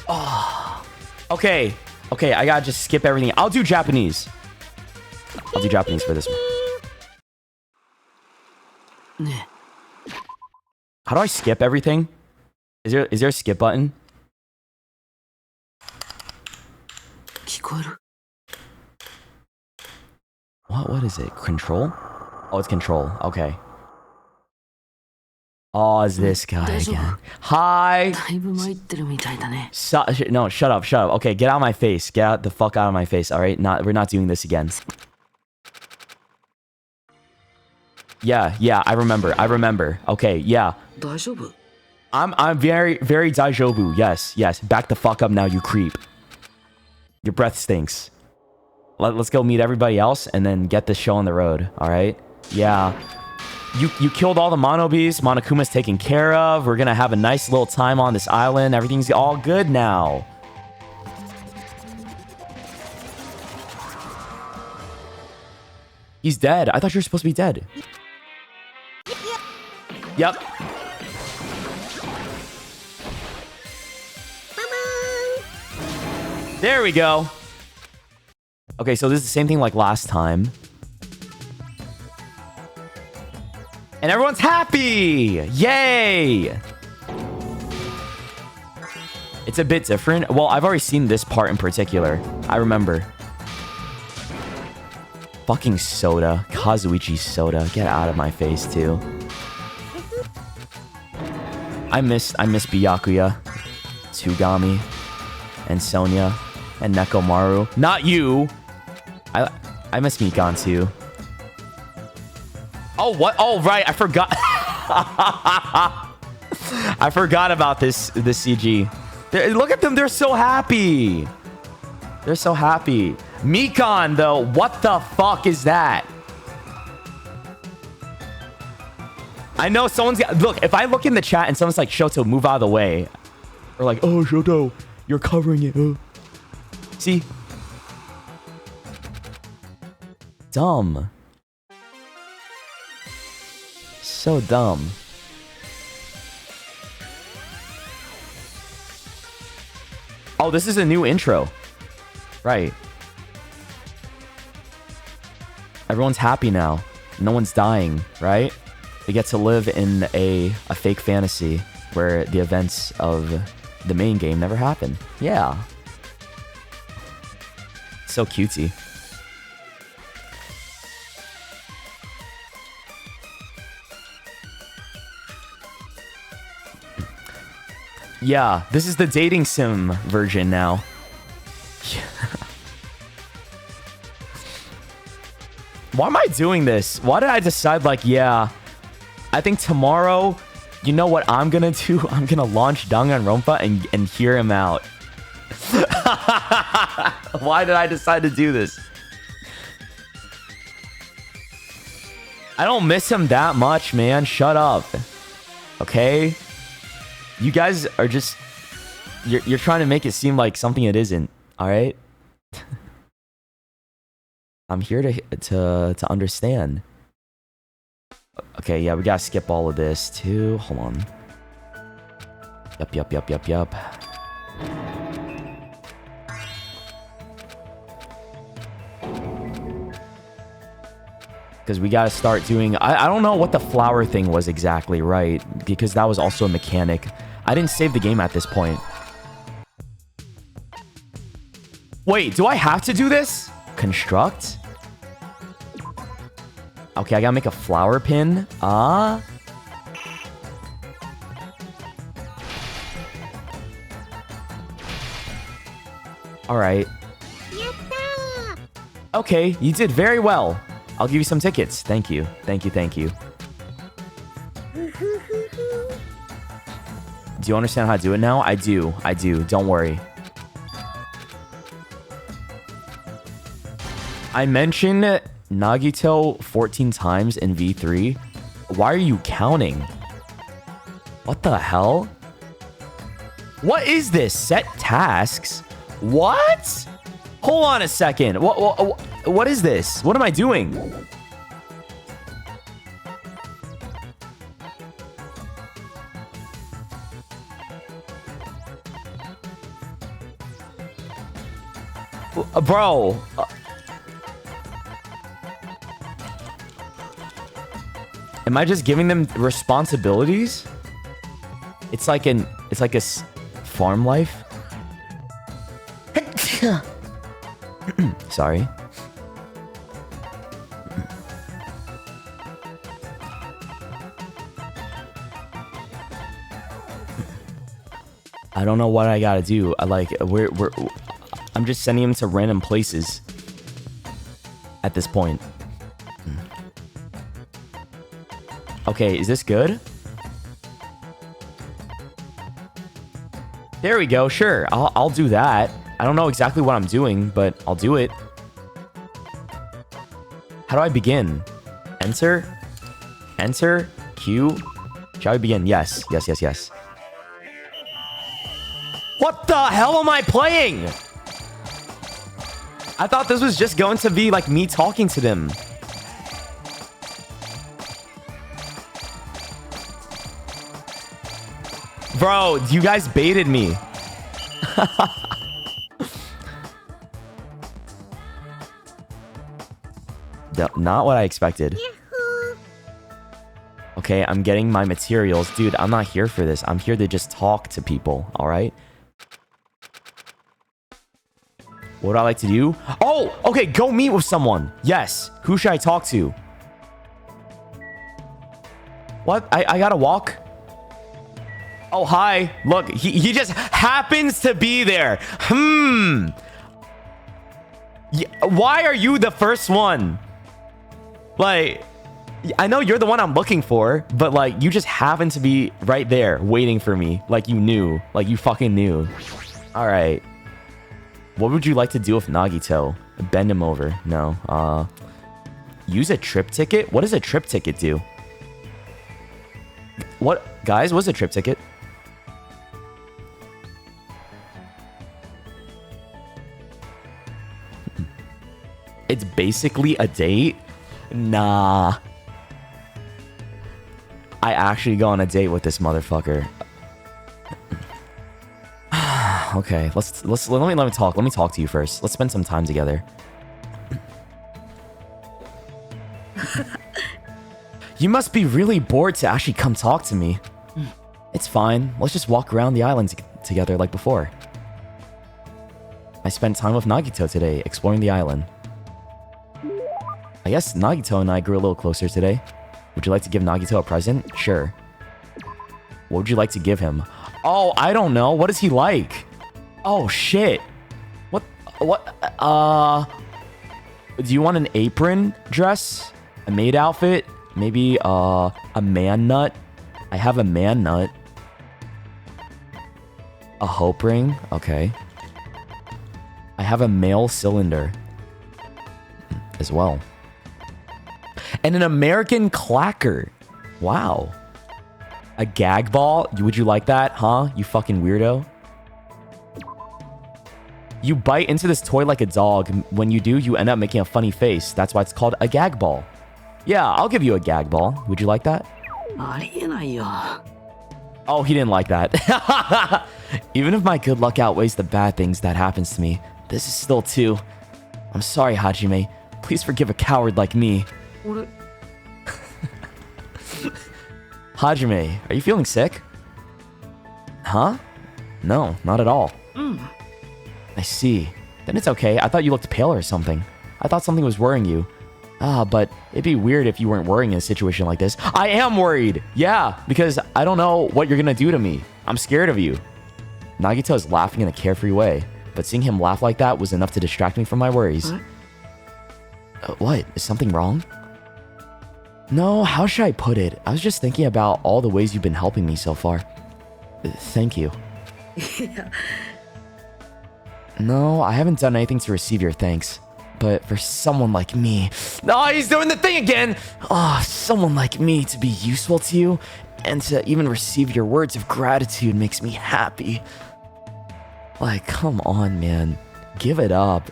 Oh. Okay. Okay, I gotta just skip everything. I'll do Japanese. I'll do Japanese for this one. How do I skip everything? Is there a skip button? What is it? Control? Oh, it's control. Okay. Oh, it's this guy again. Hi. No, shut up. Okay, get out of my face. Get out the fuck out of my face. All right, we're not doing this again. Yeah, I remember. Okay, yeah. I'm very, very daijobu. Yes, yes. Back the fuck up now, you creep. Your breath stinks. Let's go meet everybody else and then get this show on the road. All right? Yeah. You killed all the mono beasts. Monokuma's taken care of. We're gonna have a nice little time on this island. Everything's all good now. He's dead. I thought you were supposed to be dead. Yep. There we go. Okay, so this is the same thing like last time. And everyone's happy! Yay! It's a bit different. Well, I've already seen this part in particular. I remember. Fucking soda. Kazuichi soda. Get out of my face, too. I miss Byakuya, Tsugami, and Sonya, and Nekomaru. Not you! I miss Mikan, too. Oh, what? Oh, right. I forgot. I forgot about this CG. Look at them. They're so happy. They're so happy. Mikan, though. What the fuck is that? I know someone's got... Look, if I look in the chat and someone's like, Shoto, move out of the way. Or like, oh, Shoto, you're covering it. Oh. See? Dumb. So dumb. Oh, this is a new intro. Right. Everyone's happy now. No one's dying, right? They get to live in a fake fantasy where the events of the main game never happen. Yeah. So cutesy. Yeah, this is the dating sim version now. Why am I doing this? Why did I decide, like, yeah, I think tomorrow, you know what I'm gonna do? I'm gonna launch Danganronpa and hear him out. Why did I decide to do this? I don't miss him that much, man. Shut up. Okay? You guys are just... You're trying to make it seem like something it isn't. Alright? I'm here to understand. Okay, yeah, we gotta skip all of this too. Hold on. Yup. Because we gotta start doing... I don't know what the flower thing was exactly, right? Because that was also a mechanic. I didn't save the game at this point. Wait, do I have to do this? Construct? Okay, I gotta make a flower pin. Alright. Okay, you did very well. I'll give you some tickets. Thank you. Thank you. Do you understand how to do it now? I do. Don't worry. I mentioned Nagito 14 times in V3. Why are you counting? What the hell? What is this? Set tasks? What? Hold on a second. What is this? What am I doing? Bro. Am I just giving them responsibilities? It's like a farm life. Sorry. I don't know what I gotta do. I'm just sending him to random places at this point. Okay, is this good? There we go. Sure. I'll do that. I don't know exactly what I'm doing, but I'll do it. How do I begin? Enter? Enter? Q? Shall we begin? Yes. Yes, yes, yes. What the hell am I playing? I thought this was just going to be like me talking to them. Bro, you guys baited me. Not what I expected. Okay, I'm getting my materials. Dude, I'm not here for this. I'm here to just talk to people, all right? What would I like to do? Oh, okay, go meet with someone. Yes. Who should I talk to? What? I gotta walk? Oh, hi. Look, he just happens to be there. Yeah, why are you the first one? Like, I know you're the one I'm looking for, but like, you just happen to be right there waiting for me. Like you knew. Like you fucking knew. All right. What would you like to do with Nagito? Bend him over. No. Use a trip ticket? What does a trip ticket do? What? Guys, what's a trip ticket? It's basically a date? Nah. I actually go on a date with this motherfucker. Okay, let me talk. Let me talk to you first. Let's spend some time together. You must be really bored to actually come talk to me. It's fine. Let's just walk around the island together like before. I spent time with Nagito today, exploring the island. I guess Nagito and I grew a little closer today. Would you like to give Nagito a present? Sure. What would you like to give him? Oh, I don't know. What is he like? Oh, shit. What? Do you want an apron dress? A maid outfit? Maybe, a man nut? I have a man nut. A hope ring? Okay. I have a male cylinder. As well. And an American clacker. Wow. A gag ball? Would you like that, huh? You fucking weirdo. You bite into this toy like a dog. When you do, you end up making a funny face. That's why it's called a gag ball. Yeah, I'll give you a gag ball. Would you like that? Oh, he didn't like that. Even if my good luck outweighs the bad things that happens to me, this is still too. I'm sorry, Hajime. Please forgive a coward like me. Hajime, are you feeling sick? Huh? No, not at all. I see. Then it's okay. I thought you looked pale or something. I thought something was worrying you. But it'd be weird if you weren't worrying in a situation like this. I am worried! Yeah, because I don't know what you're gonna do to me. I'm scared of you. Nagito is laughing in a carefree way, but seeing him laugh like that was enough to distract me from my worries. What? Is something wrong? No, how should I put it? I was just thinking about all the ways you've been helping me so far. Thank you. No, I haven't done anything to receive your thanks. But for someone like me... Oh, he's doing the thing again! Oh, someone like me to be useful to you and to even receive your words of gratitude makes me happy. Like, come on, man. Give it up.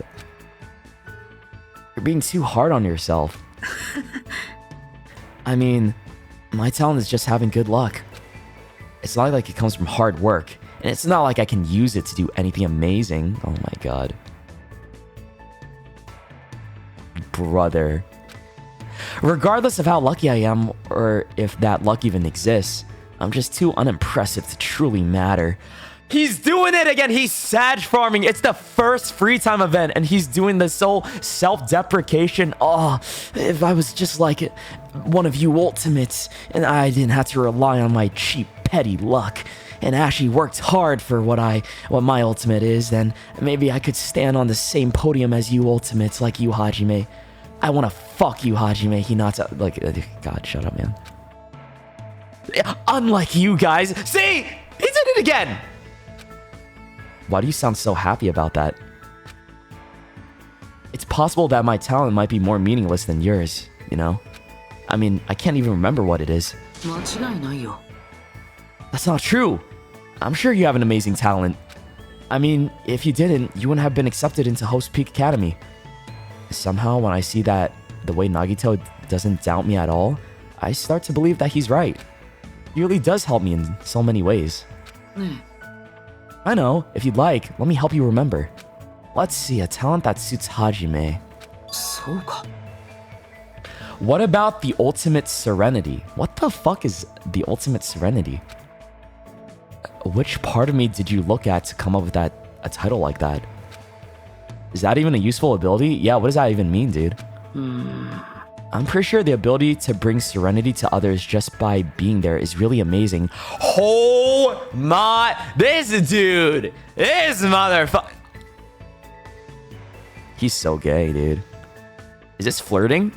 You're being too hard on yourself. I mean, my talent is just having good luck. It's not like it comes from hard work. And it's not like I can use it to do anything amazing. Oh my god. Brother. Regardless of how lucky I am, or if that luck even exists, I'm just too unimpressive to truly matter. He's doing it again! He's Sag farming! It's the first free time event, and he's doing this whole self-deprecation. Oh, if I was just like one of you ultimates, and I didn't have to rely on my cheap, petty luck, and actually worked hard for what my ultimate is, then maybe I could stand on the same podium as you ultimates, like you, Hajime. I want to fuck you, Hajime. Like, God, shut up, man. Unlike you guys. See? He did it again! Why do you sound so happy about that? It's possible that my talent might be more meaningless than yours, you know? I mean, I can't even remember what it is. That's not true. I'm sure you have an amazing talent. I mean, if you didn't, you wouldn't have been accepted into Host Peak Academy. Somehow, when I see that the way Nagito doesn't doubt me at all, I start to believe that he's right. He really does help me in so many ways. I know. If you'd like, let me help you remember. Let's see, a talent that suits Hajime. What about the ultimate serenity? What the fuck is the ultimate serenity? Which part of me did you look at to come up with a title like that? Is that even a useful ability? Yeah, what does that even mean, dude? I'm pretty sure the ability to bring serenity to others just by being there is really amazing. Oh my... This dude! This motherfucker... He's so gay, dude. Is this flirting?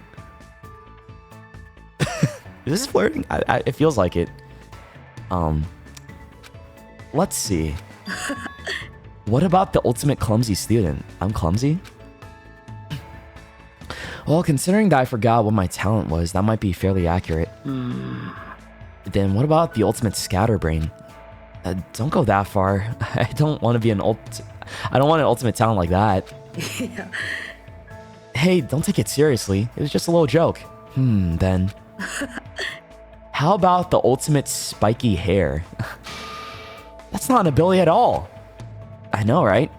Is this flirting? It feels like it. Let's see. What about the ultimate clumsy student? I'm clumsy? Well, considering that I forgot what my talent was, that might be fairly accurate. Then what about the ultimate scatterbrain? Don't go that far. I don't want to be I don't want an ultimate talent like that. Yeah. Hey, don't take it seriously. It was just a little joke. Then. How about the ultimate spiky hair? That's not an ability at all. I know, right?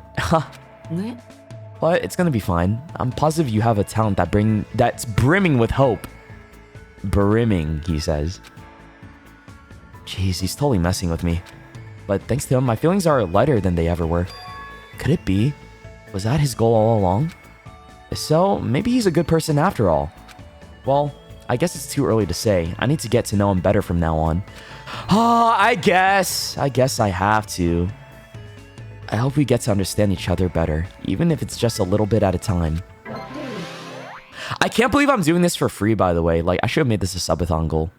But it's gonna be fine. I'm positive you have a talent that's brimming with hope. Brimming, he says. Jeez, he's totally messing with me. But thanks to him, my feelings are lighter than they ever were. Could it be? Was that his goal all along? If so, maybe he's a good person after all. Well, I guess it's too early to say. I need to get to know him better from now on. I guess I have to. I hope we get to understand each other better, even if it's just a little bit at a time. I can't believe I'm doing this for free, by the way. Like, I should have made this a subathon goal.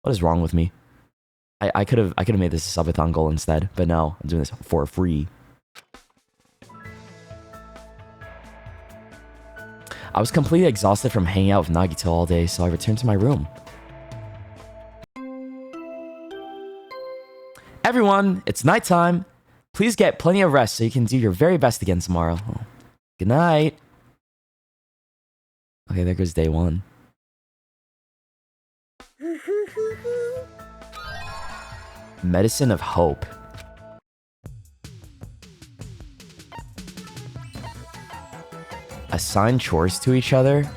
What is wrong with me? I could have made this a subathon goal instead, but no, I'm doing this for free. I was completely exhausted from hanging out with Nagito all day, so I returned to my room. Everyone, it's nighttime. Please get plenty of rest so you can do your very best again tomorrow. Good night. Okay, there goes day one. Medicine of Hope. Assign chores to each other.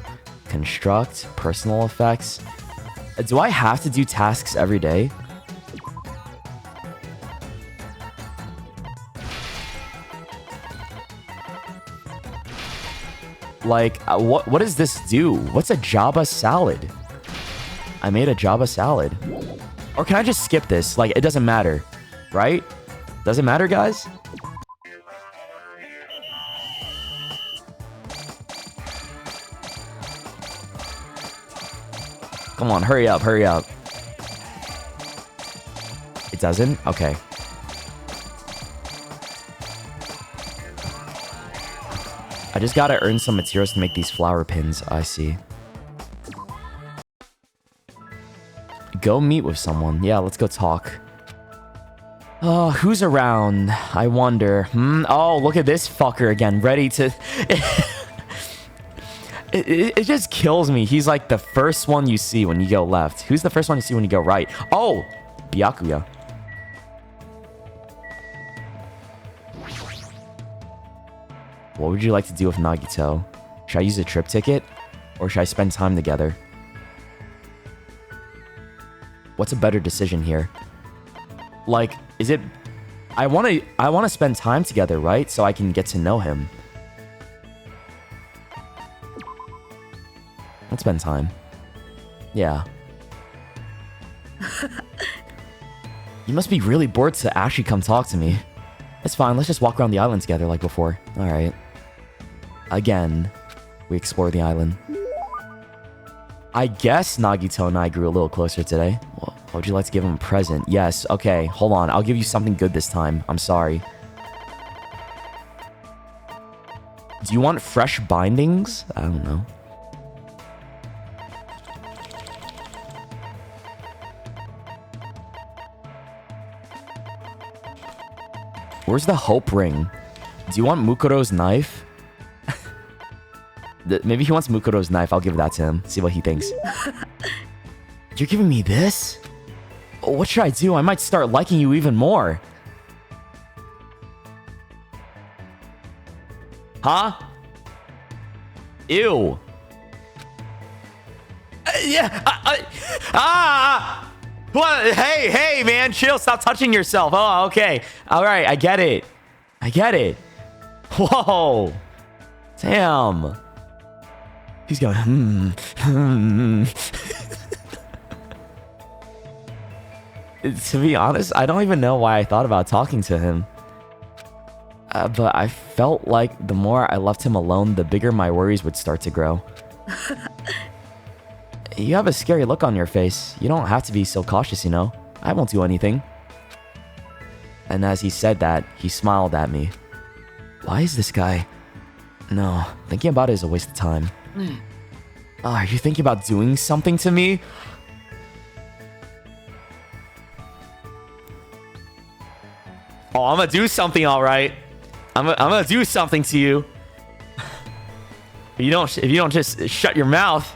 Construct personal effects. Do I have to do tasks every day? Like, what does this do? What's a Java salad? I made a Java salad. Or can I just skip this? Like, it doesn't matter, right? Doesn't matter, guys? Come on, hurry up, hurry up. It doesn't? Okay. I just gotta earn some materials to make these flower pins. I see. Go meet with someone. Yeah, let's go talk. Oh, who's around? I wonder. Oh, look at this fucker again. Ready to... It just kills me. He's like the first one you see when you go left. Who's the first one you see when you go right? Oh! Byakuya. What would you like to do with Nagito? Should I use a trip ticket? Or should I spend time together? What's a better decision here? Like, is it... I want to spend time together, right? So I can get to know him. Let's spend time. Yeah. You must be really bored to actually come talk to me. It's fine, let's just walk around the island together like before. Alright. Again, we explore the island. I guess Nagito and I grew a little closer today. Well, would you like to give him a present? Yes, okay, hold on. I'll give you something good this time. I'm sorry. Do you want fresh bindings? I don't know. Where's the hope ring? Do you want Mukuro's knife? Maybe he wants Mukuro's knife. I'll give that to him. See what he thinks. You're giving me this? What should I do? I might start liking you even more. Huh? Ew. What? Hey, man, chill. Stop touching yourself. Oh, okay. All right, I get it. Whoa. Damn. He's going, To be honest, I don't even know why I thought about talking to him. But I felt like the more I left him alone, the bigger my worries would start to grow. You have a scary look on your face. You don't have to be so cautious, you know. I won't do anything. And as he said that, he smiled at me. Why is this guy... No, thinking about it is a waste of time. Are you thinking about doing something to me? Oh, I'm gonna do something, all right. I'm gonna do something to you. If you don't just shut your mouth.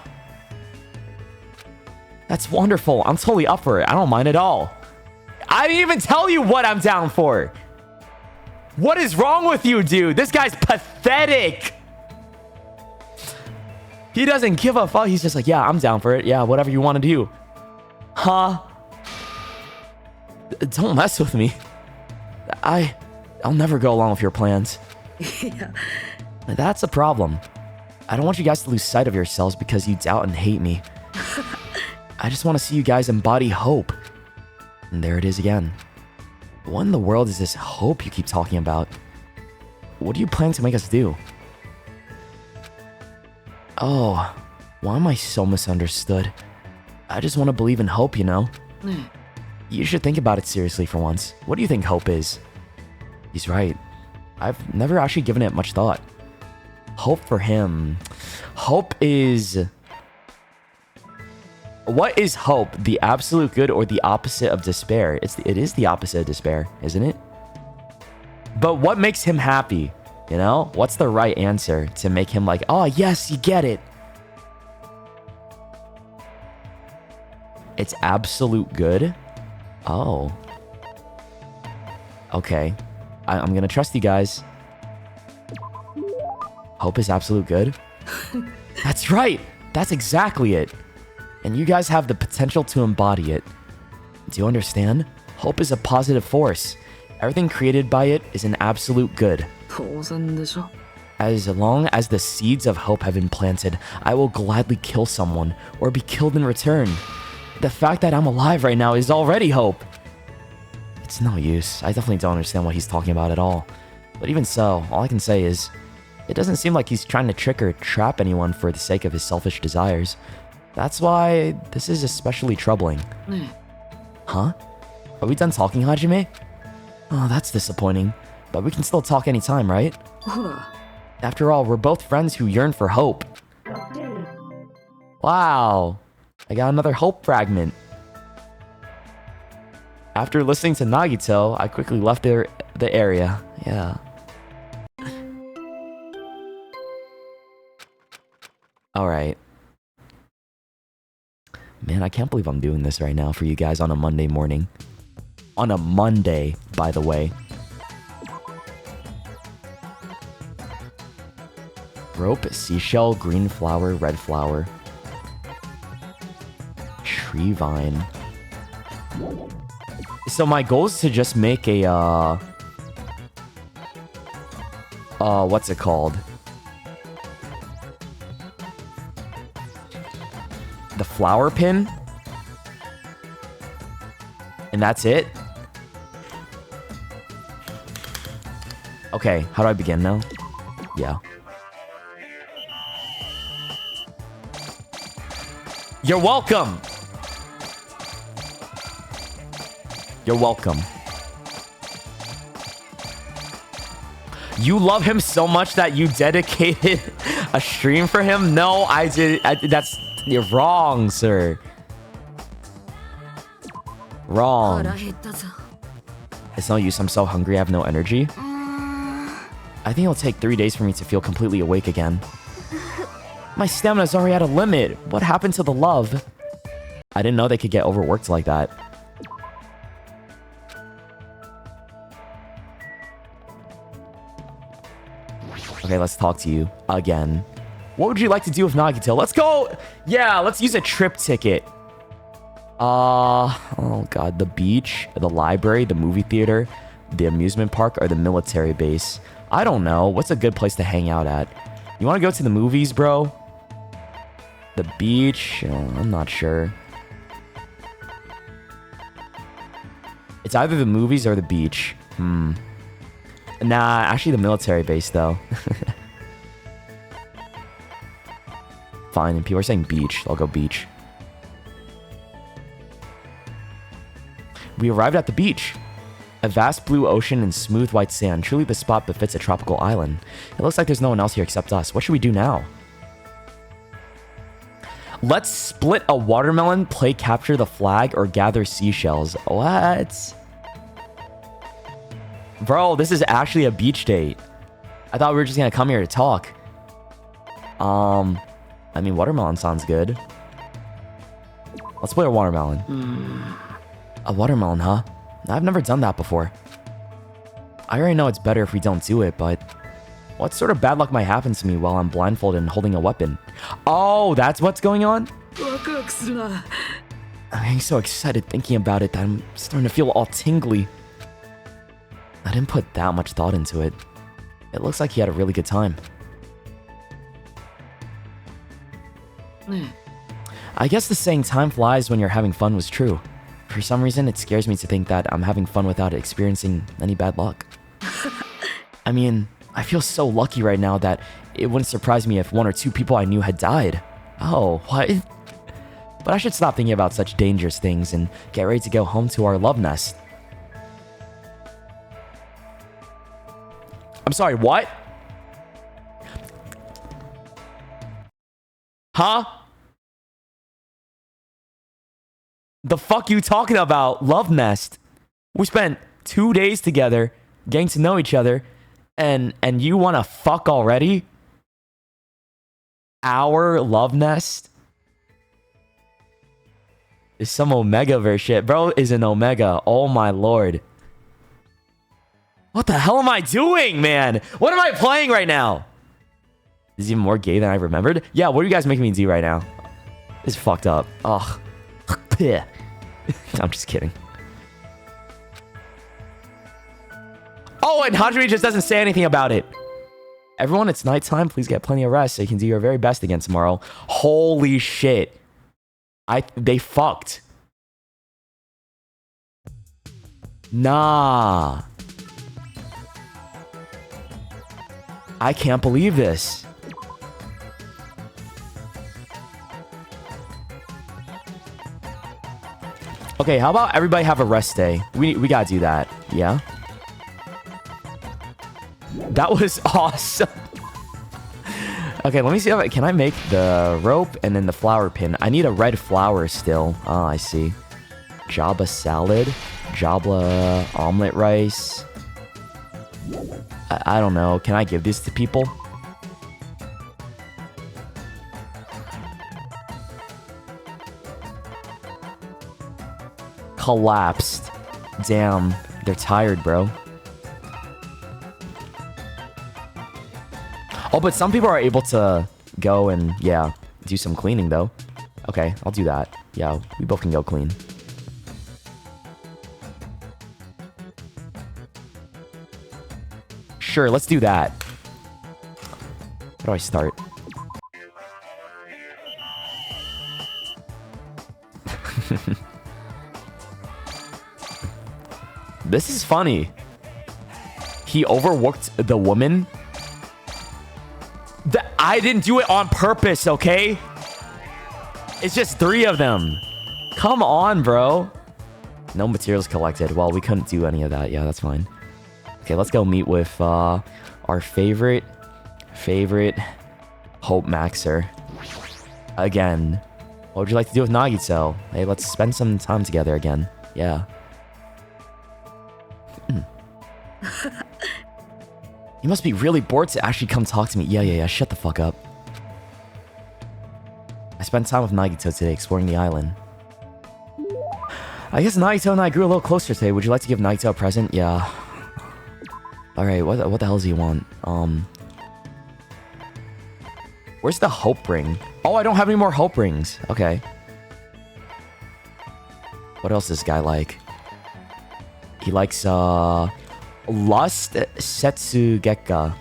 That's wonderful. I'm totally up for it. I don't mind at all. I didn't even tell you what I'm down for. What is wrong with you, dude? This guy's pathetic. He doesn't give a fuck. He's just like, yeah, I'm down for it. Yeah, whatever you want to do. Huh? Don't mess with me. I'll never go along with your plans. Yeah. That's a problem. I don't want you guys to lose sight of yourselves because you doubt and hate me. I just want to see you guys embody hope. And there it is again. What in the world is this hope you keep talking about? What do you plan to make us do? Oh, why am I so misunderstood? I just want to believe in hope, you know? You should think about it seriously for once. What do you think hope is? He's right. I've never actually given it much thought. Hope for him. Hope is... What is hope? The absolute good or the opposite of despair? It is the opposite of despair, isn't it? But what makes him happy? You know? What's the right answer to make him like, oh, yes, you get it. It's absolute good? Oh. Okay. I'm gonna trust you guys. Hope is absolute good? That's right! That's exactly it. And you guys have the potential to embody it. Do you understand? Hope is a positive force. Everything created by it is an absolute good. 当然でしょ。 As long as the seeds of hope have been planted, I will gladly kill someone or be killed in return. The fact that I'm alive right now is already hope. It's no use. I definitely don't understand what he's talking about at all. But even so, all I can say is, it doesn't seem like he's trying to trick or trap anyone for the sake of his selfish desires. That's why this is especially troubling. Huh? Are we done talking, Hajime? Oh, that's disappointing. But we can still talk anytime, right? ほら。 After all, we're both friends who yearn for hope. Wow. I got another hope fragment. After listening to Nagito, I quickly left the area. Yeah. Alright. Man, I can't believe I'm doing this right now for you guys on a Monday morning. On a Monday, by the way. Rope, seashell, green flower, red flower. Tree vine. So my goal is to just make a, what's it called? The flower pin? And that's it? Okay, how do I begin now? Yeah. You're welcome! You're welcome. You love him so much that you dedicated a stream for him? No, I did. That's... You're wrong, sir. Wrong. It's no use. I'm so hungry. I have no energy. I think it'll take 3 days for me to feel completely awake again. My stamina's already at a limit. What happened to the love? I didn't know they could get overworked like that. Okay, let's talk to you again. What would you like to do with Nagito? Let's go! Yeah, let's use a trip ticket. Oh god, the beach, the library, the movie theater, the amusement park, or the military base. I don't know. What's a good place to hang out at? You want to go to the movies, bro? The beach? Oh, I'm not sure. It's either the movies or the beach. Nah, actually the military base, though. Fine, and people are saying beach. I'll go beach. We arrived at the beach. A vast blue ocean and smooth white sand. Truly the spot befits a tropical island. It looks like there's no one else here except us. What should we do now? Let's split a watermelon, play capture the flag, or gather seashells. What? Bro, this is actually a beach date. I thought we were just gonna come here to talk. I mean, watermelon sounds good. Let's play a watermelon. A watermelon, huh? I've never done that before. I already know it's better if we don't do it, but... what sort of bad luck might happen to me while I'm blindfolded and holding a weapon? Oh, that's what's going on? I'm getting so excited thinking about it that I'm starting to feel all tingly. I didn't put that much thought into it. It looks like he had a really good time. I guess the saying time flies when you're having fun was true. For some reason, it scares me to think that I'm having fun without experiencing any bad luck. I mean, I feel so lucky right now that it wouldn't surprise me if 1 or 2 people I knew had died. Oh, what? But I should stop thinking about such dangerous things and get ready to go home to our love nest. I'm sorry, what? Huh? The fuck you talking about? Love nest. We spent 2 days together, getting to know each other, and you want to fuck already? Our love nest? Is some Omega verse shit. Bro is an Omega. Oh my lord. What the hell am I doing, man? What am I playing right now? This is even more gay than I remembered. Yeah, what are you guys making me do right now? This is fucked up. Ugh. I'm just kidding. Oh, and Hajime just doesn't say anything about it. Everyone, it's nighttime. Please get plenty of rest so you can do your very best again tomorrow. Holy shit. They fucked. Nah. I can't believe this. Okay, how about everybody have a rest day? We gotta do that. Yeah. That was awesome. Okay, let me see if can I make the rope and then the flower pin. I need a red flower still. Oh, I see. Jabba salad. Jabba omelet rice. I don't know. Can I give this to people? Collapsed. Damn. They're tired, bro. Oh, but some people are able to go and, yeah, do some cleaning, though. Okay, I'll do that. Yeah, we both can go clean. Sure, let's do that. How do I start? This is funny. He overworked the woman. I didn't do it on purpose, okay? It's just 3 of them. Come on, bro. No materials collected. Well, we couldn't do any of that. Yeah, that's fine. Okay, let's go meet with our our favorite Hope Maxer. Again. What would you like to do with Nagito? Hey, let's spend some time together again. Yeah. You must be really bored to actually come talk to me. Yeah. Shut the fuck up. I spent time with Nagito today exploring the island. I guess Nagito and I grew a little closer today. Would you like to give Nagito a present? Yeah. Alright, what the hell does he want? Where's the hope ring? Oh, I don't have any more hope rings. Okay. What else does this guy like? He likes, Lust Setsugeka.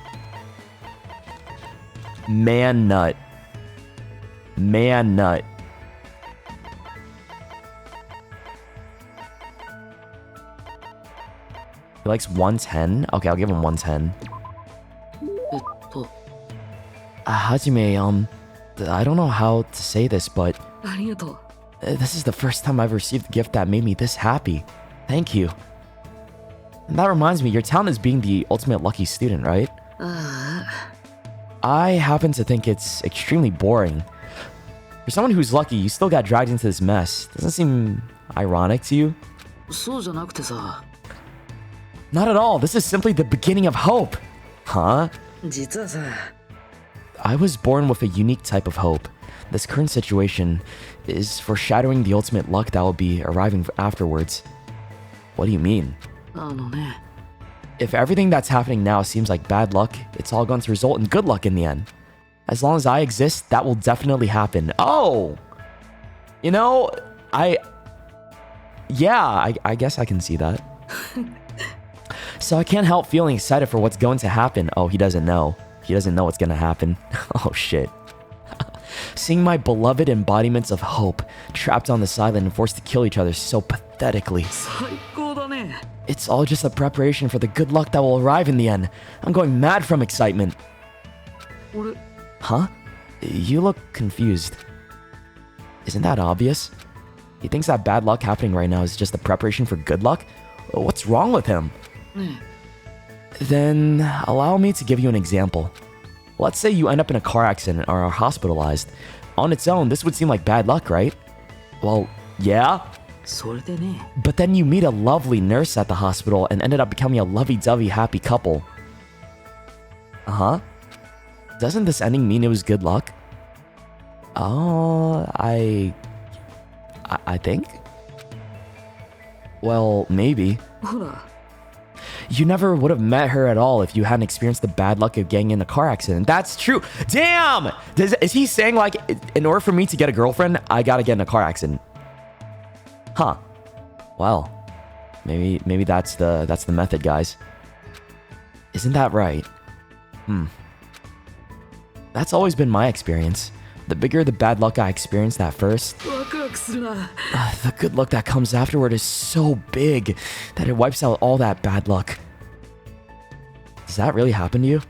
Man Nut. Man Nut. He likes 110? Okay, I'll give him 110. Hajime, I don't know how to say this, but this is the first time I've received a gift that made me this happy. Thank you. And that reminds me, your talent is being the ultimate lucky student, right? I happen to think it's extremely boring. For someone who's lucky, you still got dragged into this mess. Doesn't seem ironic to you? Not at all. This is simply the beginning of hope. Huh? I was born with a unique type of hope. This current situation is foreshadowing the ultimate luck that will be arriving afterwards. What do you mean? If everything that's happening now seems like bad luck, it's all going to result in good luck in the end. As long as I exist, that will definitely happen. Oh! You know, I guess I can see that. So I can't help feeling excited for what's going to happen. Oh, he doesn't know. He doesn't know what's gonna happen. Oh, shit. Seeing my beloved embodiments of hope trapped on this island and forced to kill each other so pathetically. It's all just a preparation for the good luck that will arrive in the end. I'm going mad from excitement. Huh? You look confused. Isn't that obvious? He thinks that bad luck happening right now is just a preparation for good luck? What's wrong with him? Then allow me to give you an example. Let's say you end up in a car accident or are hospitalized. On its own, this would seem like bad luck, right? Well, yeah. But then you meet a lovely nurse at the hospital and ended up becoming a lovey-dovey happy couple. Uh-huh. Doesn't this ending mean it was good luck? Oh, I think? Well, maybe. You never would have met her at all if you hadn't experienced the bad luck of getting in a car accident. That's true. Damn! Is he saying, like, in order for me to get a girlfriend, I gotta get in a car accident? Huh. Well, maybe that's the method, guys. Isn't that right? That's always been my experience. The bigger the bad luck I experienced at first, the good luck that comes afterward is so big that it wipes out all that bad luck. Does that really happen to you?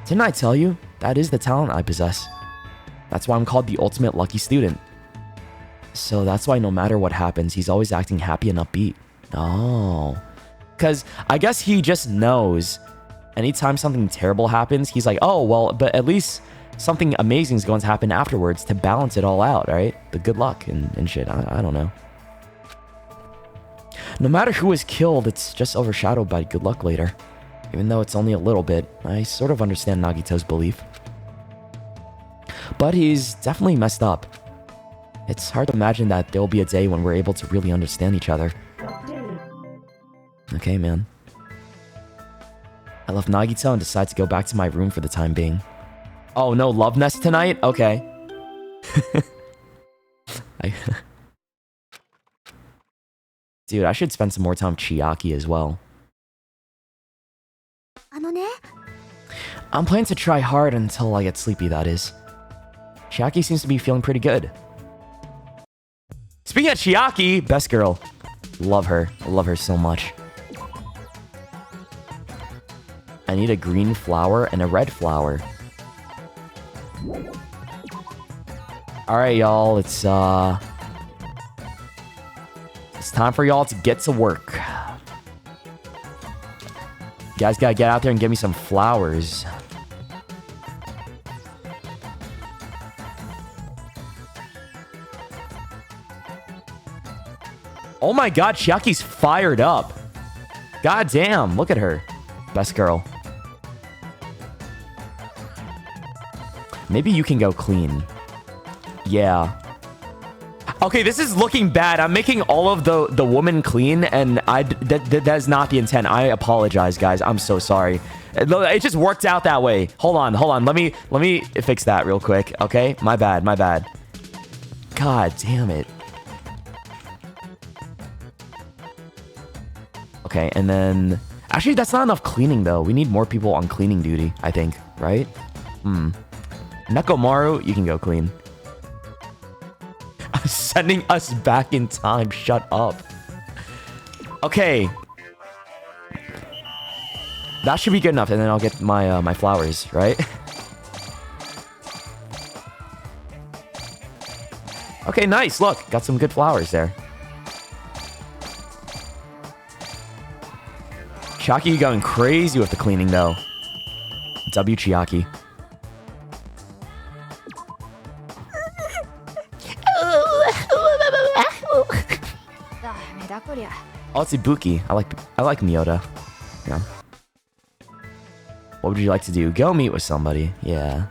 Didn't I tell you? That is the talent I possess. That's why I'm called the ultimate lucky student. So that's why no matter what happens, he's always acting happy and upbeat. Oh. Because I guess he just knows anytime something terrible happens, he's like, oh, well, but at least something amazing is going to happen afterwards to balance it all out, right? The good luck and shit. I don't know. No matter who is killed, it's just overshadowed by good luck later. Even though it's only a little bit, I sort of understand Nagito's belief. But he's definitely messed up. It's hard to imagine that there will be a day when we're able to really understand each other. Okay, man. I left Nagito and decided to go back to my room for the time being. Oh, no love nest tonight? Okay. Dude, I should spend some more time with Chiaki as well. I'm planning to try hard until I get sleepy, that is. Chiaki seems to be feeling pretty good. Speaking of Chiaki, best girl. Love her. I love her so much. I need a green flower and a red flower. Alright, y'all. It's time for y'all to get to work. Guys gotta get out there and get me some flowers. Oh my god, Chiaki's fired up. God damn, look at her. Best girl. Maybe you can go clean. Yeah. Okay, this is looking bad. I'm making all of the woman clean, and that is not the intent. I apologize, guys. I'm so sorry. It just worked out that way. Hold on. Let me fix that real quick. Okay, my bad. God damn it. Okay, and then actually that's not enough cleaning though. We need more people on cleaning duty, I think, right? Nekomaru, you can go clean. Sending us back in time. Shut up. Okay. That should be good enough, and then I'll get my my flowers, right? Okay, nice. Look, got some good flowers there. Chiaki going crazy with the cleaning, though. W Chiaki. Oh, it's Ibuki. I like Miyota. Yeah. What would you like to do? Go meet with somebody. Yeah.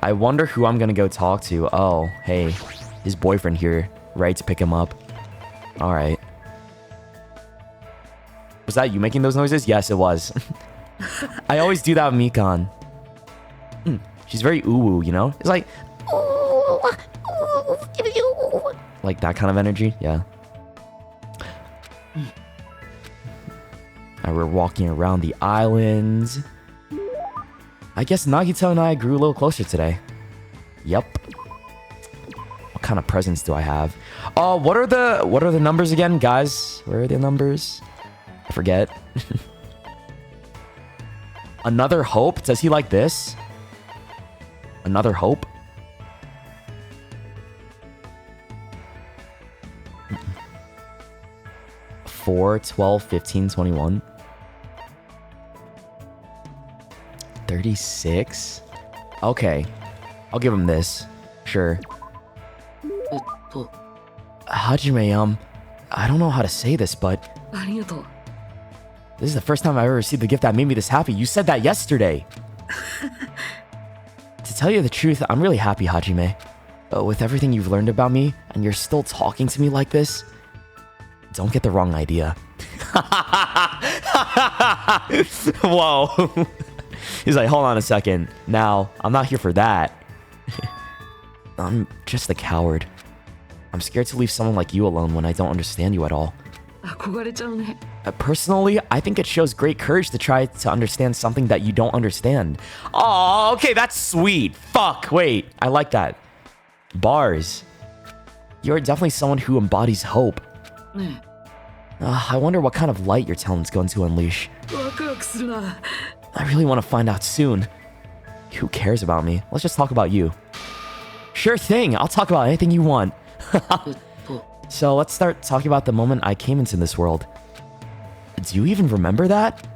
I wonder who I'm gonna go talk to. Oh, hey. His boyfriend here. Right to pick him up. Alright. Was that you making those noises? Yes, it was. I always do that with Mikan. She's very ooh-woo, you know? It's like... like that kind of energy? Yeah. We're walking around the islands. I guess Nagito and I grew a little closer today. Yep. What kind of presents do I have? Oh, what are the numbers again, guys? Where are the numbers? I forget. Another hope? Does he like this? Another hope? 4, 12, 15, 21. 36? Okay. I'll give him this. Sure. Hajime, I don't know how to say this, but... This is the first time I've ever received a gift that made me this happy. You said that yesterday. To tell you the truth, I'm really happy, Hajime. But with everything you've learned about me, and you're still talking to me like this, don't get the wrong idea. Whoa. He's like, hold on a second. Now, I'm not here for that. I'm just a coward. I'm scared to leave someone like you alone when I don't understand you at all. Personally, I think it shows great courage to try to understand something that you don't understand. Oh, okay, that's sweet. Fuck, wait. I like that. Bars. You're definitely someone who embodies hope. I wonder what kind of light your talent's going to unleash. I really want to find out soon. Who cares about me? Let's just talk about you. Sure thing. I'll talk about anything you want. So let's start talking about the moment I came into this world. Do you even remember that?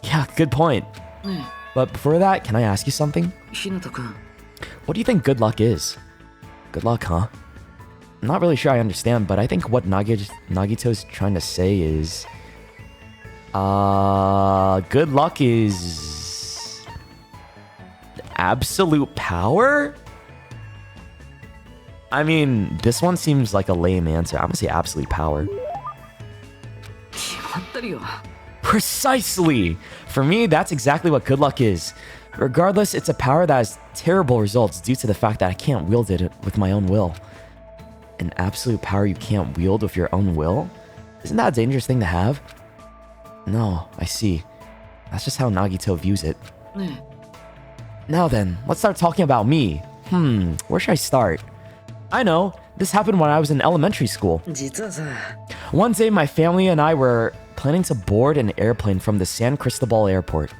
Yeah, good point. But before that, can I ask you something? What do you think good luck is? Good luck, huh? I'm not really sure I understand, but I think what Nagito's trying to say is... good luck is... absolute power? I mean, this one seems like a lame answer. I'm gonna say absolute power. Precisely! For me, that's exactly what good luck is. Regardless, it's a power that has terrible results due to the fact that I can't wield it with my own will. An absolute power you can't wield with your own will? Isn't that a dangerous thing to have? No, I see. That's just how Nagito views it. Now then, let's start talking about me. Where should I start? I know, this happened when I was in elementary school. One day, my family and I were planning to board an airplane from the San Cristobal airport.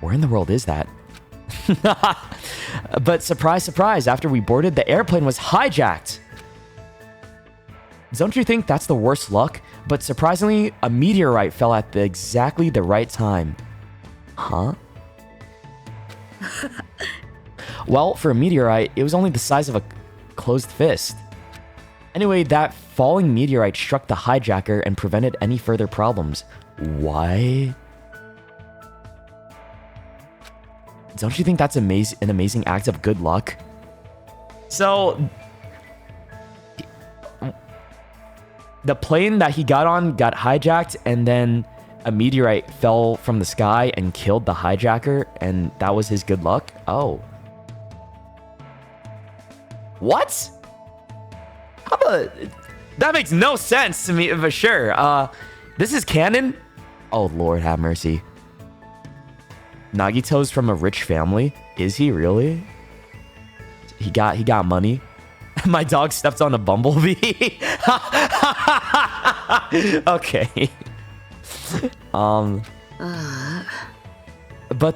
Where in the world is that? But surprise, surprise, after we boarded, the airplane was hijacked. Don't you think that's the worst luck? but surprisingly, a meteorite fell at exactly the right time. Huh? Well, for a meteorite, it was only the size of a closed fist. Anyway, that falling meteorite struck the hijacker and prevented any further problems. Why? Don't you think that's an amazing act of good luck? So, the plane that he got on got hijacked, and then a meteorite fell from the sky and killed the hijacker, and that was his good luck? Oh. What? How the... That makes no sense to me, for sure. This is canon? Oh, Lord have mercy. Nagito's from a rich family? Is he really? He got money. My dog stepped on a bumblebee. Okay. But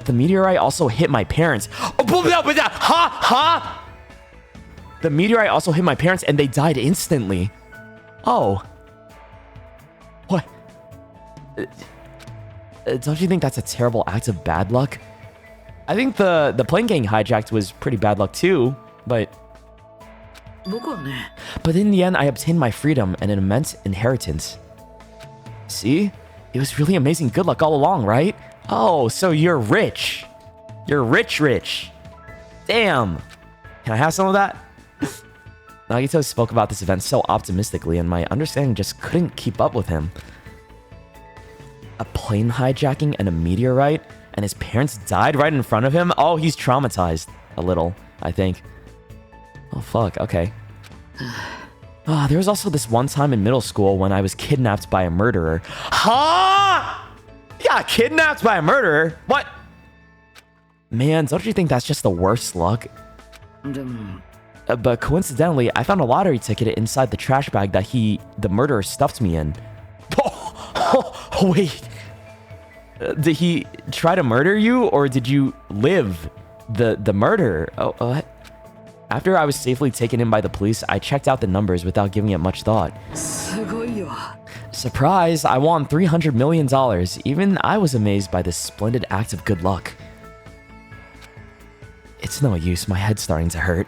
the meteorite also hit my parents. The meteorite also hit my parents and they died instantly. Oh. What? Don't you think that's a terrible act of bad luck? I think the plane getting hijacked was pretty bad luck too, but in the end, I obtained my freedom and an immense inheritance. See? It was really amazing good luck all along, right? Oh, so you're rich. You're rich. Damn. Can I have some of that? Nagito spoke about this event so optimistically, and my understanding just couldn't keep up with him. A plane hijacking and a meteorite, and his parents died right in front of him? Oh, he's traumatized. A little, I think. Oh, fuck. Okay. There was also this one time in middle school when I was kidnapped by a murderer. Huh? You got kidnapped by a murderer? What? Man, don't you think that's just the worst luck? But coincidentally, I found a lottery ticket inside the trash bag that the murderer stuffed me in. Oh, wait. Did he try to murder you, or did you live the murder? Oh, after I was safely taken in by the police, I checked out the numbers without giving it much thought. Surprise, I won $300 million. Even I was amazed by this splendid act of good luck. It's no use, my head's starting to hurt.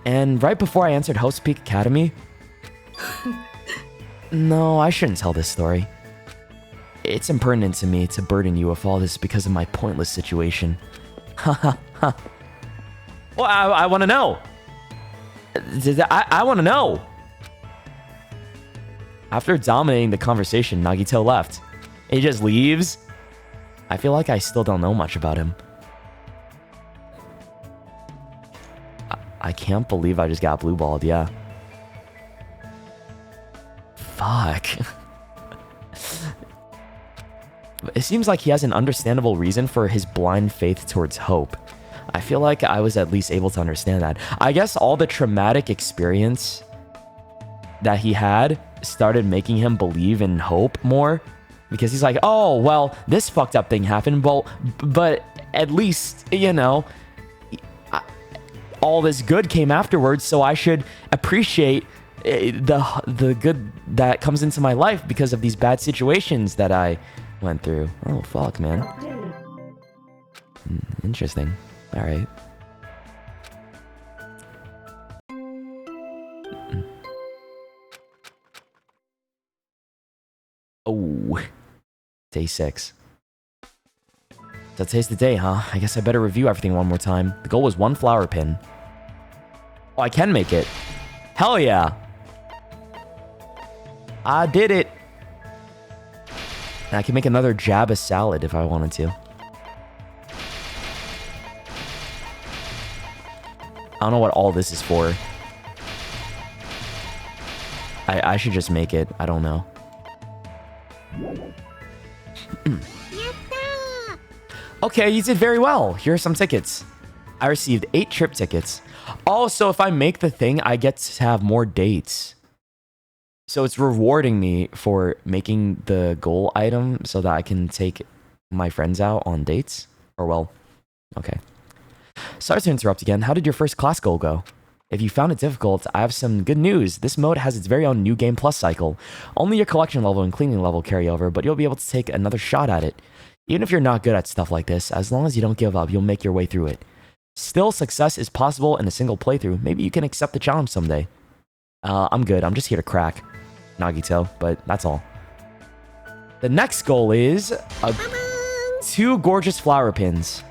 And right before I entered Host Peak Academy... No, I shouldn't tell this story. It's impertinent to me to burden you with all this because of my pointless situation. Haha. Well, I want to know. I want to know. After dominating the conversation, Nagito left. He just leaves. I feel like I still don't know much about him. I can't believe I just got blue-balled, yeah. Fuck. It seems like he has an understandable reason for his blind faith towards hope. I feel like I was at least able to understand that. I guess all the traumatic experience that he had started making him believe in hope more. Because he's like, oh, well, this fucked up thing happened. Well, but at least, you know, all this good came afterwards. So I should appreciate the good that comes into my life because of these bad situations that I went through. Oh, fuck, man. Interesting. All right. Oh, day 6. So today's the day, huh? I guess I better review everything one more time. The goal was 1 flower pin. Oh, I can make it. Hell yeah. I did it. And I can make another Jabba salad if I wanted to. I don't know what all this is for. I should just make it. I don't know. Okay, you did very well. Here are some tickets. I received 8 trip tickets. Also, if I make the thing, I get to have more dates. So it's rewarding me for making the goal item so that I can take my friends out on dates. Or well, okay. Sorry to interrupt again. How did your first class goal go? If you found it difficult, I have some good news. This mode has its very own new game plus cycle. Only your collection level and cleaning level carry over, but you'll be able to take another shot at it. Even if you're not good at stuff like this, as long as you don't give up, you'll make your way through it. Still, success is possible in a single playthrough. Maybe you can accept the challenge someday. I'm good. I'm just here to crack Nagito, but that's all. The next goal is 2 gorgeous flower pins.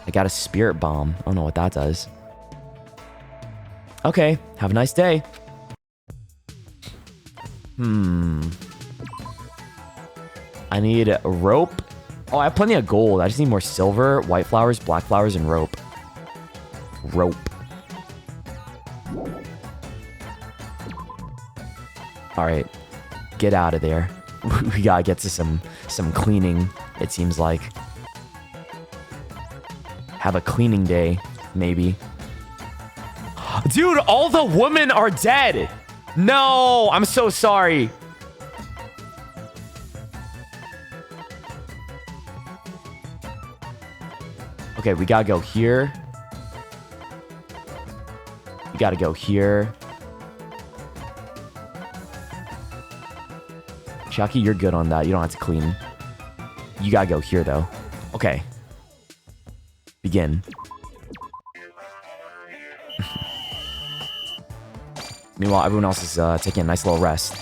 I got a spirit bomb. I don't know what that does. Okay, have a nice day. I need a rope. Oh, I have plenty of gold. I just need more silver, white flowers, black flowers, and rope. Rope. Alright. Get out of there. We gotta get to some cleaning, it seems like. Have a cleaning day, maybe. Dude, all the women are dead! No! I'm so sorry. Okay, we gotta go here. We gotta go here. Chucky, you're good on that. You don't have to clean. You gotta go here, though. Okay. Begin. Meanwhile, everyone else is taking a nice little rest.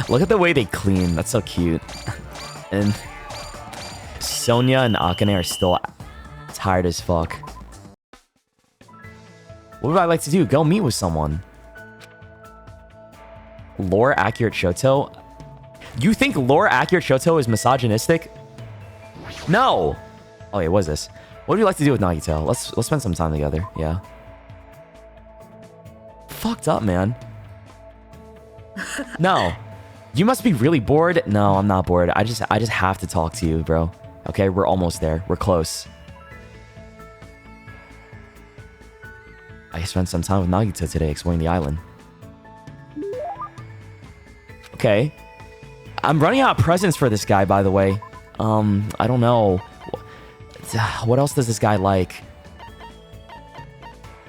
Look at the way they clean. That's so cute. And Sonia and Akane are still tired as fuck. What would I like to do? Go meet with someone. Lore accurate Shoto? You think lore accurate Shoto is misogynistic? No! Oh wait, what is this? What would you like to do with Nagito? Let's spend some time together. Yeah. Fucked up, man. No. You must be really bored. No, I'm not bored. I just have to talk to you, bro. Okay, we're almost there. We're close. I spent some time with Nagito today exploring the island. Okay. I'm running out of presents for this guy, by the way. I don't know. What else does this guy like?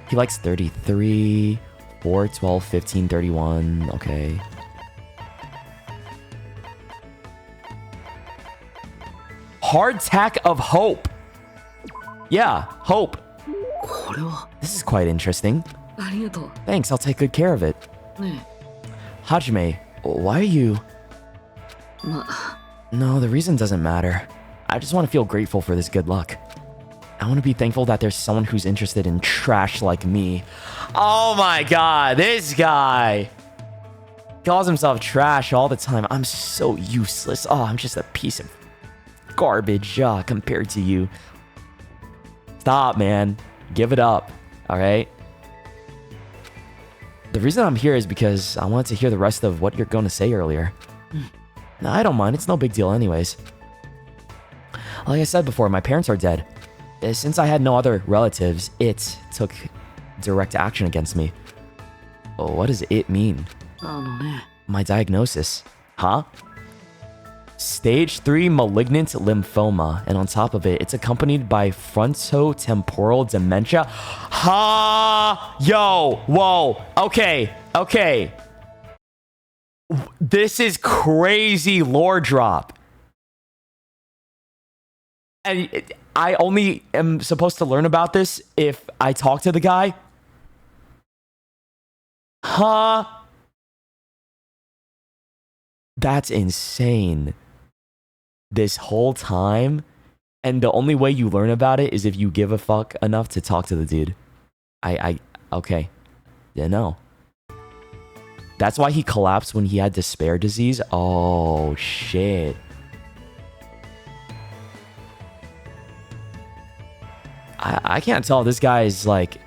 He likes 33, 4, 12, 15, 31. Okay. Hardtack of hope. Yeah, hope. This is quite interesting. Thanks, I'll take good care of it. Hajime, why are you... No, the reason doesn't matter. I just want to feel grateful for this good luck. I want to be thankful that there's someone who's interested in trash like me. Oh my god, this guy calls himself trash all the time. I'm so useless. Oh, I'm just a piece of garbage compared to you. Stop, man. Give it up. All right? The reason I'm here is because I wanted to hear the rest of what you're going to say earlier. No, I don't mind. It's no big deal anyways. Like I said before, my parents are dead. Since I had no other relatives, it took direct action against me. Oh, what does it mean? My diagnosis. Huh? Stage 3 malignant lymphoma, and on top of it, it's accompanied by frontotemporal dementia. Ha! Yo! Whoa! Okay. Okay. This is crazy lore drop. And I only am supposed to learn about this if I talk to the guy? Huh? That's insane. This whole time, and the only way you learn about it is if you give a fuck enough to talk to the dude. Okay. Yeah, no. That's why he collapsed when he had despair disease? Oh, shit. I can't tell if this guy is like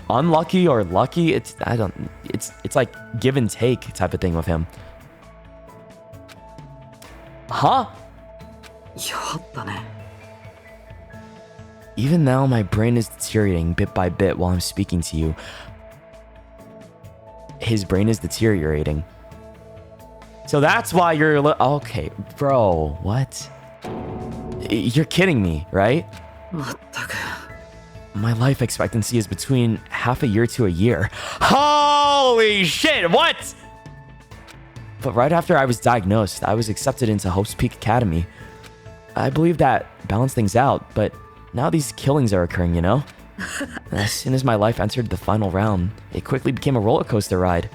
unlucky or lucky. It's like give and take type of thing with him. Huh? Even now, my brain is deteriorating bit by bit while I'm speaking to you. his brain is deteriorating. So that's why you're... Okay, bro, what? You're kidding me, right? まったく My life expectancy is between half a year to a year. Holy shit, what? But right after I was diagnosed, I was accepted into Hope's Peak Academy. I believe that balanced things out, but now these killings are occurring, you know? As soon as my life entered the final round, it quickly became a roller coaster ride.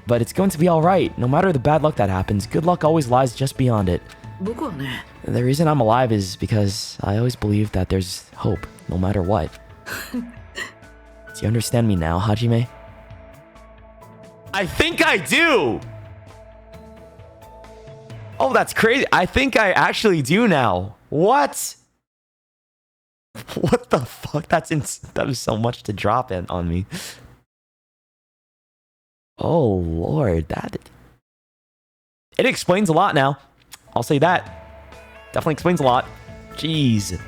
But it's going to be alright. No matter the bad luck that happens, good luck always lies just beyond it. 僕はね The reason I'm alive is because I always believe that there's hope, no matter what. Do you understand me now, Hajime? I think I do! Oh, that's crazy. I think I actually do now. What? What the fuck? That is so much to drop in on me. Oh, Lord. It explains a lot now. I'll say that. Definitely explains a lot. Jeez.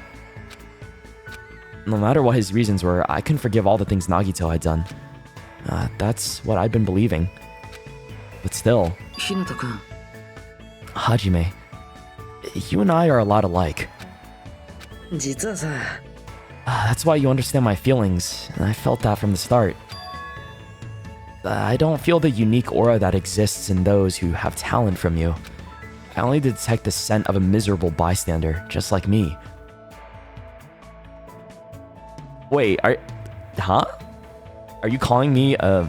No matter what his reasons were, I couldn't forgive all the things Nagito had done. That's what I'd been believing. But still, 日向君 Hajime, you and I are a lot alike. 実はさ That's why you understand my feelings, and I felt that from the start. I don't feel the unique aura that exists in those who have talent from you. I only detect the scent of a miserable bystander, just like me. Wait, huh? Are you calling me a...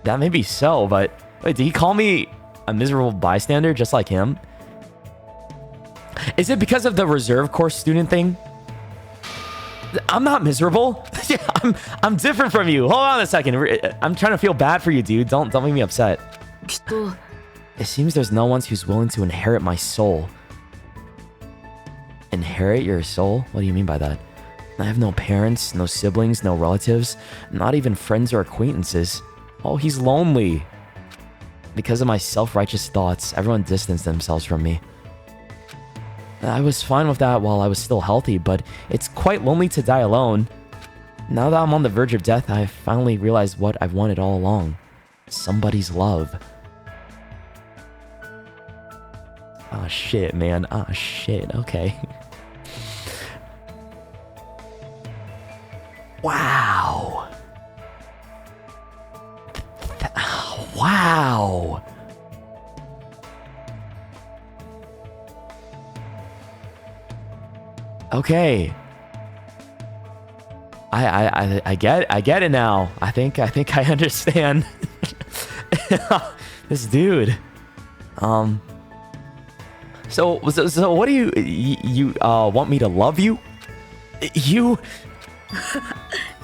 That may be so, but... Wait, did he call me a miserable bystander just like him? Is it because of the reserve course student thing? I'm not miserable. Yeah, I'm different from you. Hold on a second. I'm trying to feel bad for you, dude. Don't make me upset. きっと It seems there's no one who's willing to inherit my soul. Inherit your soul? What do you mean by that? I have no parents, no siblings, no relatives, not even friends or acquaintances. Oh, he's lonely. Because of my self-righteous thoughts, everyone distanced themselves from me. I was fine with that while I was still healthy, but it's quite lonely to die alone. Now that I'm on the verge of death, I finally realized what I've wanted all along. Somebody's love. Oh shit, man. Oh shit, okay. Wow. Wow. Okay. I get it now. I think I understand. This dude. So what do you want me to love you? You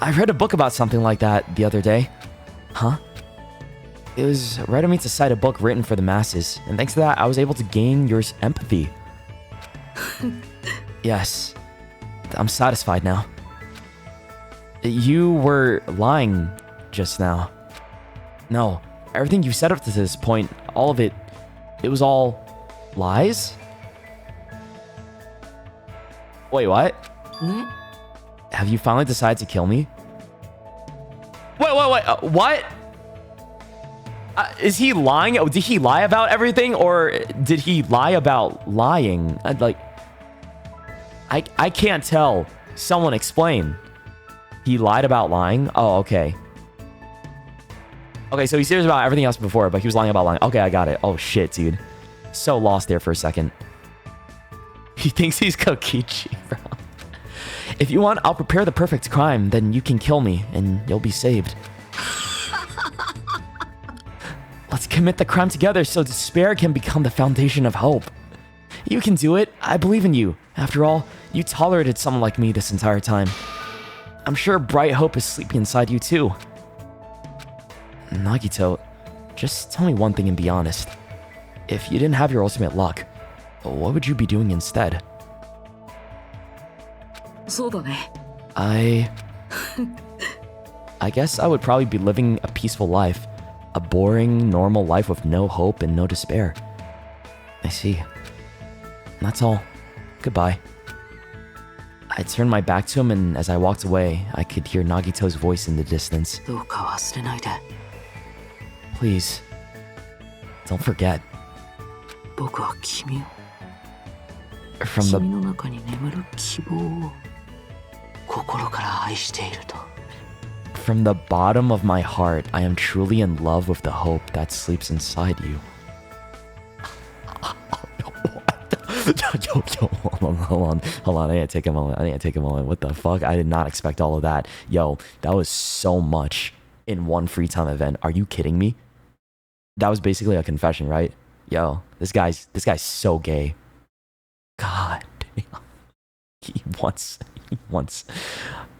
I read a book about something like that the other day. Huh? It was right of me to cite a book written for the masses, and thanks to that, I was able to gain your empathy. Yes. I'm satisfied now. You were lying just now. No, everything you said up to this point, all of it, it was all lies? Wait, what? ね Have you finally decided to kill me? Wait, what? Is he lying? Oh, did he lie about everything, or did he lie about lying? I can't tell. Someone explain. He lied about lying? Oh, okay. Okay, so he's serious about everything else before, but he was lying about lying. Okay, I got it. Oh, shit, dude. So lost there for a second. He thinks he's Kokichi, bro. If you want, I'll prepare the perfect crime, then you can kill me, and you'll be saved. Let's commit the crime together so despair can become the foundation of hope. You can do it. I believe in you. After all, you tolerated someone like me this entire time. I'm sure bright hope is sleeping inside you too. Nagito, just tell me one thing and be honest. If you didn't have your ultimate luck, what would you be doing instead? そうだね I guess I would probably be living a peaceful life. A boring, normal life with no hope and no despair. I see. That's all. Goodbye. I turned my back to him, and as I walked away, I could hear Nagito's voice in the distance. どうか忘れないで。 Please, don't forget. 僕は君を、 From 君 the の中に眠る希望を心から愛していると。 from the bottom of my heart, I am truly in love with the hope that sleeps inside you. Yo, hold on. I need to take a moment. What the fuck? I did not expect all of that. Yo, that was so much in one free time event. Are you kidding me? That was basically a confession, right? Yo, this guy's so gay. God damn. He wants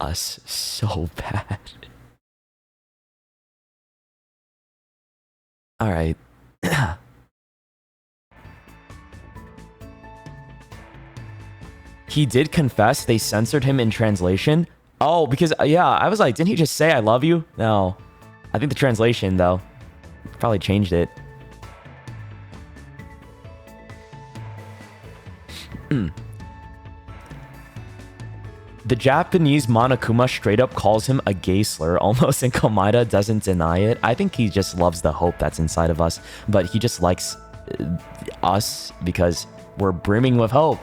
us so bad. All right. He did confess. They censored him in translation. Oh, because, yeah, I was like, didn't he just say I love you? No. I think the translation, though, probably changed it. The Japanese Monokuma straight up calls him a gay slur almost, and Komaeda doesn't deny it. I think he just loves the hope that's inside of us, but he just likes us because we're brimming with hope.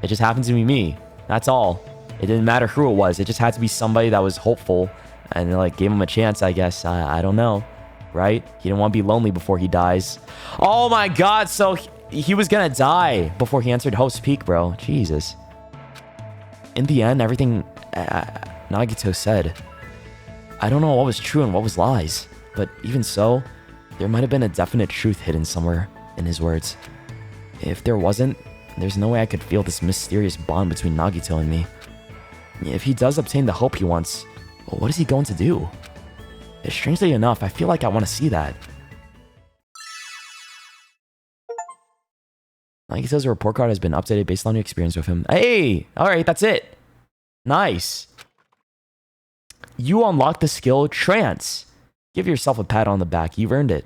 It just happened to be me. That's all. It didn't matter who it was. It just had to be somebody that was hopeful and like gave him a chance, I guess. I don't know, right? He didn't want to be lonely before he dies. Oh my God. So he was going to die before he entered Hope's Peak, bro. Jesus. In the end, everything Nagito said, I don't know what was true and what was lies, but even so, there might have been a definite truth hidden somewhere in his words. If there wasn't, there's no way I could feel this mysterious bond between Nagito and me. If he does obtain the hope he wants, well, what is he going to do? Strangely enough, I feel like I want to see that. Nagito's report card has been updated based on your experience with him. Hey! Alright, that's it. Nice. You unlocked the skill Trance. Give yourself a pat on the back. You've earned it.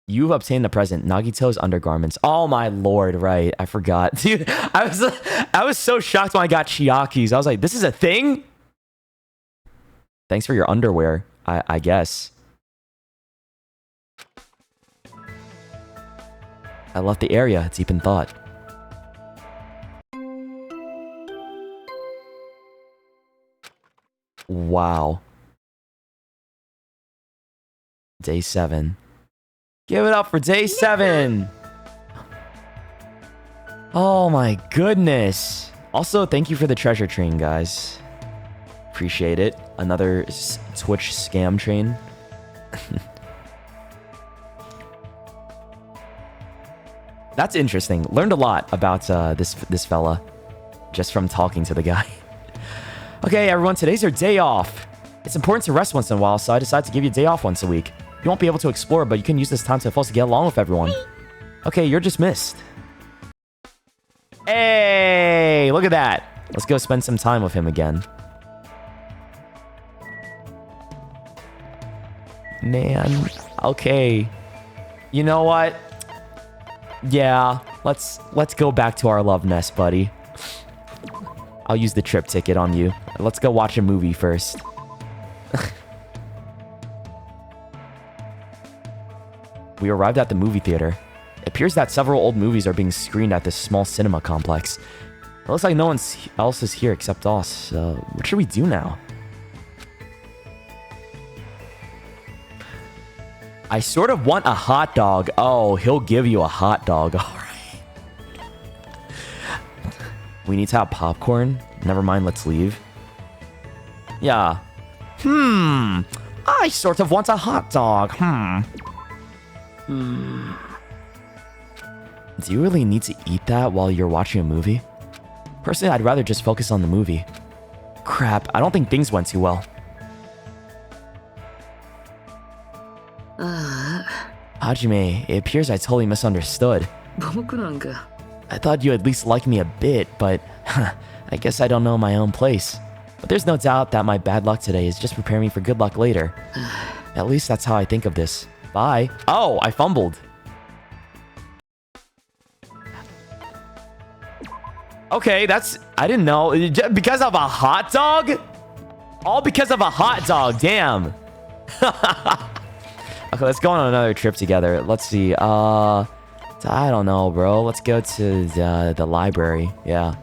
You've obtained the present, Nagito's undergarments. Oh my lord, right. I forgot. Dude, I was so shocked when I got Chiaki's. I was like, this is a thing? Thanks for your underwear, I guess. I left the area deep in thought. Wow. Day 7. Give it up for day 7. Oh my goodness. Also, thank you for the treasure train, guys. Appreciate it. Another Twitch scam train. That's interesting. Learned a lot about this fella just from talking to the guy. Okay, everyone, today's your day off. It's important to rest once in a while, so I decided to give you a day off once a week. You won't be able to explore, but you can use this time to get along with everyone. Okay, you're dismissed. Hey, look at that. Let's go spend some time with him again. Man, okay. You know what? Yeah, let's go back to our love nest, buddy. I'll use the trip ticket on you. Let's go watch a movie first. We arrived at the movie theater. It appears that several old movies are being screened at this small cinema complex. It looks like no one else is here except us. What should we do now? I sort of want a hot dog. Oh, he'll give you a hot dog. All right. We need to have popcorn. Never mind, let's leave. Yeah. I sort of want a hot dog. Do you really need to eat that while you're watching a movie? Personally, I'd rather just focus on the movie. Crap, I don't think things went too well. Hajime, it appears I totally misunderstood. 僕なんか I thought you at least liked me a bit, but I guess I don't know my own place. But there's no doubt that my bad luck today is just preparing me for good luck later. At least that's how I think of this. Bye. Oh, I fumbled. Okay, that's... I didn't know. Because of a hot dog? All because of a hot dog. Damn. Okay, let's go on another trip together. Let's see. I don't know, bro. Let's go to the library. Yeah.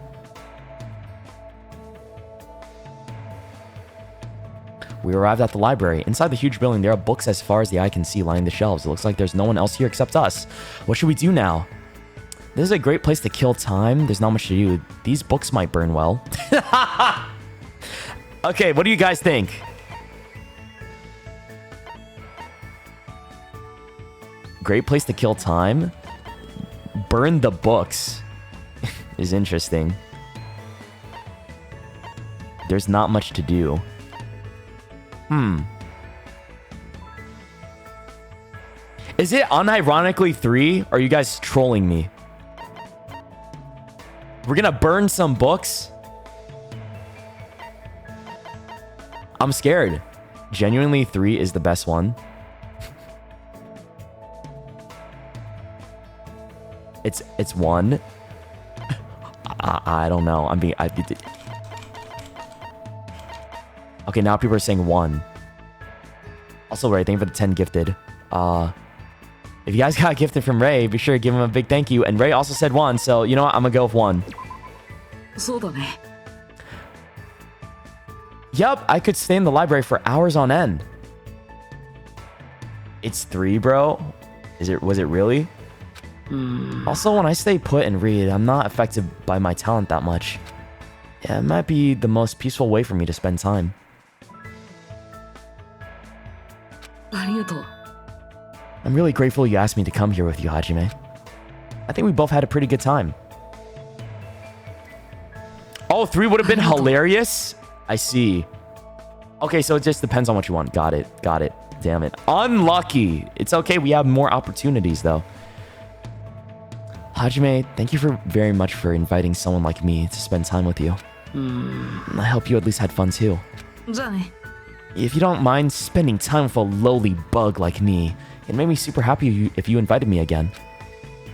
We arrived at the library. Inside the huge building, there are books as far as the eye can see lining the shelves. It looks like there's no one else here except us. What should we do now? This is a great place to kill time. There's not much to do. These books might burn well. Okay, what do you guys think? Great place to kill time. Burn the books is interesting. There's not much to do. Is it unironically 3? Or are you guys trolling me? We're gonna burn some books? I'm scared. Genuinely 3 is the best one. It's 1. I don't know. Okay, now people are saying 1. Also, Ray, thank you for the 10 gifted. If you guys got gifted from Ray, be sure to give him a big thank you. And Ray also said 1, so you know what? I'm gonna go with 1. Yup, I could stay in the library for hours on end. It's 3, bro. Was it really? Also, when I stay put and read, I'm not affected by my talent that much. Yeah, it might be the most peaceful way for me to spend time. I'm really grateful you asked me to come here with you, Hajime. I think we both had a pretty good time. Oh, 3 would have been hilarious? I see. Okay, so it just depends on what you want. Got it. Damn it. Unlucky. It's okay, we have more opportunities, though. Hajime, thank you very much for inviting someone like me to spend time with you. I hope you at least had fun, too. If you don't mind spending time with a lowly bug like me, it made me super happy if you invited me again.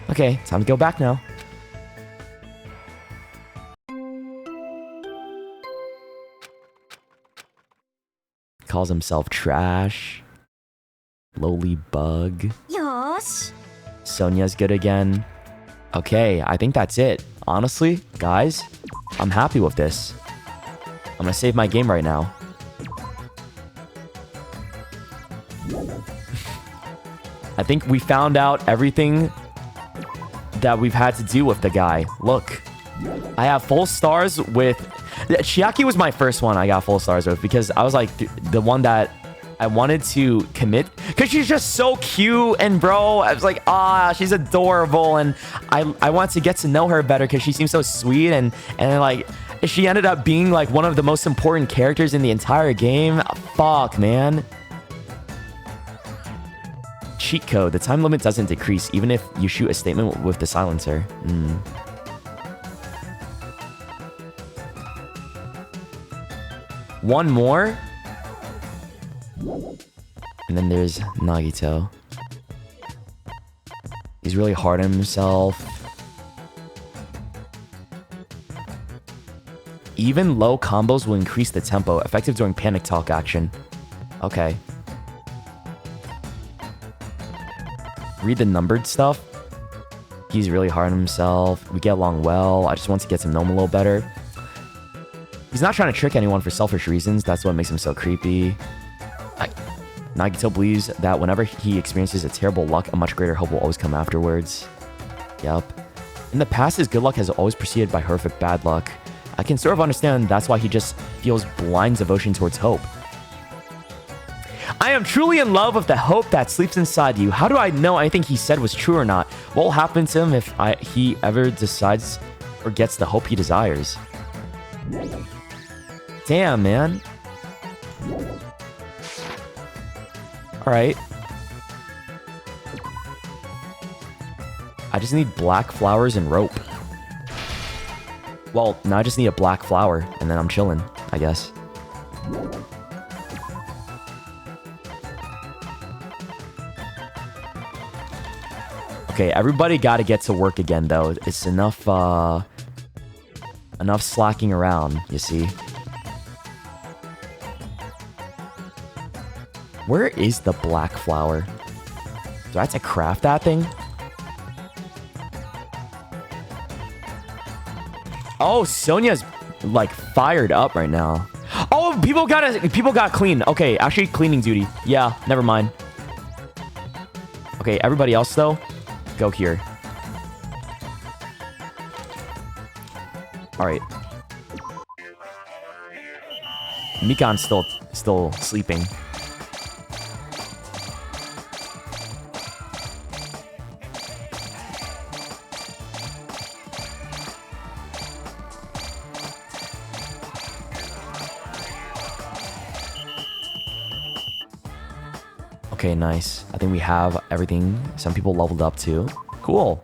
Okay, time to go back now. Calls himself trash. Lowly bug. Yosh. Sonia's good again. Okay, I think that's it. Honestly, guys, I'm happy with this. I'm gonna save my game right now. I think we found out everything that we've had to do with the guy. Look, I have full stars with... Chiaki was my first one I got full stars with because I was like the one that I wanted to commit because she's just so cute, and bro, I was like, she's adorable, and I want to get to know her better because she seems so sweet, and like she ended up being like one of the most important characters in the entire game. Fuck, man. Cheat code. The time limit doesn't decrease even if you shoot a statement with the silencer. One more. And then there's Nagito. He's really hard on himself. Even low combos will increase the tempo, effective during panic talk action. Okay. Read the numbered stuff. He's really hard on himself. We get along well. I just want to get to know him a little better. He's not trying to trick anyone for selfish reasons. That's what makes him so creepy. Nagito believes that whenever he experiences a terrible luck, a much greater hope will always come afterwards. Yup. In the past, his good luck has always preceded by horrific bad luck. I can sort of understand that's why he just feels blind devotion towards hope. I am truly in love with the hope that sleeps inside you. How do I know anything he said was true or not? What will happen to him if he ever decides or gets the hope he desires? Damn, man. Alright. I just need black flowers and rope. Well, now I just need a black flower, and then I'm chilling, I guess. Okay, everybody gotta get to work again, though. It's enough Enough slacking around, you see. Where is the black flower? Do I have to craft that thing? Oh, Sonia's like fired up right now. Oh, people got clean. Okay, actually cleaning duty. Yeah, never mind. Okay, everybody else though, go here. All right. Mikan's still sleeping. Okay, nice. I think we have everything. Some people leveled up too. Cool.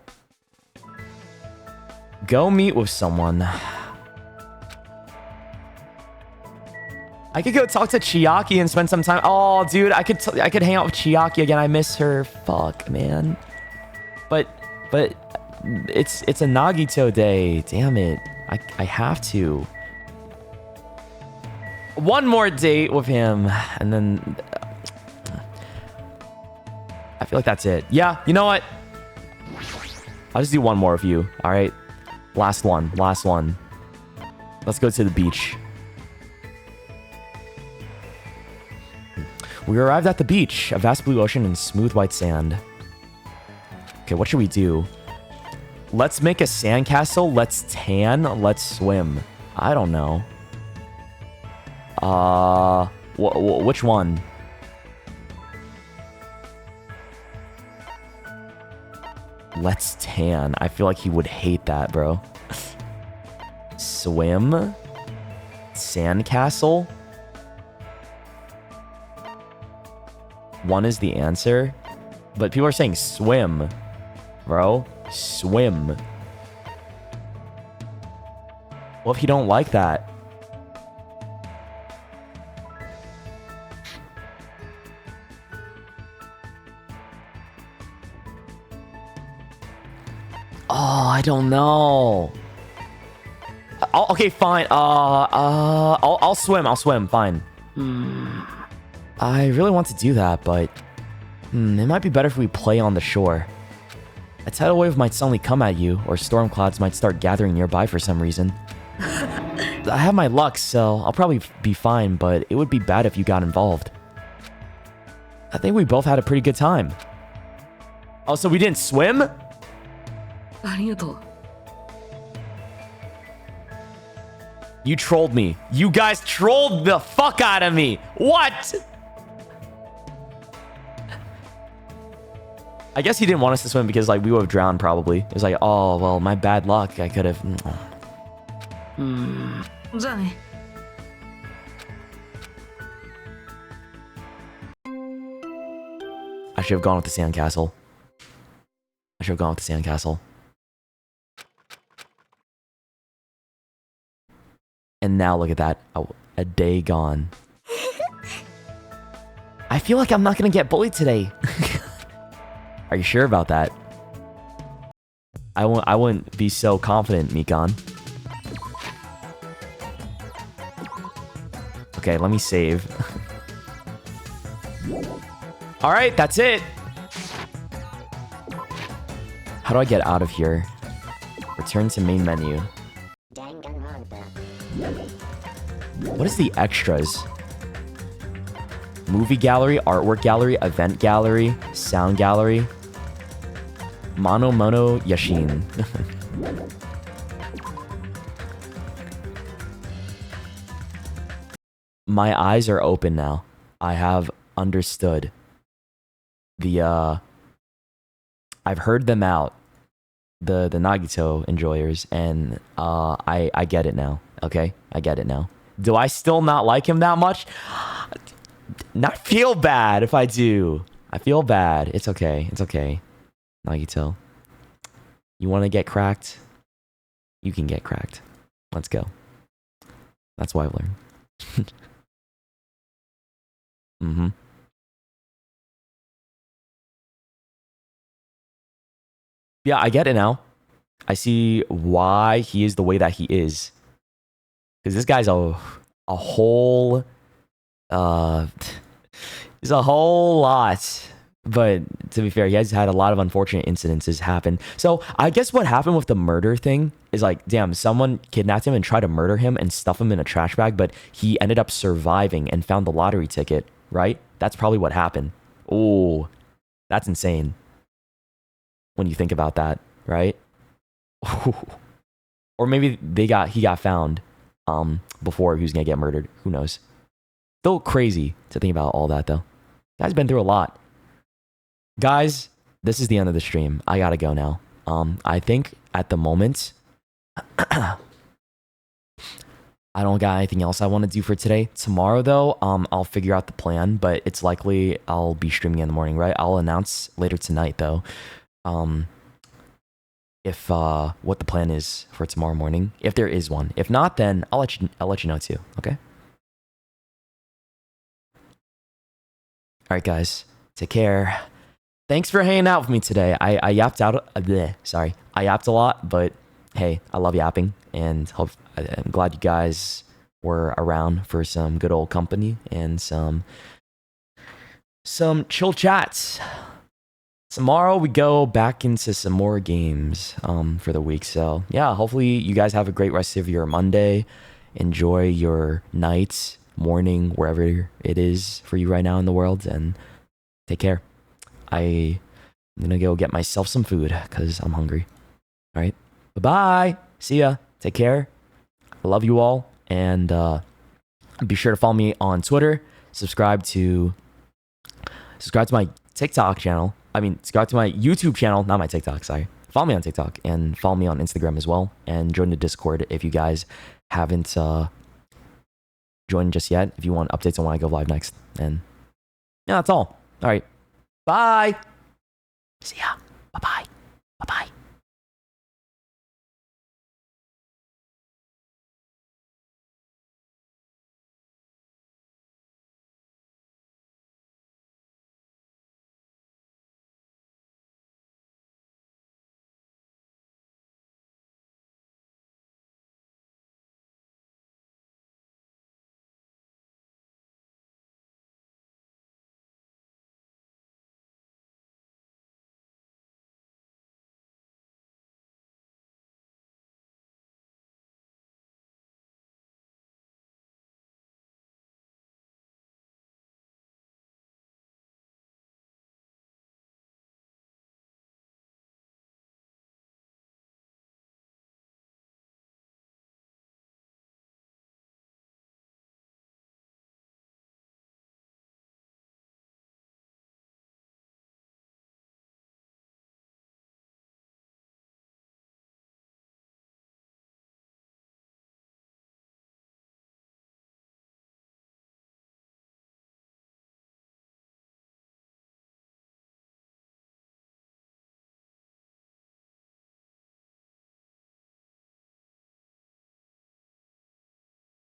Go meet with someone. I could go talk to Chiaki and spend some time. Oh, dude, I could hang out with Chiaki again. I miss her. Fuck, man. But it's a Nagito day. Damn it. I have to. One more date with him, and then I feel like that's it. Yeah, you know what? I'll just do one more with you. All right. Last one. Last one. Let's go to the beach. We arrived at the beach. A vast blue ocean and smooth white sand. Okay, what should we do? Let's make a sandcastle. Let's tan. Let's swim. I don't know. Which one? Let's tan. I feel like he would hate that, bro. Swim? Sandcastle? One is the answer. But people are saying swim. Bro, swim. What if you don't like that? Oh, I don't know. Okay, fine. I'll swim. I'll swim. Fine. I really want to do that, but it might be better if we play on the shore. A tidal wave might suddenly come at you, or storm clouds might start gathering nearby for some reason. I have my luck, so I'll probably be fine, but it would be bad if you got involved. I think we both had a pretty good time. Oh, so we didn't swim? ありがとう You trolled me. You guys trolled the fuck out of me. What? I guess he didn't want us to swim because like we would have drowned probably. It was like, oh, well, my bad luck. I could have... じゃあね I should have gone with the sandcastle. I should have gone with the sandcastle. And now look at that. A day gone. I feel like I'm not gonna get bullied today. Are you sure about that? I wouldn't be so confident, Mikan. Okay, let me save. Alright, that's it. How do I get out of here? Return to main menu. What is the extras? Movie gallery, artwork gallery, event gallery, sound gallery. Mono Yashin. My eyes are open now. I have understood. I've heard them out. The Nagito enjoyers, and I get it now. Okay? I get it now. Do I still not like him that much? Not feel bad if I do. I feel bad. It's okay. It's okay. Nagito. You want to get cracked? You can get cracked. Let's go. That's what I've learned. Yeah, I get it now. I see why he is the way that he is. Because this guy's a whole there's a whole lot. But to be fair, he has had a lot of unfortunate incidences happen. So I guess what happened with the murder thing is like, damn, someone kidnapped him and tried to murder him and stuff him in a trash bag, but he ended up surviving and found the lottery ticket, right? That's probably what happened. Oh, that's insane. When you think about that, right? Or maybe he got found before he was gonna get murdered. Who knows? Still crazy to think about all that though. Guy's been through a lot. Guys, this is the end of the stream. I gotta go now. I think at the moment, I don't got anything else I want to do for today. Tomorrow, though, I'll figure out the plan, but it's likely I'll be streaming in the morning, right? I'll announce later tonight, though, if what the plan is for tomorrow morning, if there is one. If not, then I'll let you know too. Okay. All right, guys. Take care. Thanks for hanging out with me today. I yapped out. I yapped a lot, but hey, I love yapping, and I'm glad you guys were around for some good old company and some chill chats. Tomorrow we go back into some more games for the week. So yeah, hopefully you guys have a great rest of your Monday. Enjoy your night, morning, wherever it is for you right now in the world, and take care. I'm gonna go get myself some food because I'm hungry. All right. Bye-bye. See ya. Take care. I love you all. And be sure to follow me on Twitter. Subscribe to my TikTok channel. Subscribe to my YouTube channel, not my TikTok, sorry. Follow me on TikTok and follow me on Instagram as well. And join the Discord if you guys haven't joined just yet. If you want updates on when I go live next. And yeah, that's all. All right. Bye. See ya. Bye-bye.